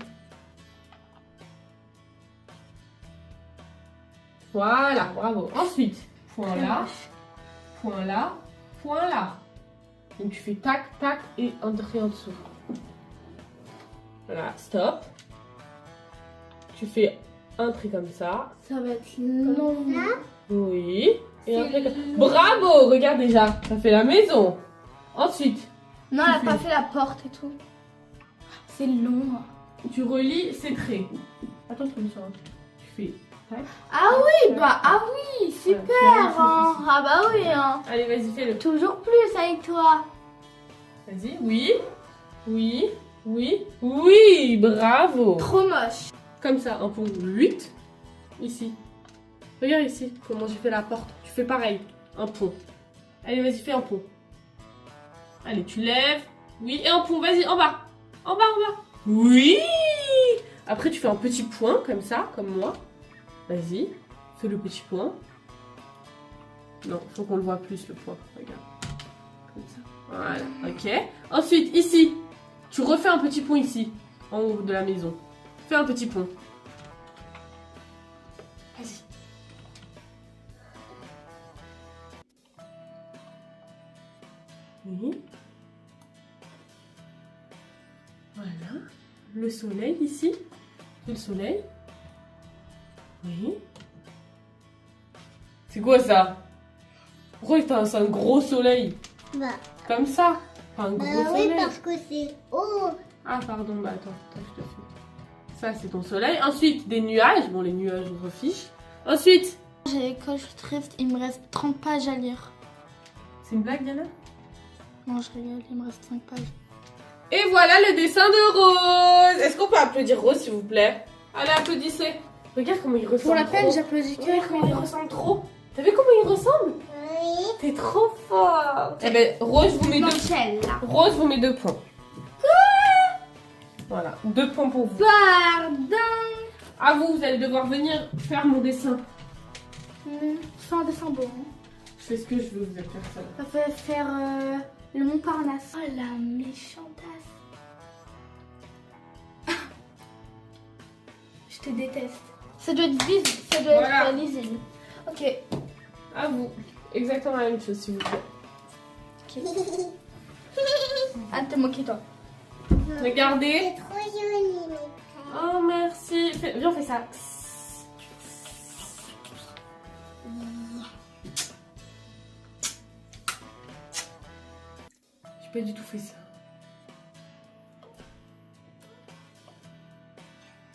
Voilà, bravo. Ensuite, point là, point là, point là. Donc tu fais tac, tac et un trait en dessous. Voilà, stop. Tu fais un trait comme ça. Ça va être long. Oui. Et un C'est trait comme... Bravo, regarde déjà, ça fait la maison. Ensuite, Non, elle a pas fait la porte et tout. C'est long. tu relis ces traits. Attends, je te mets sur un truc. Tu fais tac. Ah oui, bah ah oui, super. Hein. Ah bah oui. Hein. Allez, vas-y, fais-le. Toujours plus avec toi. Vas-y, oui, oui, oui, oui, bravo. Trop moche. Comme ça, un pont 8, ici. Regarde ici, comment j'ai fait la porte. Tu fais pareil, un pont. Allez, vas-y, fais un pont. Allez, tu lèves. Oui, et un pont, vas-y, en bas. En bas, en bas. Oui. Après, tu fais un petit point, comme ça, comme moi. Vas-y, fais le petit point. Non, faut qu'on le voit plus, le point. Regarde. Comme ça. Voilà, ok. Ensuite, ici, tu refais un petit pont ici, en haut de la maison. Fais un petit pont. Vas-y. Oui. Voilà. Le soleil ici. Le soleil. Oui. C'est quoi ça? Pourquoi c'est un gros soleil? Bah, Comme ça? Enfin, un gros oui, soleil. parce que c'est haut. Ah, pardon, bah attends, je te fais. Ça, c'est ton soleil. Ensuite, des nuages. Bon, les nuages, on s'en fiche. Ensuite, J'ai l'école, je suis triste, il me reste 30 pages à lire. c'est une blague, Diana? Non, je rigole, il me reste 5 pages. Et voilà le dessin de Rose. Est-ce qu'on peut applaudir Rose, s'il vous plaît? Allez, applaudissez. Regarde comment il ressemble. Pour la peine, trop. j'applaudis que Regarde comment il ressemble trop. T'as vu comment il ressemble? Oui. T'es trop forte. Eh ben, Rose vous met deux. Rose vous met 2 points. Voilà, 2 points pour vous. Pardon. À vous, vous allez devoir venir faire mon dessin. Fais un dessin beau. Hein. Je fais ce que je veux, vous êtes personne. Ça fait faire le Montparnasse. Oh la méchantasse. Je te déteste. Ça doit être visible, ça doit Voilà. être lisible. Ok. À vous. Exactement la même chose, s'il vous plaît. Ah, t'es moqué toi. Regardez. C'est trop joli, mais... Oh, merci. Viens, on fait ça. J'ai pas du tout fait ça.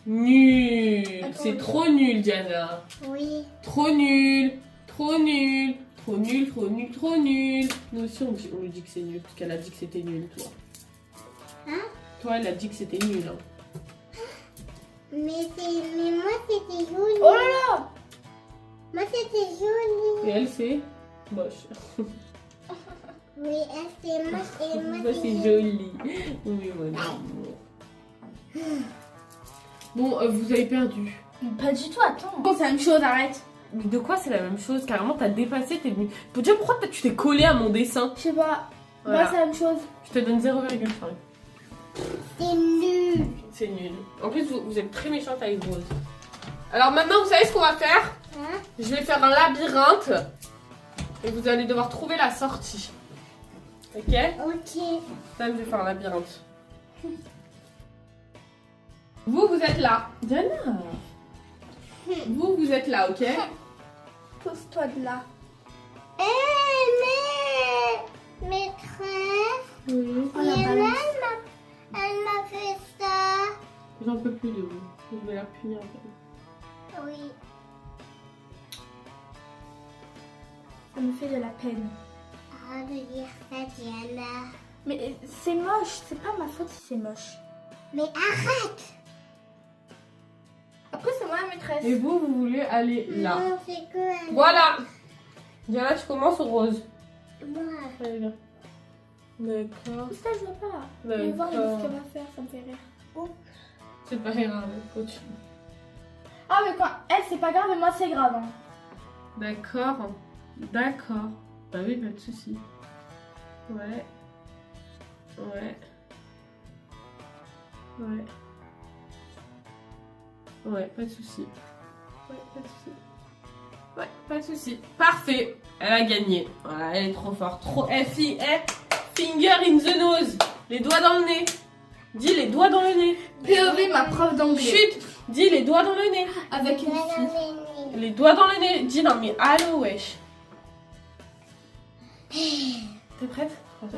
Nul. Attends, C'est trop nul, Diana. Oui. Trop nul. Trop nul. Trop nul, trop nul, trop nul. Nous aussi, on lui dit que c'est nul, parce qu'elle a dit que c'était nul, toi. Hein? Toi, elle a dit que c'était nul. Hein. Mais moi, c'était joli. Oh là là. Moi, c'était joli. Et elle, c'est moche. Oui, elle, c'est moche et moi, Moi, c'est joli. Oui, mon amour. Bon, vous avez perdu. Pas du tout, attends. Bon, c'est la même chose, arrête. Mais de quoi c'est la même chose? Carrément, t'as dépassé, t'es venu. Déjà, pourquoi tu t'es collé à mon dessin? Je sais pas. Voilà. Bah, c'est la même chose. Je te donne 0,5. c'est nul. C'est nul. En plus, vous êtes très méchante avec Rose. Alors maintenant, vous savez ce qu'on va faire? Hein? Je vais faire un labyrinthe. Et vous allez devoir trouver la sortie. Ok? Ok. Ça, je vais faire un labyrinthe. Vous êtes là. Diana. Vous êtes là, ok? Pose-toi de là. Mais maîtresse, Oui. Oh la Diana, balance. elle m'a fait ça. J'en peux plus de vous. Je vais la punir. Oui. Ça me fait de la peine. Arrête de dire ça, Diana. Mais c'est moche. C'est pas ma faute si c'est moche. Mais arrête. Après, c'est moi la maîtresse. Et vous voulez aller là. Non, c'est que elle. Voilà. Diana, tu commences au rose. Moi. Très bien. D'accord. Ça, je vois pas. Je vais voir ce D'accord. qu'elle va faire. Ça me fait rire. C'est pas grave. Continue. Ah, mais quand elle, c'est pas grave, mais moi, c'est grave. Hein. D'accord. D'accord. Bah oui, pas de soucis. Ouais. Ouais. Ouais. Ouais, pas de soucis. Ouais, pas de soucis. Ouais, pas de soucis. Parfait. Elle a gagné. Voilà, elle est trop forte. Trop. Finger in the nose. Les doigts dans le nez. Dis les doigts dans le nez. POV, ma prof d'anglais. Chut. Dis les doigts dans le nez. Avec une fille. Les doigts dans le nez. Dis non mais allô wesh. T'es prête? Non,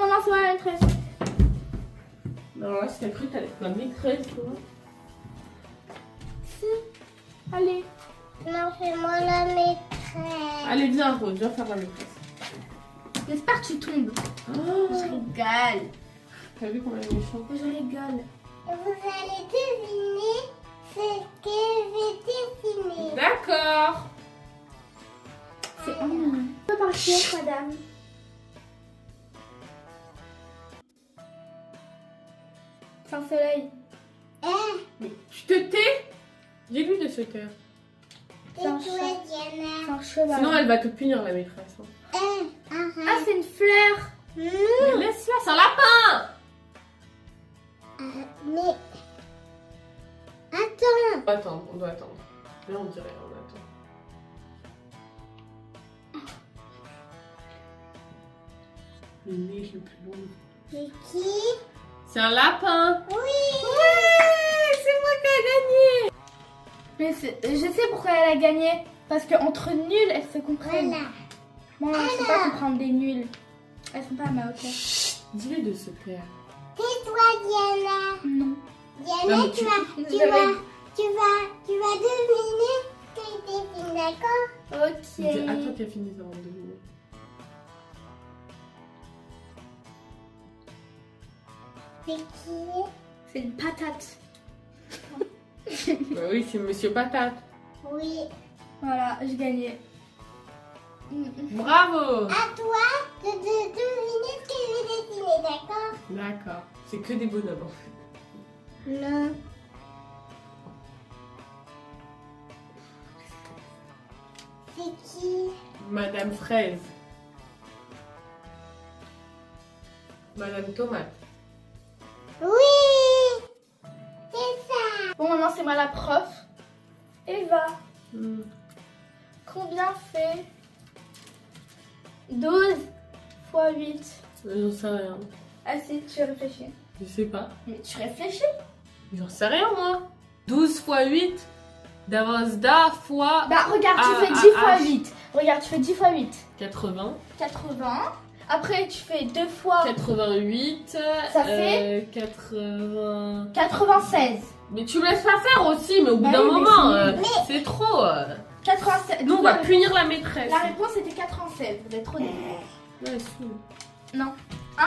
non, c'est moi la maîtresse. Non, là, c'était cru que t'allais être ma maîtresse, toi. Allez. Non, c'est moi la maîtresse. Allez, viens, Rose, viens faire la maîtresse. J'espère que tu tombes. Oh, Je rigole. t'as vu comment elle est méchante? Je rigole. Et vous allez deviner ce que j'ai dessiné. D'accord. C'est ennuyeux. On peut partir, madame. C'est un soleil. Mais tu te tais? Dis-lui de se taire. Et toi, Diana? C'est un cheval. Sinon, elle va te punir, la maîtresse. Hein. Arrête. Ah, c'est une fleur. Mais laisse-la, c'est un lapin. Mais... Attends. On doit attendre, on doit attendre. Là, on dirait, on attend. Le nez le plus long. C'est qui? C'est un lapin. Oui. Ouais, c'est moi qui ai gagné. Mais je sais pourquoi elle a gagné. Parce qu'entre nuls, elles se comprennent. Voilà. Moi, je sais pas comprendre des nuls. Elles sont pas à ma hauteur. Dis-lui de se taire. Tais-toi, Diana. Non. Diana, Non, mais tu vas deviner que t'es fine, d'accord? Ok. C'est à toi qui a fini avant de deviner. C'est qui? C'est une patate. Bah oui, c'est Monsieur Patate. Oui. Voilà, j'ai gagné. Bravo. À toi de deviner ce que je vais dessiner, d'accord? D'accord. C'est que des bonhommes en fait. Non. C'est qui? Madame Fraise. Madame Tomate. Oui. C'est ça. Bon, maintenant c'est moi la prof. Eva, combien fait 12 fois 8? J'en sais rien. Ah si, tu réfléchis. Je sais pas. Mais tu réfléchis? J'en sais rien moi. 12 fois 8. Davosda fois Bah regarde, tu Ah, fais ah, 10 fois ah. 8. Regarde, tu fais 10 fois 8. 80. 80. Après, tu fais 2 fois 88. Ça fait 80. 96. Mais tu me laisses pas faire aussi, mais au bout Bah d'un oui, mais moment, c'est c'est trop. 96. Nous, on va punir la maîtresse. La réponse était 96. Vous êtes trop nuls. Ouais, si. Non. 1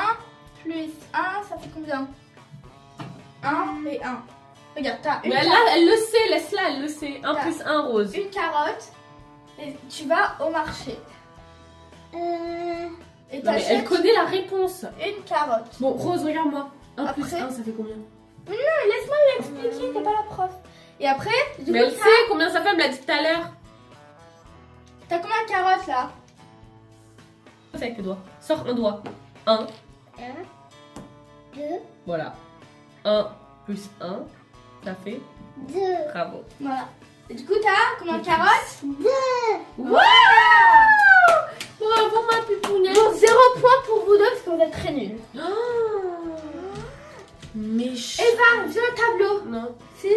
plus 1, ça fait combien? 1 et 1. Regarde, t'as une, Mais elle le sait, laisse-la, elle le sait. 1 plus 1 rose. une carotte et tu vas au marché. Et Non, mais elle t'achètes connaît la réponse. une carotte. Bon, Rose, regarde-moi. 1 plus Après 1, ça fait combien? Laisse-moi lui expliquer, t'es pas la prof. Et après, du Mais coup, elle sait combien ça fait, elle me l'a dit tout à l'heure. t'as combien de carottes là? C'est avec tes doigts. Sors un doigt. 1. 1, 2, Voilà. 1 plus 1, ça fait. 2. Bravo. Voilà. Et du coup, t'as combien de carottes? 2. Bravo, ma pupounette. Bon, 0 point pour vous deux parce que vous êtes très nuls. Mais Eva, viens au tableau. Non. Si.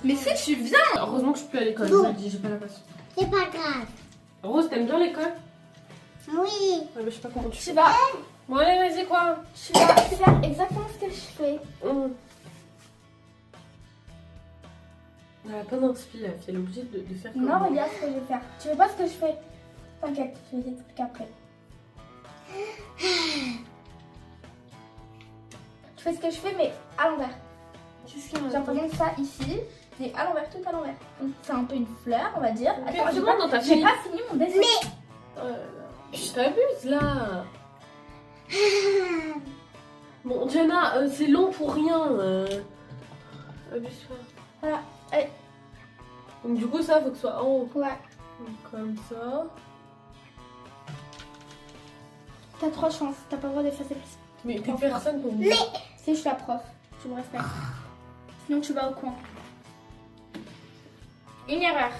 Mais si tu viens. Heureusement que je suis plus à l'école, je vous le dis, j'ai pas la passion. C'est pas grave. Rose, t'aimes bien l'école? Oui. Ouais, mais je sais pas comment tu Tu fais. vas, Bon, allez, vas-y, quoi? tu vas faire exactement ce que je fais. Elle a pas d'inspi, la fille, elle est obligée de faire comme Non, moi. regarde ce que je vais faire. Tu veux pas ce que je fais? T'inquiète, je vais t'expliquer après. Tu fais ce que je fais, mais à l'envers. Qu'est-ce qu'il y a? Genre, par exemple, ça ici, et à l'envers, tout à l'envers. Donc, c'est un peu une fleur, on va dire. Ok, Attends, c'est bon, dans ta j'ai fille. pas fini mon dessin. Je t'abuse, là. Bon, Diana, c'est long pour rien. Abuse pas. Voilà. Allez. Donc, du coup, ça, faut que ce soit en haut. Ouais. Donc, comme ça. T'as 3 chances, t'as pas le droit d'effacer plus. Mais t'es personne pour vous. Si je suis la prof, tu me respectes. Sinon tu vas au coin. Une erreur.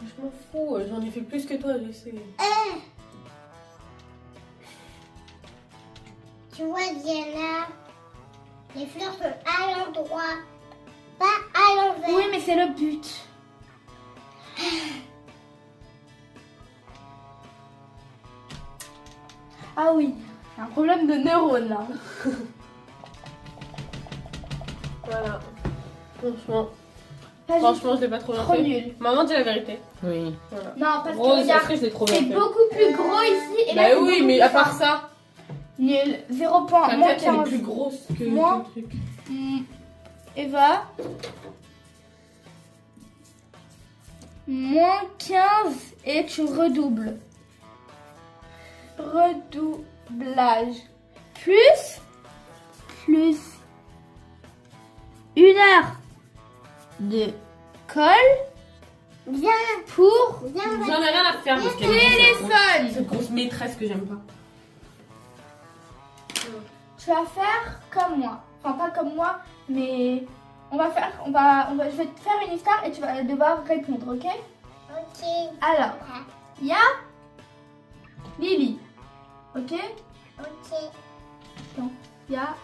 Je m'en fous, j'en ai fait plus que toi, je sais. Tu vois, Diana, les fleurs sont à l'endroit, pas à l'envers. Oui, mais c'est le but. Ah oui, un problème de neurones là. Voilà. Franchement, Pas franchement, je l'ai pas trop bien trop fait. nul. Maman, dis la vérité. Oui. Voilà. Non, parce que Rose, regarde, après, je l'ai trop bien c'est fait. beaucoup plus gros ici et là Bah c'est oui, beaucoup mais plus à part fin. ça, Nul, 0 point, ta moins tête, elle est 15. plus grosse que Moins. ton truc. Eva. Moins 15 et tu redoubles. Redoublage. Plus 1 heure de colle. Viens, Pour viens, J'en ai rien à faire parce qu'elle est téléphone. cette grosse maîtresse que j'aime pas. Tu vas faire comme moi. Enfin, pas comme moi, mais je vais te faire une histoire et tu vas devoir répondre, ok? Ok. Alors, il y a Lily, ok? Ok. Donc, il y a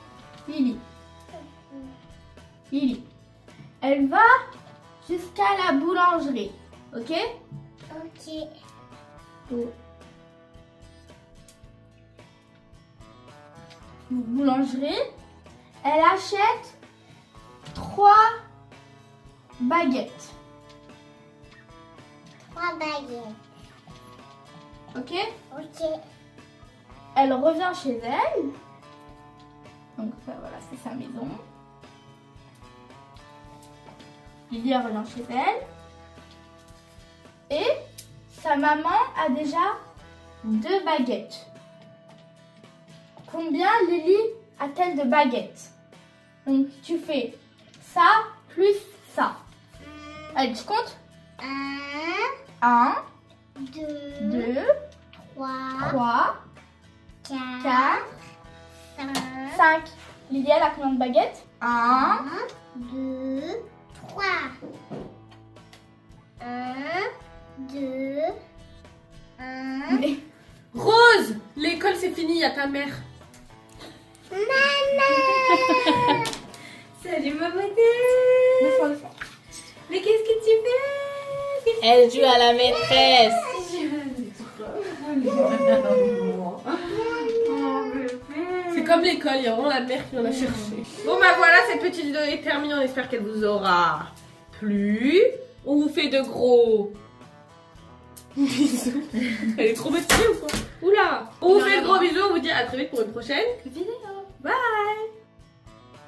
Lily. Lily. Elle va jusqu'à la boulangerie. Ok? Ok. Boulangerie. Elle achète 3 baguettes. 3 baguettes. Ok? Ok. Elle revient chez elle. Donc ça, voilà, c'est sa maison. Lily revient chez elle. Et sa maman a déjà 2 baguettes. Combien Lily a-t-elle de baguettes? Donc tu fais ça plus ça. Allez, tu comptes? 1, 2, 3, 4, 5. Lily, elle a combien de baguettes? 1, 2, 3. 1, 2, 1. Rose, l'école c'est fini, il y a ta mère. Maman. Salut ma beauté. Descends. Mais qu'est-ce que tu fais? Elle joue à la maîtresse. C'est comme l'école, il y a vraiment la mère qui en a cherché. Bon bah voilà, cette petite vidéo est terminée, on espère qu'elle vous aura plu. On vous fait de gros bisous. Elle est trop motivée ou quoi? Oula. On vous fait de gros bisous, on vous dit à très vite pour une prochaine Vidéo. Bye.